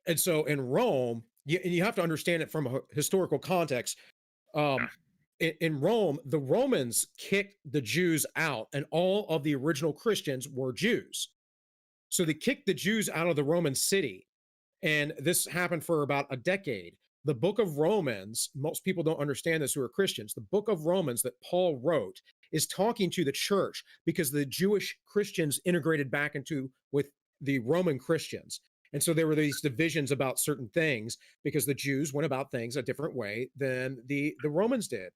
And so in Rome, and you have to understand it from a historical context. Um, in Rome, the Romans kicked the Jews out, and all of the original Christians were Jews. So they kicked the Jews out of the Roman city. And this happened for about a decade. The book of Romans, most people don't understand this who are Christians. The book of Romans that Paul wrote is talking to the church because the Jewish Christians integrated back into with the Roman Christians. And so there were these divisions about certain things because the Jews went about things a different way than the Romans did.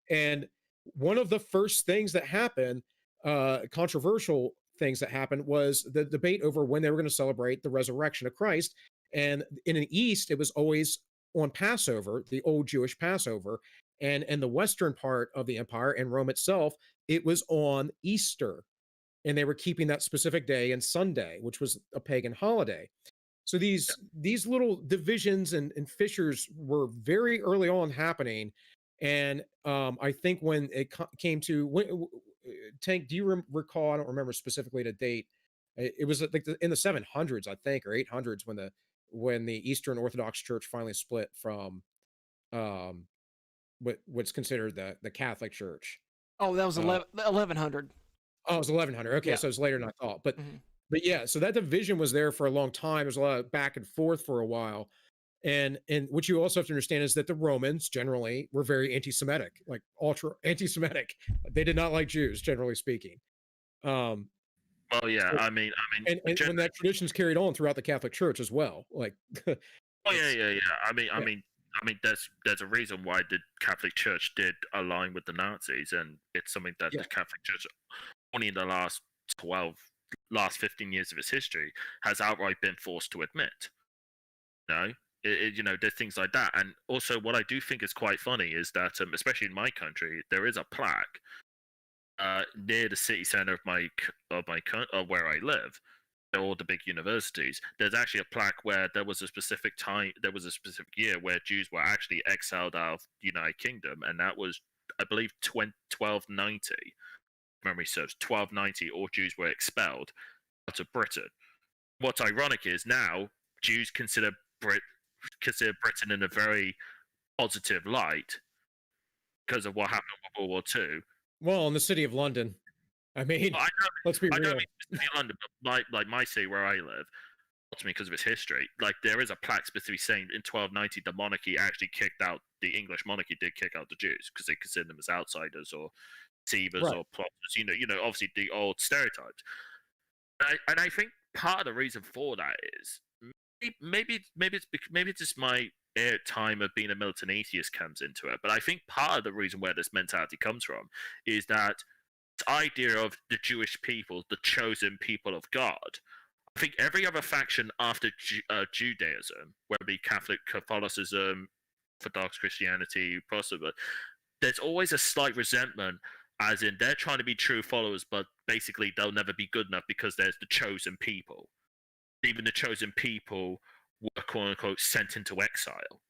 And one of the first things that happened, controversial things that happened, was the debate over when they were going to celebrate the resurrection of Christ. And in the East, it was always on Passover, the old Jewish Passover. And in the Western part of the empire and Rome itself, it was on Easter. And they were keeping that specific day and Sunday, which was a pagan holiday. So these little divisions and fissures were very early on happening. And I think when it came to Tank, do you recall? I don't remember specifically the date. It was like in the 700s, I think, or 800s when the Eastern Orthodox Church finally split from um, what's considered the Catholic Church. Oh, that was 1100. Oh, it was 1100. Okay, Yeah. so it's later than I thought. But Mhm. but yeah, so that division was there for a long time. There's a lot of back and forth for a while. And what you also have to understand is that the Romans generally were very anti-Semitic, like ultra anti-Semitic. They did not like Jews, generally speaking. Um, Well, yeah, so- and when that tradition's carried on throughout the Catholic Church as well. Like, oh yeah, it's- yeah. yeah. I mean, there's a reason why the Catholic Church did align with the Nazis, and it's something that Yeah. the Catholic Church only in the last 15 years of its history has outright been forced to admit. You know, there's things like that, and also what I do think is quite funny is that, especially in my country, there is a plaque near the city center of where I live, all the big universities. There's actually a plaque where there was a specific year where Jews were actually exiled out of the United Kingdom, and that was, I believe, 1290. Memory serves, 1290, all Jews were expelled out of Britain. What's ironic is now Jews consider Britain in a very positive light because of what happened with World War II. Well, in the city of London, I mean, let's be real. I don't mean the city of London, but my city where I live, not to me because of its history. Like, there is a plaque specifically saying in 1290 the monarchy actually kicked out, the English monarchy did kick out the Jews because they considered them as outsiders or deceivers or plotters. Obviously the old stereotypes. And I think part of the reason for that is maybe it's just my time of being a militant atheist comes into it. But I think part of the reason where this mentality comes from is that this idea of the Jewish people, the chosen people of God. I think every other faction after Judaism, whether it be Catholicism, Orthodox Christianity, possibly, there's always a slight resentment, as in they're trying to be true followers, but basically they'll never be good enough because there's the chosen people. Even the chosen people were quote unquote sent into exile.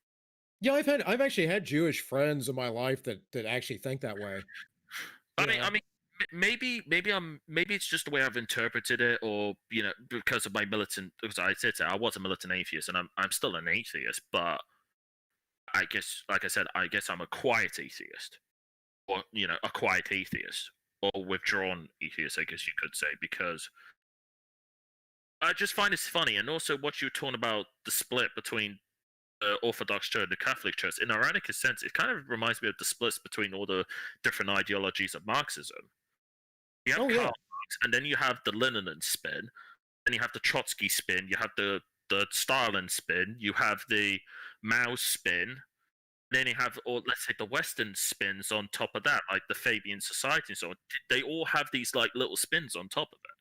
Yeah, I've actually had Jewish friends in my life that actually think that way. I mean, maybe it's just the way I've interpreted it, or because of my militant. Because I said I was a militant atheist, and I'm still an atheist, but I guess, like I said, I guess I'm a quiet atheist, or a quiet atheist, or withdrawn atheist, I guess you could say, because I just find this funny, and also what you were talking about the split between the Orthodox Church and the Catholic Church. In an ironic sense, it kind of reminds me of the splits between all the different ideologies of Marxism. You have Karl Marx, and then you have the Lenin spin, then you have the Trotsky spin, you have the Stalin spin, you have the Mao spin, then you have, or let's say, the Western spins on top of that, like the Fabian Society and so on. They all have these like little spins on top of it.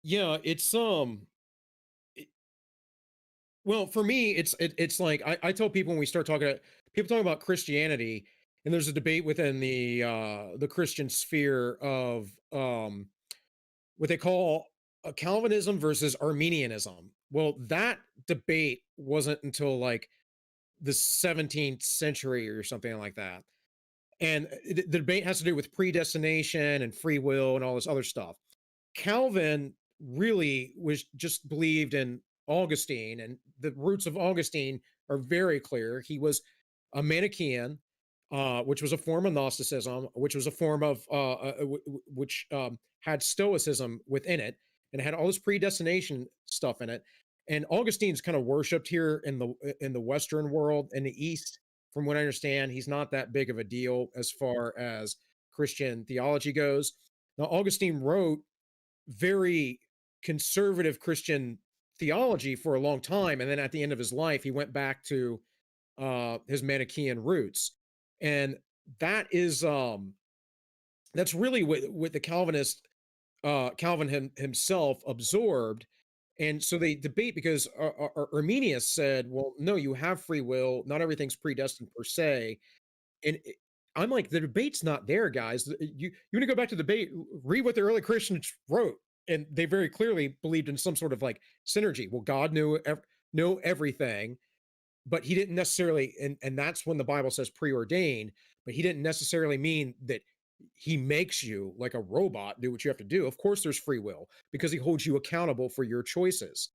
Yeah, it's well, for me, it's like I tell people when we start talking about Christianity, and there's a debate within the Christian sphere of what they call Calvinism versus Arminianism. Well, that debate wasn't until like the 17th century or something like that. And the debate has to do with predestination and free will and all this other stuff. Calvin really was just believed in Augustine, and the roots of Augustine are very clear. He was a Manichaean, which was a form of Gnosticism, which was a form of which had Stoicism within it, and it had all this predestination stuff in it. And Augustine's kind of worshipped here in the Western world. In the East, from what I understand, he's not that big of a deal as far as Christian theology goes. Now, Augustine wrote very conservative Christian theology for a long time, and then at the end of his life, he went back to his Manichaean roots, and that is that's really what the Calvinist Calvin himself absorbed. And so they debate because Arminius said, well, no, you have free will. Not everything's predestined per se. And I'm like, the debate's not there, guys. You want to go back to the debate, read what the early Christians wrote. And they very clearly believed in some sort of like synergy. Well, God knew everything, but he didn't necessarily, and that's when the Bible says preordained, but he didn't necessarily mean that he makes you like a robot do what you have to do. Of course there's free will because he holds you accountable for your choices.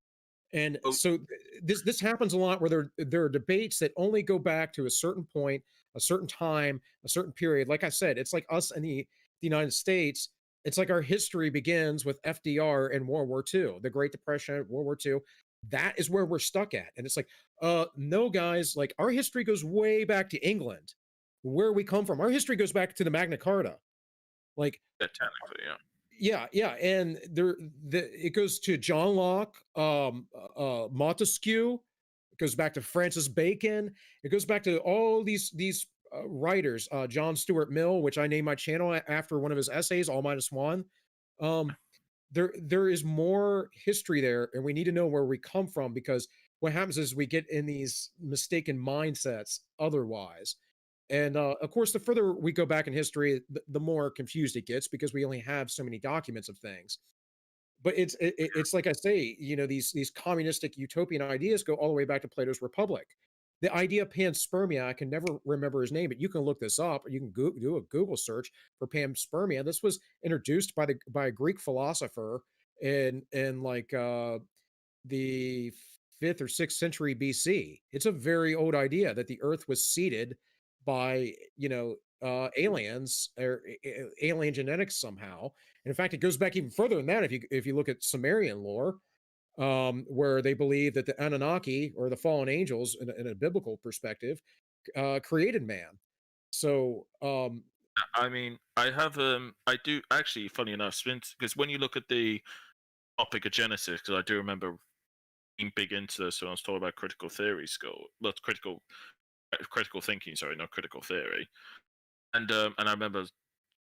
And so this happens a lot where there are debates that only go back to a certain point, a certain time, a certain period. Like I said, it's like us in the United States. It's like our history begins with FDR and World War II, the Great Depression, World War II. That is where we're stuck at. And it's like, no, guys, like our history goes way back to England, where we come from. Our history goes back to the Magna Carta. Like, technically, yeah. Yeah, and it goes to John Locke, Montesquieu. It goes back to Francis Bacon. It goes back to all these writers. John Stuart Mill, which I named my channel after one of his essays, All Minus One. There is more history there, and we need to know where we come from, because what happens is we get in these mistaken mindsets otherwise. And of course, the further we go back in history, the more confused it gets because we only have so many documents of things. But it's like I say, these communistic utopian ideas go all the way back to Plato's Republic. The idea of panspermia, I can never remember his name, but you can look this up. Or you can do a Google search for panspermia. This was introduced by a Greek philosopher in like the 5th or 6th century BC. It's a very old idea that the Earth was seeded by aliens or alien genetics somehow. And in fact, it goes back even further than that. If you look at Sumerian lore, where they believe that the Anunnaki or the fallen angels, in a biblical perspective, created man. So I mean, I do actually, funny enough, because when you look at the topic of Genesis, because I do remember being big into this when I was talking about critical theory school, well, critical thinking, sorry, not critical theory, and I remember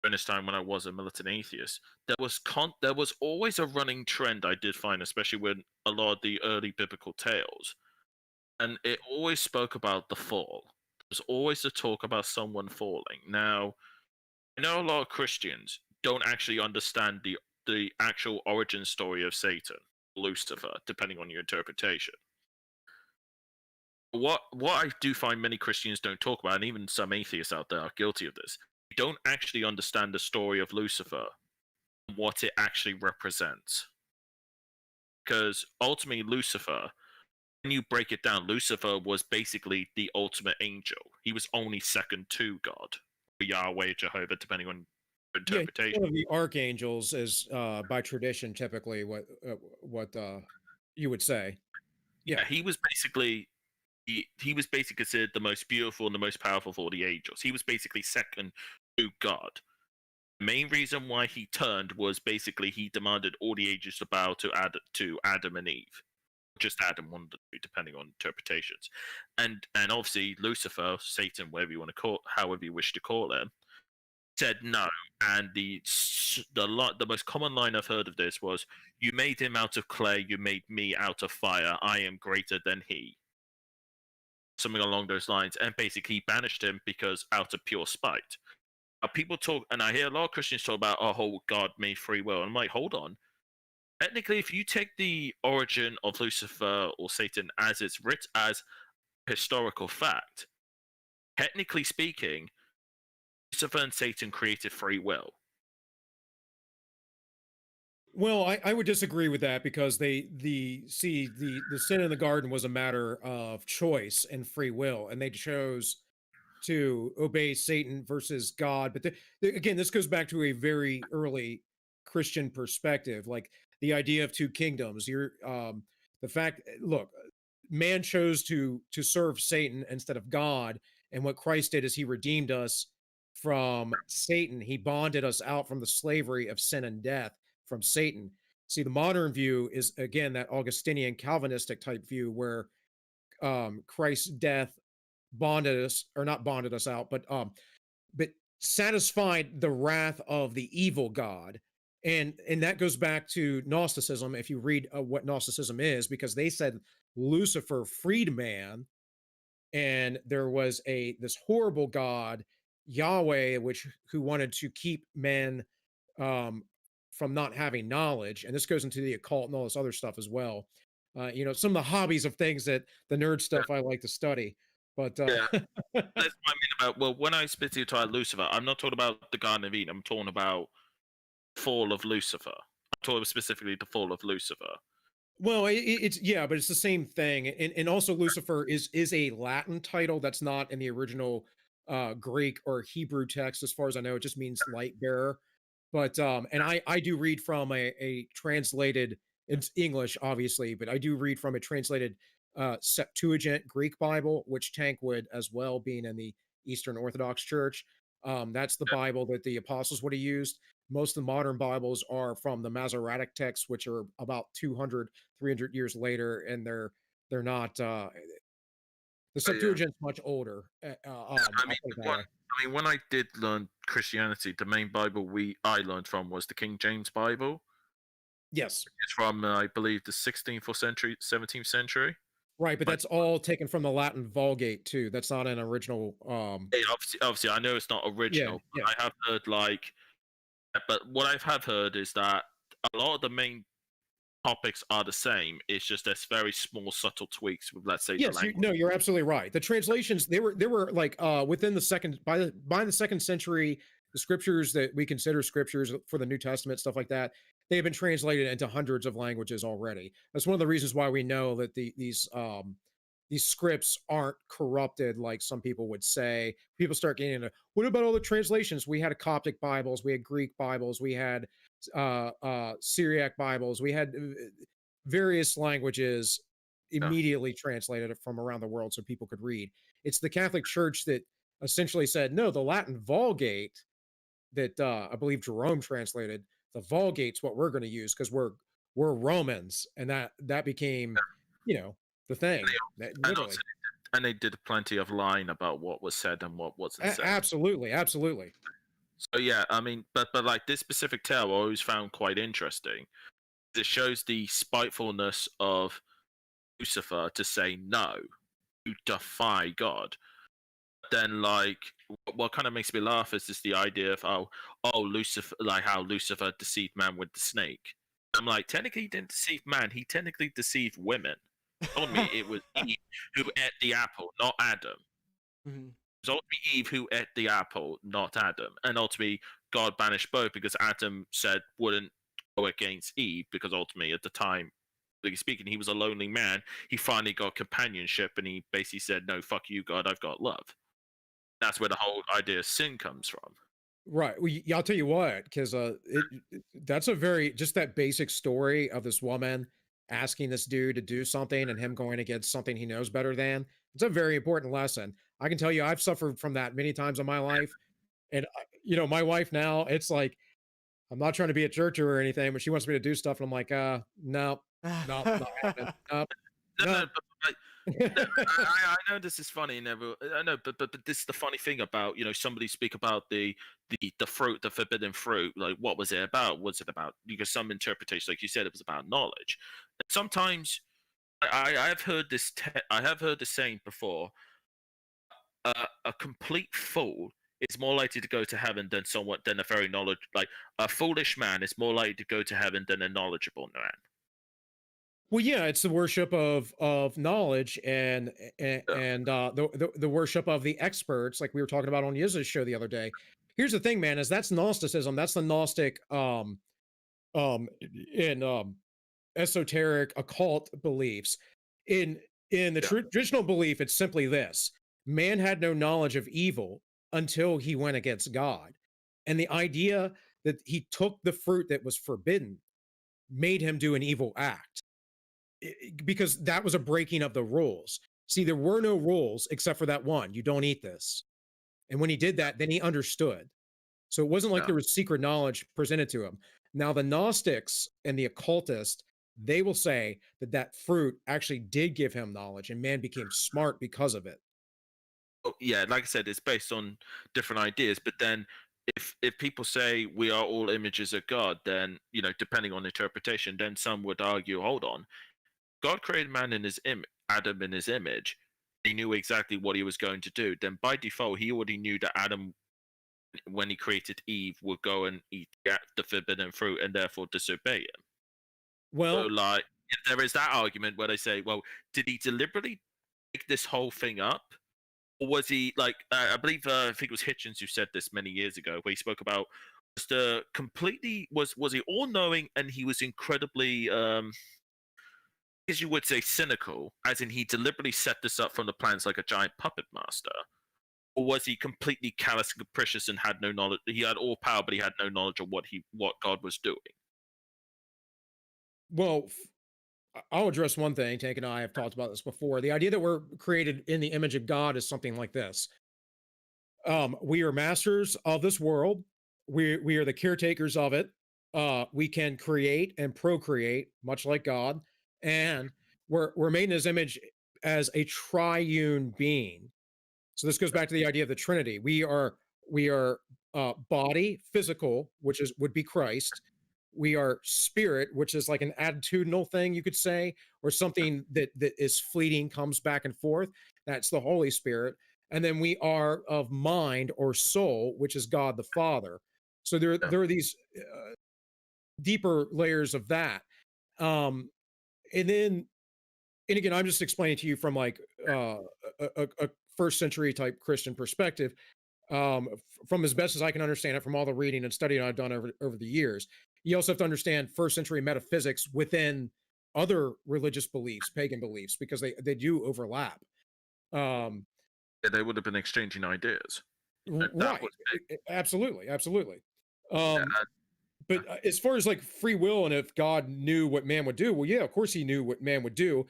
during this time when I was a militant atheist, there was always a running trend I did find, especially with a lot of the early biblical tales, and it always spoke about the fall. There's always a talk about someone falling. Now, I know a lot of Christians don't actually understand the actual origin story of Satan, Lucifer, depending on your interpretation. What I do find many Christians don't talk about, and even some atheists out there are guilty of this, they don't actually understand the story of Lucifer and what it actually represents. Because ultimately, Lucifer, when you break it down, Lucifer was basically the ultimate angel. He was only second to God, or Yahweh, Jehovah, depending on interpretation. One of the archangels is by tradition typically what you would say. Yeah, he was basically he was basically considered the most beautiful and the most powerful of all the angels. He was basically second to God. The main reason why he turned was basically he demanded all the angels to bow to Adam and Eve. Just Adam, one of the two, depending on interpretations. And obviously Lucifer, Satan, whatever you want to call, however you wish to call him, said no. And the most common line I've heard of this was, "You made him out of clay, you made me out of fire. I am greater than he." Something along those lines, and basically banished him because out of pure spite. Now, people talk, and I hear a lot of Christians talk about, "Oh, God made free will," and I'm like, hold on. Technically, if you take the origin of Lucifer or Satan as it's written as historical fact, technically speaking, Lucifer and Satan created free will. Well, I would disagree with that because the sin in the garden was a matter of choice and free will, and they chose to obey Satan versus God. But again, this goes back to a very early Christian perspective, like the idea of two kingdoms. The fact, look, man chose to serve Satan instead of God, and what Christ did is he redeemed us from Satan. He bonded us out from the slavery of sin and death from Satan. See, the modern view is again that Augustinian Calvinistic type view where Christ's death bonded us, or not bonded us out, but satisfied the wrath of the evil god. And that goes back to Gnosticism, if you read what Gnosticism is, because they said Lucifer freed man, and there was this horrible god Yahweh, who wanted to keep men um, from not having knowledge. And this goes into the occult and all this other stuff as well. Some of the hobbies of things that the nerd stuff I like to study. But Yeah. That's what I mean about, well, when I specifically talk about Lucifer, I'm not talking about the Garden of Eden. I'm talking about fall of Lucifer. I'm talking specifically the fall of Lucifer. well, it's yeah, but it's the same thing. And also Lucifer is a Latin title that's not in the original Greek or Hebrew text, as far as I know. It just means light bearer. But and I do read from a translated, it's English obviously, but I do read from a translated Septuagint Greek Bible, which Tank would as well, being in the Eastern Orthodox Church. That's the Bible that the apostles would have used. Most of the modern Bibles are from the Masoretic texts, which are about 200, 300 years later, and they're not. The Oh, yeah. Septuagint's much older. When I did learn Christianity, the main Bible I learned from was the King James Bible. Yes. It's from I believe the 16th or 17th century. Right, but But that's all taken from the Latin Vulgate too. That's not an original. obviously, I know it's not Yeah, original, yeah. but I have heard but what I have heard is that a lot of the main topics are the same. It's just there's very small, subtle tweaks with, let's say, the Yes, language. no, you're absolutely right. The translations they were like within the second by the second century, the scriptures that we consider scriptures for the New Testament, stuff like that, they have been translated into hundreds of languages already. That's one of the reasons why we know that these scripts aren't corrupted like some people would say. People start getting into what about all the translations? We had Coptic Bibles, we had Greek Bibles, we had Syriac Bibles, we had various languages Yeah. immediately translated it from around the world so people could read. It's the Catholic Church that essentially said, no, the Latin Vulgate that I believe Jerome translated, the Vulgate's what we're going to use because we're Romans, and that became, you know, the thing. That, And literally, also, and they did plenty of lying about what was said and what wasn't said. absolutely, absolutely. So yeah, I mean, but like this specific tale, I always found quite interesting. It shows the spitefulness of Lucifer to say no, to defy God. Then, like, what kind of makes me laugh is just the idea of Lucifer, like how Lucifer deceived man with the snake. I'm like, technically, he didn't deceive man; he technically deceived women. Told me it was Eve who ate the apple, not Adam. Mhm. It was ultimately Eve who ate the apple, not Adam. And ultimately, God banished both because Adam said wouldn't go against Eve because ultimately, at the time, like speaking, he was a lonely man. He finally got companionship, and he basically said, "No, fuck you, God. I've got love." That's where the whole idea of sin comes from. Right. Well, I'll tell you what, because that's a very just that basic story of this woman asking this dude to do something and him going against something he knows better than. It's a very important lesson. I can tell you, I've suffered from that many times in my life, and my wife now, it's like I'm not trying to be a church or anything, but she wants me to do stuff, and I'm like, no, no, not happening. No, No, no. no, but no, I know this is funny, never. I know, but this is the funny thing about somebody speak about the fruit, the forbidden fruit. Like, what was it about? Was it about because some interpretation, like you said, it was about knowledge. And sometimes I've heard I have heard the saying before. A complete fool is more likely to go to heaven than a very knowledge like a foolish man is more likely to go to heaven than a knowledgeable man. Well, yeah, it's the worship of knowledge Yeah, and the worship of the experts, like we were talking about on Yiz's show the other day. Here's the thing, man, is that's Gnosticism. That's the Gnostic in esoteric occult beliefs. In the yeah. traditional belief, it's simply this: man had no knowledge of evil until he went against God, and the idea that he took the fruit that was forbidden made him do an evil act because that was a breaking of the rules. See, there were no rules except for that one: you don't eat this. And when he did that, then he understood. So it wasn't like Yeah. there was secret knowledge presented to him. Now, the Gnostics and the occultist, they will say that that fruit actually did give him knowledge, and man became smart because of it. Yeah, like I said, it's based on different ideas. But then, if people say we are all images of God, then depending on interpretation, then some would argue, hold on, God created man in his image, Adam in his image. He knew exactly what he was going to do. Then by default, he already knew that Adam, when he created Eve, would go and eat the forbidden fruit and therefore disobey him. So, Well, like, if there is that argument where they say, well, did he deliberately make this whole thing up? Or was he like I believe I think it was Hitchens who said this many years ago, where he spoke about was he all knowing and he was incredibly as you would say cynical, as in he deliberately set this up from the plans like a giant puppet master, or was he completely callous and capricious and had no knowledge? He had all power, but he had no knowledge of what God was doing. well, I'll address one thing. Tank and I have talked about this before. The idea that we're created in the image of God is something like this: we are masters of this world. We are the caretakers of it. We can create and procreate, much like God, and we're made in His image as a triune being. So this goes back to the idea of the Trinity. We are body, physical, which would be Christ. we are spirit, which is like an attitudinal thing, you could say, or something that is fleeting, comes back and forth. That's the Holy Spirit. And then we are of mind or soul, which is God the Father. So there are these deeper layers of that. And then, and again, I'm just explaining to you from like a first century type Christian perspective, from as best as I can understand it from all the reading and studying I've done over the years. You also have to understand first century metaphysics within other religious beliefs, pagan beliefs, because they do overlap. They would have been exchanging ideas. Right. Absolutely. Yeah, But as far as like free will and if God knew what man would do, well, yeah, of course he knew what man would do.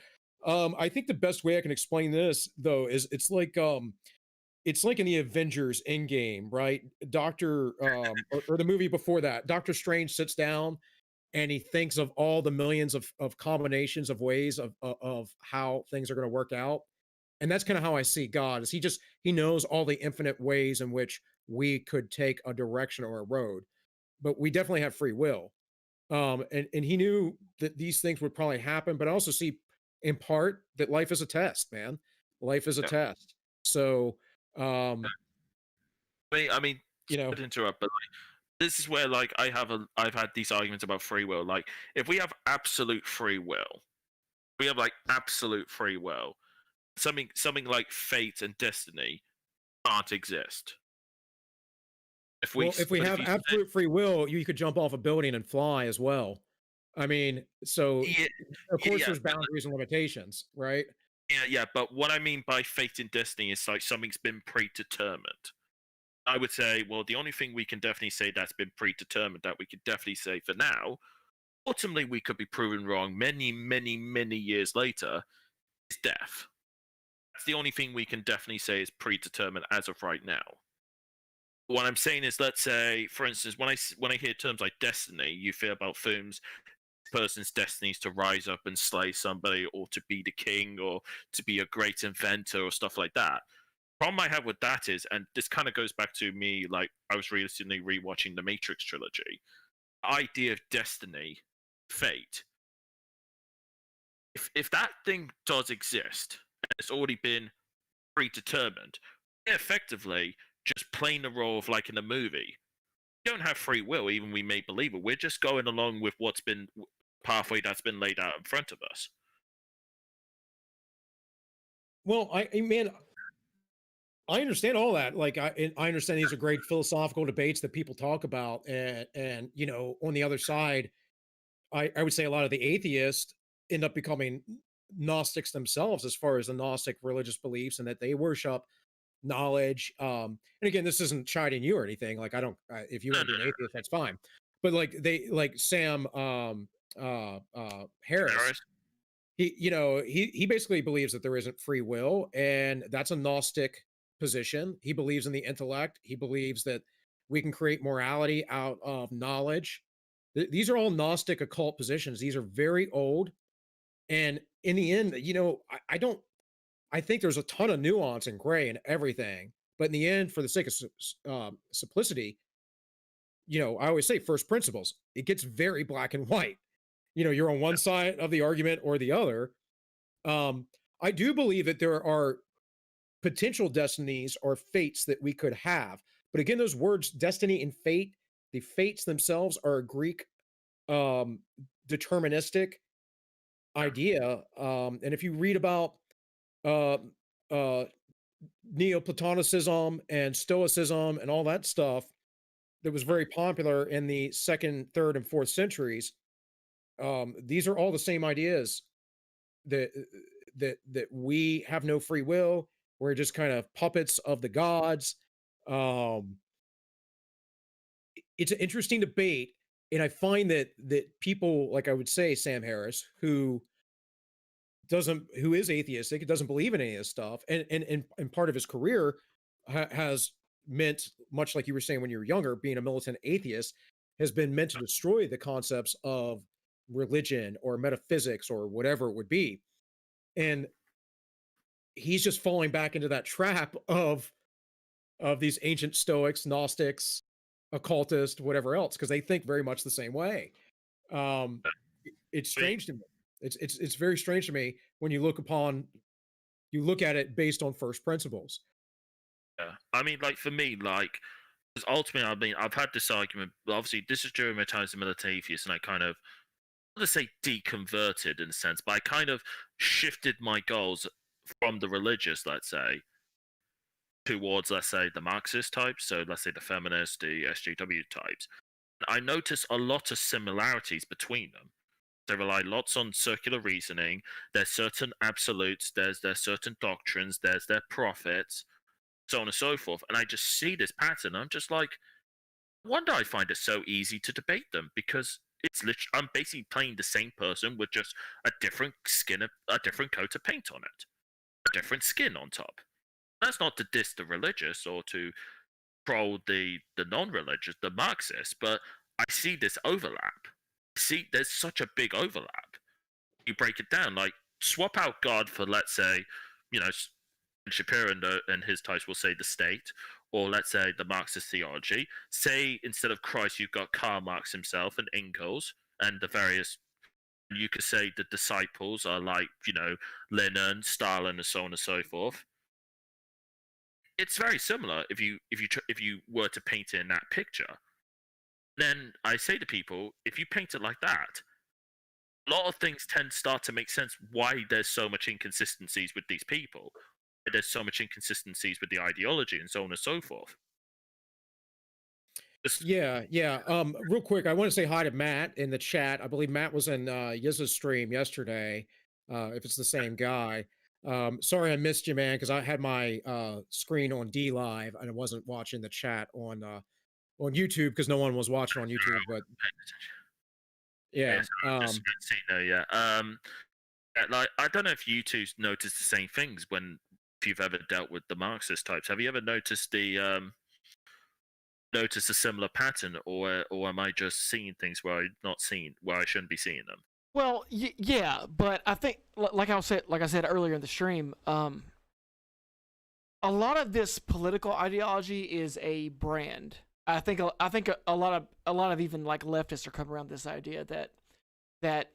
I think the best way I can explain this though is it's like in the Avengers Endgame, right? Or the movie before that, Doctor Strange sits down and he thinks of all the millions of combinations of ways of how things are going to work out. And that's kind of how I see God, is he knows all the infinite ways in which we could take a direction or a road, but we definitely have free will. And he knew that these things would probably happen, but I also see in part that life is a test, man. Life is a test. So, I mean, you know, sorry to interrupt, but like, this is where like I've had these arguments about free will. Like, if we have absolute free will, we have like absolute free will. Something like fate and destiny can't exist. If we have absolute free will, you could jump off a building and fly as well. I mean, so yeah, of course yeah, there's boundaries and limitations, right? yeah. But what I mean by fate and destiny is like something's been predetermined. I would say, well, the only thing we can definitely say that's been predetermined, that we could definitely say for now, ultimately we could be proven wrong many, many, many years later, is death. That's the only thing we can definitely say is predetermined as of right now. What I'm saying is, let's say, for instance, when I hear terms like destiny, you feel about films, person's destiny is to rise up and slay somebody, or to be the king, or to be a great inventor, or stuff like that. Problem I have with that is, and this kind of goes back to me, like I was recently rewatching the Matrix trilogy. The idea of destiny, fate. If that thing does exist, and it's already been predetermined, effectively just playing the role of like in a movie. We don't have free will, even we may believe it. We're just going along with what's been pathway that's been laid out in front of us. Well, I understand all that. Like I understand these are great philosophical debates that people talk about, and you know, on the other side, I would say a lot of the atheists end up becoming Gnostics themselves as far as the Gnostic religious beliefs, and that they worship knowledge. And again, this isn't chiding you or anything. Like I don't, if you want to be an atheist, that's fine. But like like Sam Harris, he basically believes that there isn't free will, and that's a Gnostic position. He believes in the intellect. He believes that we can create morality out of knowledge. These are all Gnostic occult positions. These are very old, and in the end, you know, I don't. I think there's a ton of nuance and gray in everything, but in the end, for the sake of simplicity, you know, I always say first principles. It gets very black and white. You know, you're on one side of the argument or the other. I do believe that there are potential destinies or fates that we could have. But again, those words, destiny and fate, the fates themselves are a Greek deterministic idea. And if you read about uh, uh, Neoplatonicism and Stoicism and all that stuff that was very popular in the second, third, and fourth centuries, these are all the same ideas that that we have no free will. We're just kind of puppets of the gods. Um, it's an interesting debate, and I find that people, like I would say Sam Harris, who is atheistic, doesn't believe in any of this stuff, and part of his career has meant, much like you were saying when you were younger, being a militant atheist has been meant to destroy the concepts of religion or metaphysics or whatever it would be. And he's just falling back into that trap of these ancient Stoics, Gnostics, occultists, whatever else, because they think very much the same way. Um, it's strange to me. It's very strange to me when you look at it based on first principles. Yeah. I mean, like for me, like, 'cause ultimately, I mean, I've had this argument. Obviously, this is during my time as a military atheist, and I kind of, I want to say deconverted in a sense, but I kind of shifted my goals from the religious, let's say, towards, let's say, the Marxist types. So let's say the feminist, the SJW types. I notice a lot of similarities between them. They rely lots on circular reasoning. There's certain absolutes. There's certain doctrines. There's their prophets, so on and so forth. And I just see this pattern. I'm just like, no wonder I find it so easy to debate them, because it's literally, I'm basically playing the same person with just a different skin, a different coat of paint on it, a different skin on top. That's not to diss the religious or to troll the non-religious, the Marxists, but I see this overlap. See, there's such a big overlap. You break it down, like swap out God for, let's say, you know, Shapiro and his types will say the state, or let's say the Marxist theology. Say instead of Christ, you've got Karl Marx himself and Engels and the various. You could say the disciples are like, you know, Lenin, Stalin, and so on and so forth. It's very similar if you were to paint it in that picture. Then I say to people, if you paint it like that, a lot of things tend to start to make sense. Why there's so much inconsistencies with these people, there's so much inconsistencies with the ideology, and so on and so forth. Yeah. Real quick, I want to say hi to Matt in the chat. I believe Matt was in Yizza's stream yesterday. If it's the same guy. Sorry I missed you, man, because I had my screen on D Live and I wasn't watching the chat on YouTube because no one was watching on YouTube. But yeah, like I don't know if you two noticed the same things if you've ever dealt with the Marxist types. Have you ever noticed a similar pattern, or am I just seeing things where I shouldn't be seeing them? Well, yeah, but I think, like I said earlier in the stream, a lot of this political ideology is a brand. I think a lot of even like leftists are coming around this idea that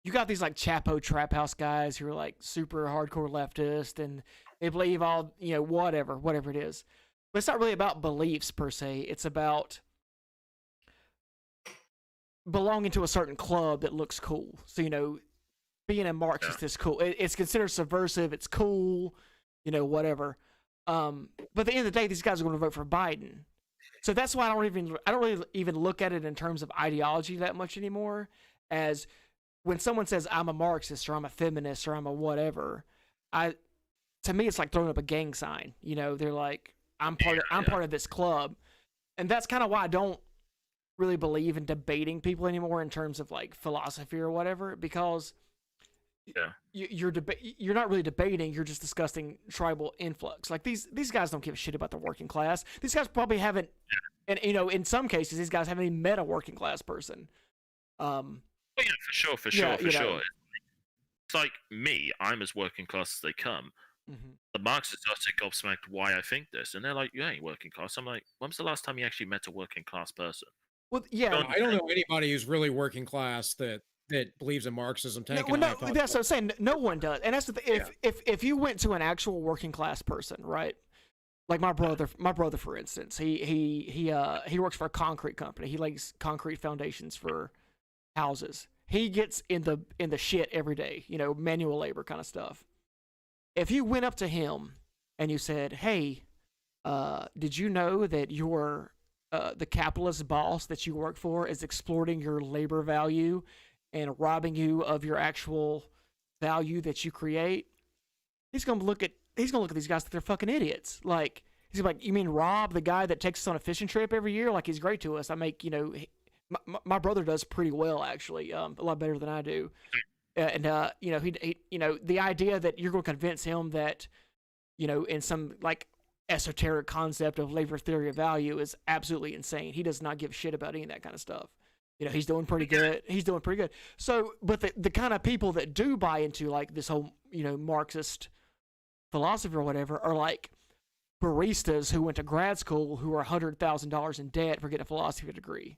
you got these like Chapo trap house guys who are like super hardcore leftist and they believe all, you know, whatever it is. But it's not really about beliefs per se. It's about belonging to a certain club that looks cool. So, you know, being a Marxist is cool. It's considered subversive. It's cool, you know, whatever. But at the end of the day, these guys are going to vote for Biden. So that's why I don't really even look at it in terms of ideology that much anymore. As when someone says I'm a Marxist or I'm a feminist or I'm a whatever, to me it's like throwing up a gang sign. You know, they're like, I'm part of this club, and that's kind of why I don't really believe in debating people anymore in terms of like philosophy or whatever, because you're not really debating, you're just discussing tribal influx. Like these guys don't give a shit about the working class. These guys probably haven't, and you know, in some cases these guys haven't even met a working class person. Oh yeah, for sure. It's like me, I'm as working class as they come. Mm-hmm. The Marxists are so gobsmacked why I think this, and they're like, you ain't working class. I'm like, when's the last time you actually met a working class person? Well, yeah, I don't know anybody who's really working class that believes in Marxism. That's what I'm saying. No one does, and that's the thing. If you went to an actual working class person, right? Like my brother, for instance, he works for a concrete company. He lays concrete foundations for houses. He gets in the shit every day, you know, manual labor kind of stuff. If you went up to him and you said, "Hey, did you know that your the capitalist boss that you work for is exploiting your labor value and robbing you of your actual value that you create?" He's gonna look at these guys like they're fucking idiots. Like he's like, "You mean Rob, the guy that takes us on a fishing trip every year? Like he's great to us. I make, you know, my brother does pretty well actually, a lot better than I do." And you know, he you know, the idea that you're going to convince him that, you know, in some like esoteric concept of labor theory of value is absolutely insane. He does not give a shit about any of that kind of stuff. You know, he's doing pretty good. So, but the kind of people that do buy into like this whole, you know, Marxist philosophy or whatever are like baristas who went to grad school who are $100,000 in debt for getting a philosophy degree.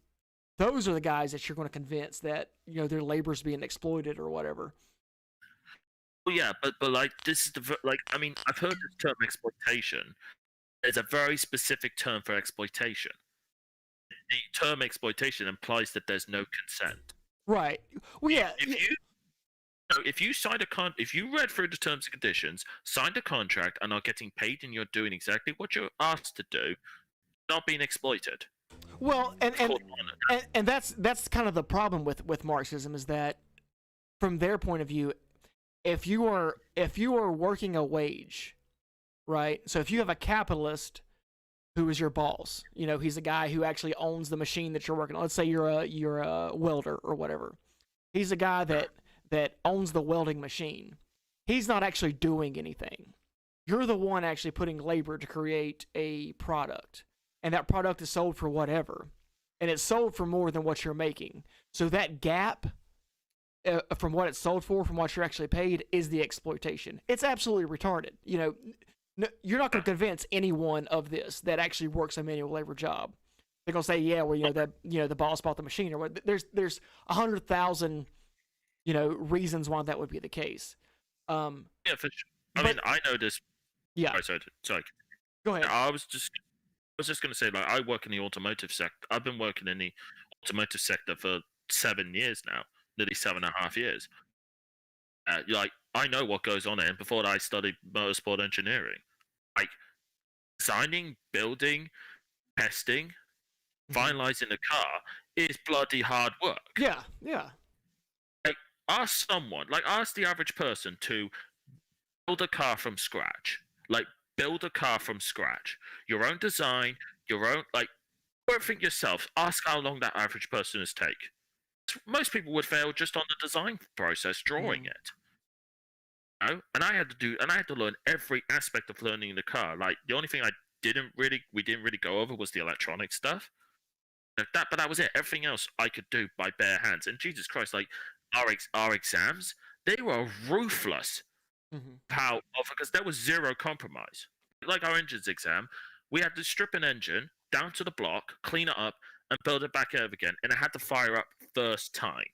those are the guys that you're going to convince that their labor's being exploited or whatever. Well, yeah, but like this is like I mean I've heard this term exploitation. There's a very specific term for exploitation. The term exploitation implies that there's no consent. Right. Well, yeah. If you signed if you read through the terms and conditions, signed a contract, and are getting paid, and you're doing exactly what you're asked to do, not being exploited. Well, and that's kind of the problem with Marxism, is that from their point of view, if you are working a wage, right? So if you have a capitalist who is your boss, he's the guy who actually owns the machine that you're working on. Let's say you're a welder or whatever. He's the guy that owns the welding machine. He's not actually doing anything. You're the one actually putting labor to create a product, and that product is sold for whatever, and it's sold for more than what you're making. So that gap from what it's sold for, from what you're actually paid, is the exploitation. It's absolutely retarded. You're not going to convince anyone of this that actually works a manual labor job. They're going to say, yeah, well, the boss bought the machine, or what. There's 100,000 reasons why that would be the case. Yeah, for sure. I mean, I know this. Yeah. Oh, sorry. Go ahead. I was just going to say, like, I work in the automotive sector. I've been working in the automotive sector for 7 years now, nearly 7.5 years. Like, I know what goes on in. Before I studied motorsport engineering, like designing, building, testing, finalizing a car is bloody hard work. Yeah. Like, ask the average person to build a car from scratch. Like, build a car from scratch. Your own design, your own, like, everything yourself. Ask how long that average person is take. Most people would fail just on the design process, drawing it. And I had to learn every aspect of learning the car. Like, the only thing we didn't really go over was the electronic stuff. But that was it. Everything else I could do by bare hands. And Jesus Christ, like our exams, they were ruthless. Because there was zero compromise. Like our engines exam, we had to strip an engine down to the block, clean it up, and build it back up again. And it had to fire up first time.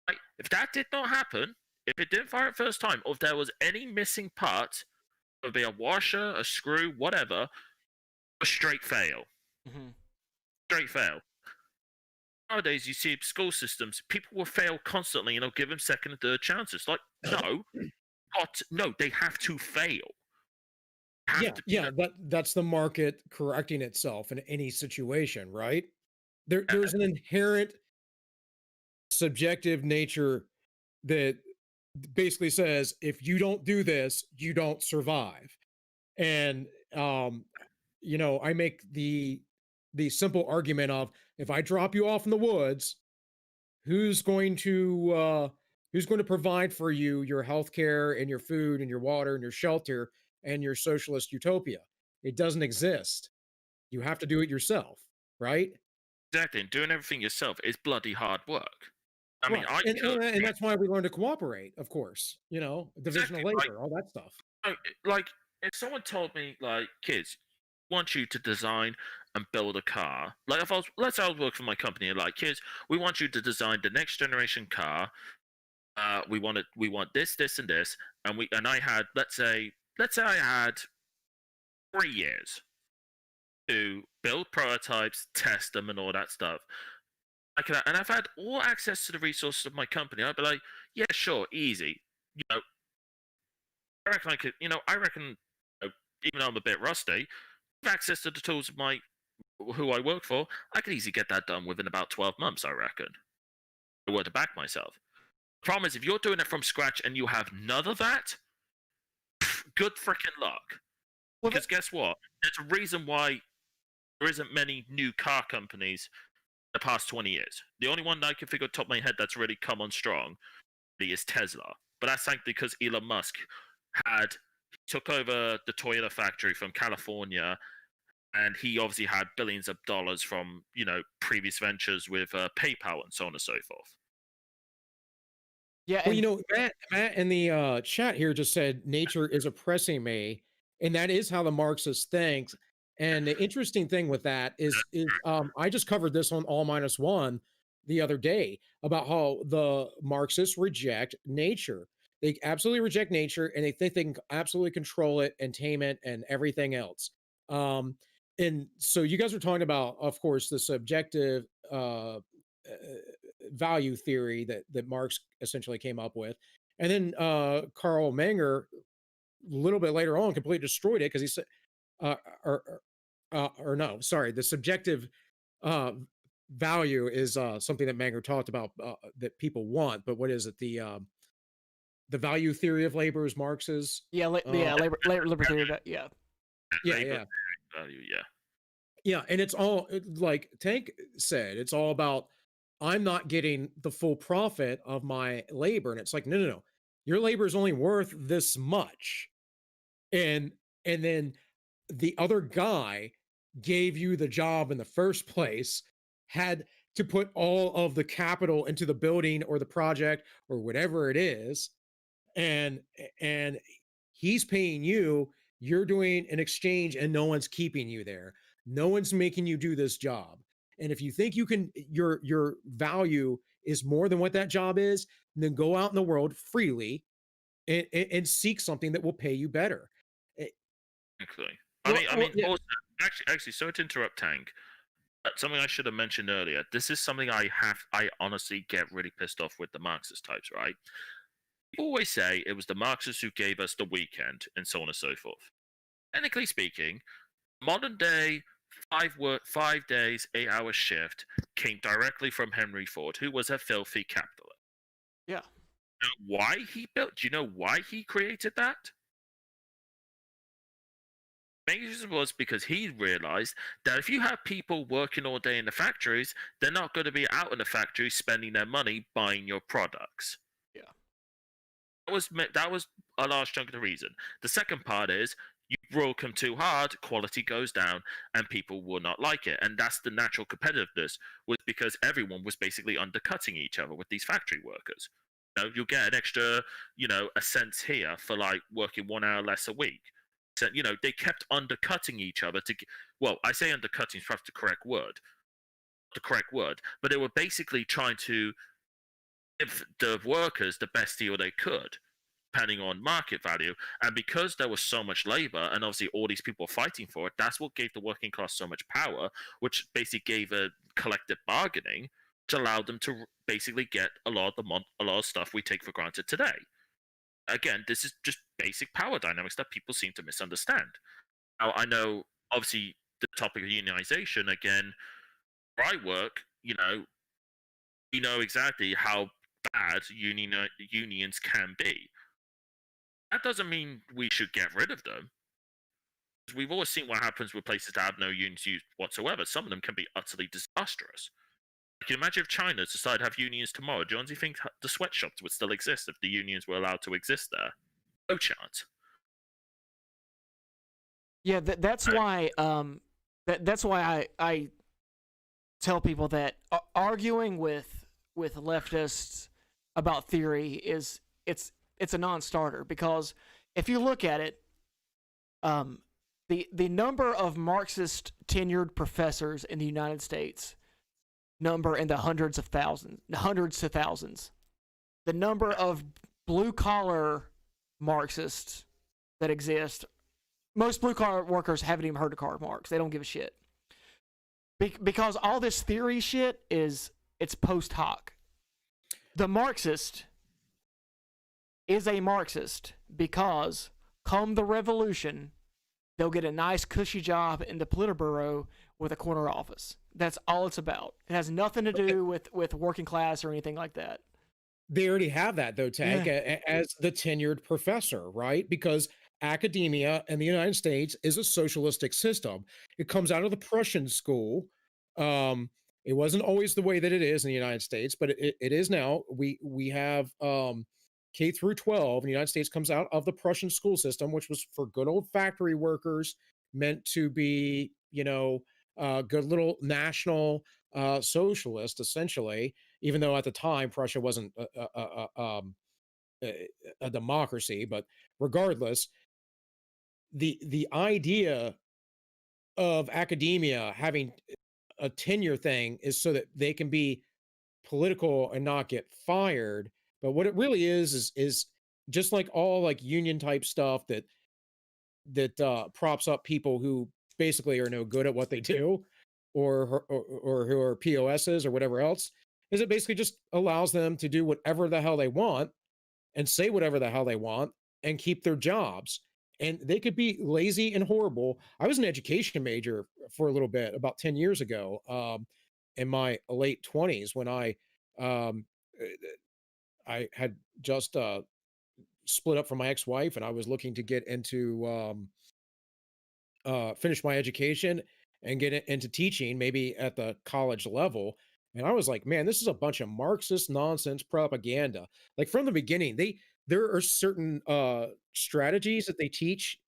Like, if that did not happen, if it didn't fire up first time, or if there was any missing part, it would be a washer, a screw, whatever, a straight fail. Straight fail. Nowadays, you see school systems, people will fail constantly, and they'll give them second and third chances. Like, no, they have to fail. That's the market correcting itself in any situation, right? There's an inherent subjective nature that basically says, if you don't do this, you don't survive. And I make the simple argument of, if I drop you off in the woods, who's going to provide for you your health care and your food and your water and your shelter and your socialist utopia? It doesn't exist. You have to do it yourself, right? Exactly. And doing everything yourself is bloody hard work. I mean, and that's why we learn to cooperate, of course. Division of labor, all that stuff. Like, if someone told me, like, kids, want you to design and build a car. Like, let's say I was working for my company, and like, kids, we want you to design the next generation car. We want this, this, and this, and I had, let's say I had 3 years to build prototypes, test them, and all that stuff. And I've had all access to the resources of my company. I'd be like, yeah, sure, easy. I reckon I could. Even though I'm a bit rusty, with access to the tools of who I work for, I could easily get that done within about 12 months. I reckon. I were to back myself. The problem is, if you're doing it from scratch and you have none of that, good freaking luck. Because guess what? There's a reason why there isn't many new car companies the past 20 years. The only one that I can figure off the top of my head that's really come on strong is Tesla. But that's thanks because Elon Musk took over the Toyota factory from California, and he obviously had billions of dollars from previous ventures with PayPal and so on and so forth. Yeah, well, Matt in the chat here just said nature is oppressing me, and that is how the Marxist thinks. And the interesting thing with that is I just covered this on All Minus One the other day about how the Marxists reject nature. They absolutely reject nature, and they think they can absolutely control it and tame it and everything else. And so you guys were talking about, of course, the subjective value theory that Marx essentially came up with, and then Karl Menger, a little bit later on, completely destroyed it because he said, uh, or, or no, sorry, the subjective uh, value is something that Menger talked about that people want, but what is it? The value theory of labor is Marx's. Yeah, labor theory. Yeah. Yeah, Labor yeah. value, yeah. Yeah, and it's all like Tank said, it's all about I'm not getting the full profit of my labor. And it's like, no, no, no. Your labor is only worth this much. And then the other guy gave you the job in the first place, had to put all of the capital into the building or the project or whatever it is, and and he's paying you, you're doing an exchange, and no one's keeping you there, no one's making you do this job. And if you think you can, your value is more than what that job is, then go out in the world freely and seek something that will pay you better. Exactly. Yeah. Also, actually, sorry to interrupt, Tank. Something I should have mentioned earlier. This is something I honestly get really pissed off with the Marxist types, right? People always say it was the Marxists who gave us the weekend and so on and so forth. Technically speaking, modern day 5 days, 8 hour shift came directly from Henry Ford, who was a filthy capitalist. Yeah. Do you know why he created that? Main reason was because he realized that if you have people working all day in the factories, they're not going to be out in the factory spending their money buying your products. Yeah. That was a large chunk of the reason. The second part is you broke them too hard, quality goes down, and people will not like it. And that's the natural competitiveness, was because everyone was basically undercutting each other with these factory workers. You'll get an extra, a cent here for like working 1 hour less a week. So, they kept undercutting each other well, I say undercutting is perhaps the correct word, but they were basically trying to give the workers the best deal they could, depending on market value. And because there was so much labor, and obviously all these people were fighting for it, that's what gave the working class so much power, which basically gave a collective bargaining, which allowed them to basically get a lot of stuff we take for granted today. Again, this is just basic power dynamics that people seem to misunderstand. Now, I know, obviously, the topic of unionization, again, where I work, we know exactly how bad unions can be. That doesn't mean we should get rid of them. We've always seen what happens with places that have no unions used whatsoever. Some of them can be utterly disastrous. Can you imagine if China decided to have unions tomorrow? Do you honestly think the sweatshops would still exist if the unions were allowed to exist there? No chance. Yeah, that's why that's why I tell people that arguing with leftists about theory is it's a non-starter, because if you look at it, the number of Marxist tenured professors in the United States number in the hundreds to thousands. The number of blue collar Marxists that exist, most blue collar workers haven't even heard of Karl Marx. They don't give a shit. Because all this theory shit it's post hoc. The Marxist is a Marxist because come the revolution, they'll get a nice cushy job in the Politburo with a corner office. That's all it's about. It has nothing to do with working class or anything like that. They already have that, though, Tank, as the tenured professor, right? Because academia in the United States is a socialistic system. It comes out of the Prussian school. It wasn't always the way that it is in the United States, but it is now. We have K through 12 in the United States comes out of the Prussian school system, which was for good old factory workers, meant to be, good little national socialist, essentially, even though at the time Prussia wasn't a democracy. But regardless, the idea of academia having a tenure thing is so that they can be political and not get fired. But what it really is just like all like union type stuff that props up people who basically are no good at what they do, or who are POSs or whatever else. Is it basically just allows them to do whatever the hell they want and say whatever the hell they want and keep their jobs. And they could be lazy and horrible. I was an education major for a little bit about 10 years ago, in my late 20s when um, uh, I had just split up from my ex-wife and I was looking to get into finish my education and get into teaching, maybe at the college level. And I was like, man, this is a bunch of Marxist nonsense propaganda. Like from the beginning, there are certain strategies that they teach,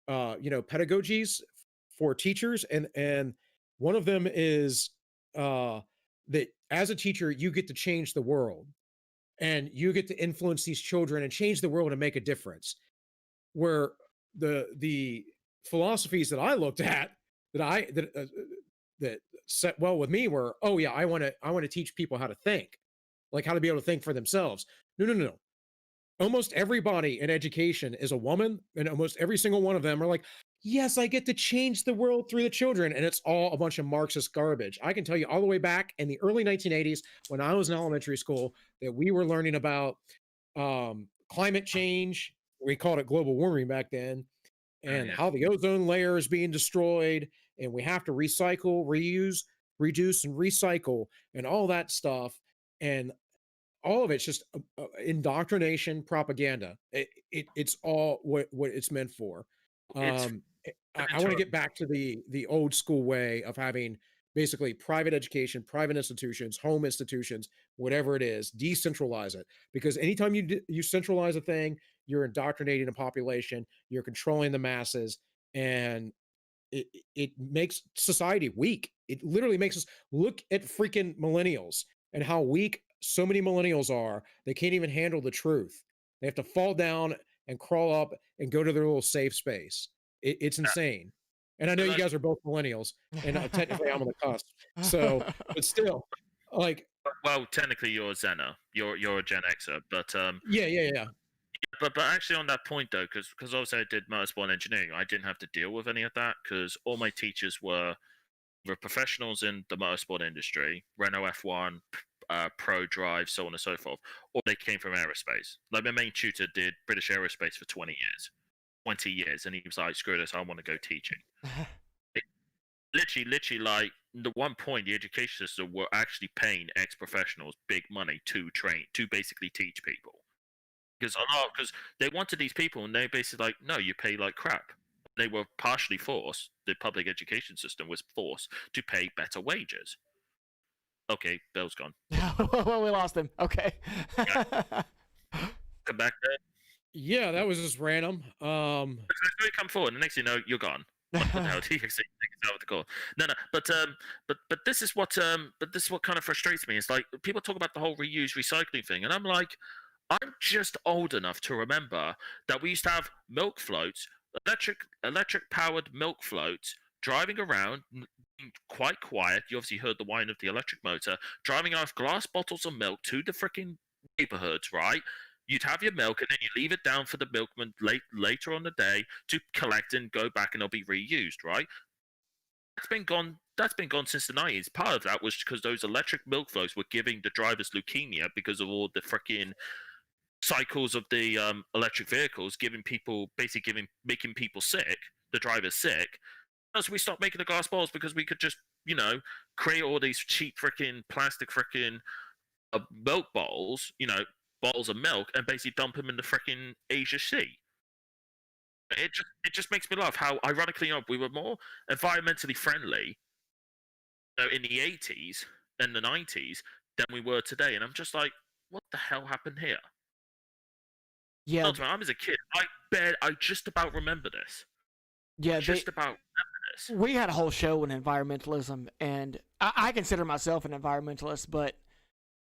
pedagogies for teachers, and one of them is that as a teacher, you get to change the world and you get to influence these children and change the world and make a difference. Where the philosophies that I looked at that set well with me were, oh yeah, I want to teach people how to think, like how to be able to think for themselves. No, no, no, no. Almost everybody in education is a woman, and almost every single one of them are like, yes, I get to change the world through the children, and it's all a bunch of Marxist garbage. I can tell you all the way back in the early 1980s when I was in elementary school that we were learning about climate change. We called it global warming back then, Oh, and yeah. how the ozone layer is being destroyed, and we have to recycle, reuse, reduce, and recycle, and all that stuff. And all of it's just indoctrination propaganda. It's all what it's meant for. It's Um, I want to inter- get back to the old school way of having basically private education, private institutions, home institutions, whatever it is, decentralize it. Because anytime you centralize a thing, you're indoctrinating a population, you're controlling the masses, and it makes society weak. It literally makes us look at freaking millennials and how weak so many millennials are. They can't even handle the truth. They have to fall down and crawl up and go to their little safe space. It's insane. And I know you like, guys are both millennials, and technically I'm on the cusp. So, but still, like, well, technically you're a Xena, you're a Gen Xer, but yeah, yeah, yeah. but actually on that point though, because obviously I did motorsport engineering, I didn't have to deal with any of that because all my teachers were professionals in the motorsport industry, Renault F1, Pro Drive, so on and so forth, or they came from aerospace. Like my main tutor did British Aerospace for 20 years, and he was like, "Screw this, I want to go teaching." It, literally, like the one point, the education system were actually paying ex-professionals big money to train, to basically teach people, because they wanted these people, and they basically like, no, you pay like crap. They were partially forced. The public education system was forced to pay better wages. Okay, Bill's gone. Well, we lost him. Okay. Come back there. Yeah, that was just random. You come forward, and the next thing you know, you're gone. What the hell? Do you say out the call? No, but this is what kind of frustrates me. It's like people talk about the whole reuse recycling thing, and I'm like, I'm just old enough to remember that we used to have milk floats, electric powered milk floats, driving around, quite quiet. You obviously heard the whine of the electric motor, driving off glass bottles of milk to the freaking neighborhoods, right? You'd have your milk and then you leave it down for the milkman later on the day to collect and go back and it'll be reused, right? That's been gone. That's been gone since the 90s. Part of that was because those electric milk floats were giving the drivers leukemia because of all the freaking cycles of the electric vehicles, making people sick, the drivers sick. So we stopped making the glass bottles because we could just, create all these cheap freaking plastic freaking milk bottles, bottles of milk, and basically dump them in the freaking Asia Sea. It just makes me laugh how ironically enough we were more environmentally friendly, in the 80s and the 90s than we were today, and I'm just like, what the hell happened here? Yeah. I was a kid. I just about remember this. Yeah. Just about remember this. We had a whole show on environmentalism, and I consider myself an environmentalist, but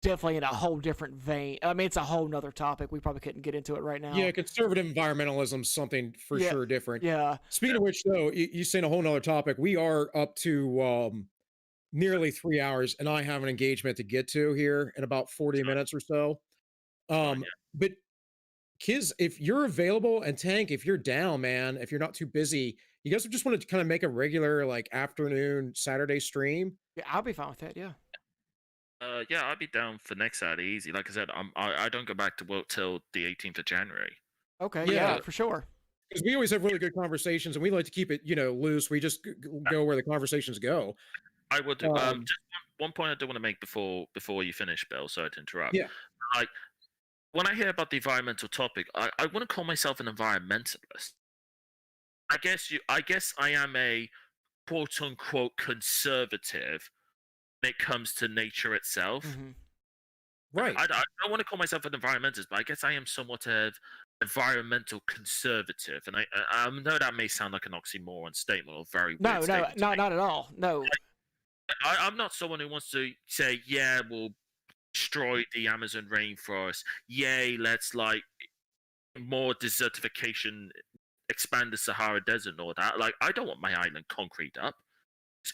definitely in a whole different vein. I mean, it's a whole nother topic. We probably couldn't get into it right now. Yeah, conservative environmentalism is something for Yeah, sure different. yeah. Speaking of which, though, you saying a whole nother topic. We are up to nearly 3 hours, and I have an engagement to get to here in about 40 minutes or so. Fine, But Kiz, if you're available, and Tank, if you're down, man, if you're not too busy, you guys just want to kind of make a regular like afternoon Saturday stream. Yeah, I'll be fine with that. Yeah. yeah, I'd be down for next Saturday easy. Like I said, I don't go back to work till the 18th of January. Okay. Yeah. Yeah, for sure. Because we always have really good conversations, and we like to keep it, loose. We just go where the conversations go. I would do. Um, Just one point I do want to make before you finish, Bill. Sorry to interrupt. Yeah. Like when I hear about the environmental topic, I want to call myself an environmentalist. I guess I am a quote unquote conservative when it comes to nature itself. Mhm. Right. I don't want to call myself an environmentalist, but I guess I am somewhat of environmental conservative. And I know that may sound like an oxymoron statement or very weird No, statement to make. not at all. No. I'm not someone who wants to say, yeah, we'll destroy the Amazon rainforest. Yay, let's like more desertification, expand the Sahara Desert and all that. Like, I don't want my island concrete up.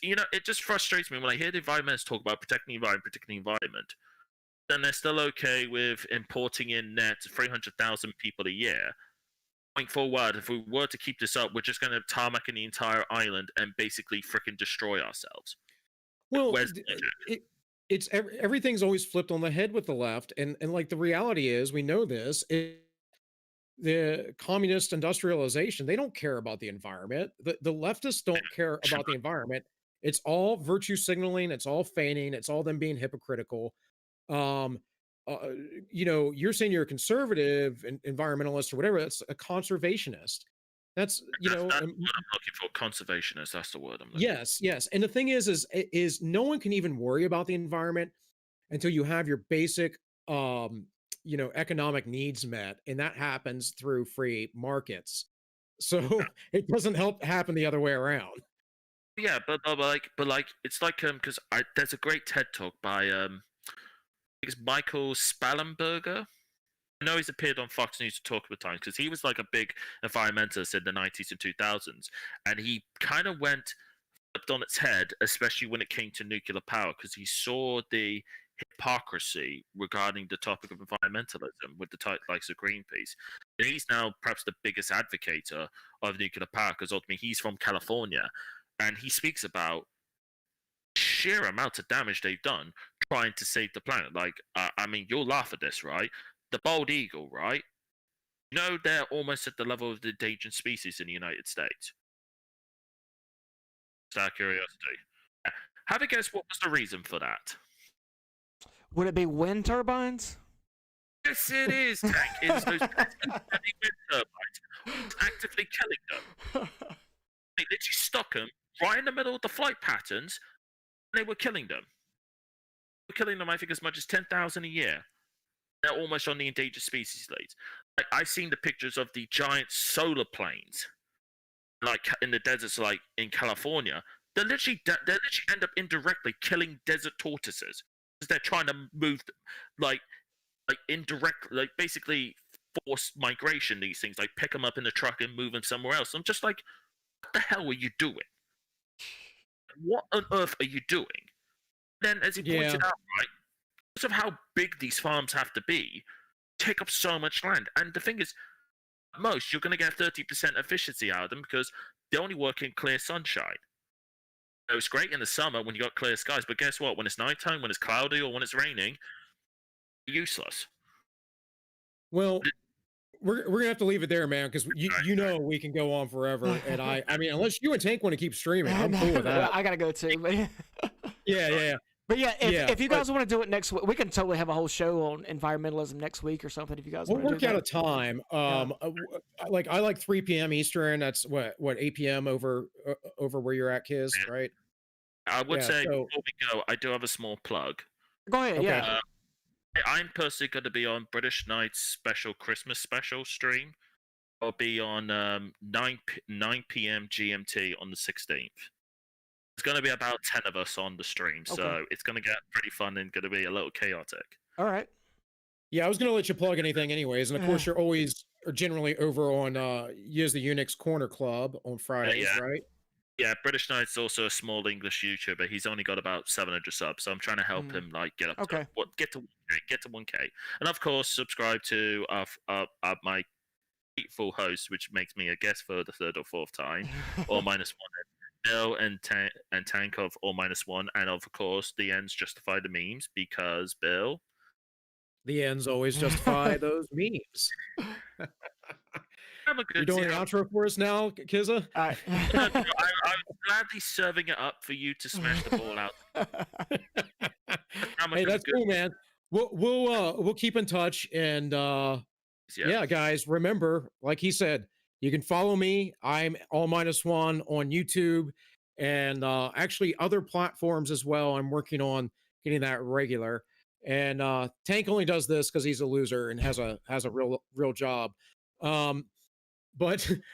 It just frustrates me when I hear the environmentalists talk about protecting the environment. Then they're still okay with importing in net 300,000 people a year. Going forward, if we were to keep this up, we're just going to tarmac in the entire island and basically freaking destroy ourselves. Well, Where's the logic? it's everything's always flipped on the head with the left, and like the reality is, we know this. The communist industrialization, they don't care about the environment. The leftists don't care Sure. about the environment. It's all virtue signaling. It's all feigning. It's all them being hypocritical. Um, you're saying you're a conservative environmentalist or whatever. That's a conservationist. That's That's what I'm looking for. Conservationist. That's the word I'm looking yes, yes. And the thing is no one can even worry about the environment until you have your basic economic needs met, and that happens through free markets. So it doesn't help happen the other way around. for. Yeah, but it's like because there's a great TED talk by it's Michael Spallenberger. I know he's appeared on Fox News to talk about times because he was like a big environmentalist in the 90s and 2000s, and he kind of went flipped on its head, especially when it came to nuclear power, because he saw the hypocrisy regarding the topic of environmentalism with the likes of Greenpeace. And he's now perhaps the biggest advocate of nuclear power because ultimately he's from California, and he speaks about sheer amount of damage they've done trying to save the planet. Like, I mean, you'll laugh at this, right? The bald eagle, right? You know, they're almost at the level of the endangered species in the United States. Just out of curiosity. Have a guess what was the reason for that? Would it be wind turbines? Yes, it is, Tank. It's those pesky wind turbines actively killing them. They literally stuck them right in the middle of the flight patterns, and they were killing them. They were killing them, I think, as much as 10,000 a year. They're almost on the endangered species list. I've seen the pictures of the giant solar planes, like in the deserts, like in California. They literally end up indirectly killing desert tortoises because they're trying to move, like indirect, like basically forced migration. These things, like pick them up in the truck and move them somewhere else. I'm just like, what the hell are you doing? What on earth are you doing? Then, as he pointed out, right, because of how big these farms have to be, take up so much land. And the thing is, at most, you're going to get 30% efficiency out of them because they only work in clear sunshine. So it's great in the summer when you got clear skies, but guess what? When it's nighttime, when it's cloudy, or when it's raining, useless. Well, we're gonna have to leave it there, man, because you know we can go on forever. And I mean, unless you and Tank want to keep streaming, I'm cool with that. I gotta go too. But Yeah. But yeah, if you guys want to do it next week, we can totally have a whole show on environmentalism next week or something. If you guys We'll want to work do out that. a time. I like 3 p.m. Eastern. That's what 8 p.m. over where you're at, Kiz, right? I would Yeah, say so- before we go, I do have a small plug. Go ahead. Okay. Yeah. I'm personally going to be on British Knight's special Christmas special stream. I'll be on 9 p.m. GMT on the 16th. There's going to be about 10 of us on the stream, so Okay. it's going to get pretty fun and going to be a little chaotic. All right. Yeah, I was going to let you plug anything anyways. And of course, you're always or generally over on Use the Unix Corner Club on Fridays, yeah. right? Yeah, British Knight's also a small English YouTuber. He's only got about 700 subs, so I'm trying to help him like get up Okay. to get to 1K. And of course, subscribe to my full host, which makes me a guest for the third or fourth time, or minus one. Bill and Tank of or minus one, and of course the ends justify the memes because Bill. The ends always justify those memes. I'm a You're good. doing the outro for us now, Kizza? All right. I'm gladly serving it up for you to smash the ball out. Hey, that's cool, man. We'll keep in touch, and yeah, guys, remember, like he said, you can follow me. I'm all minus one on YouTube, and actually other platforms as well. I'm working on getting that regular. And Tank only does this because he's a loser and has a real job. But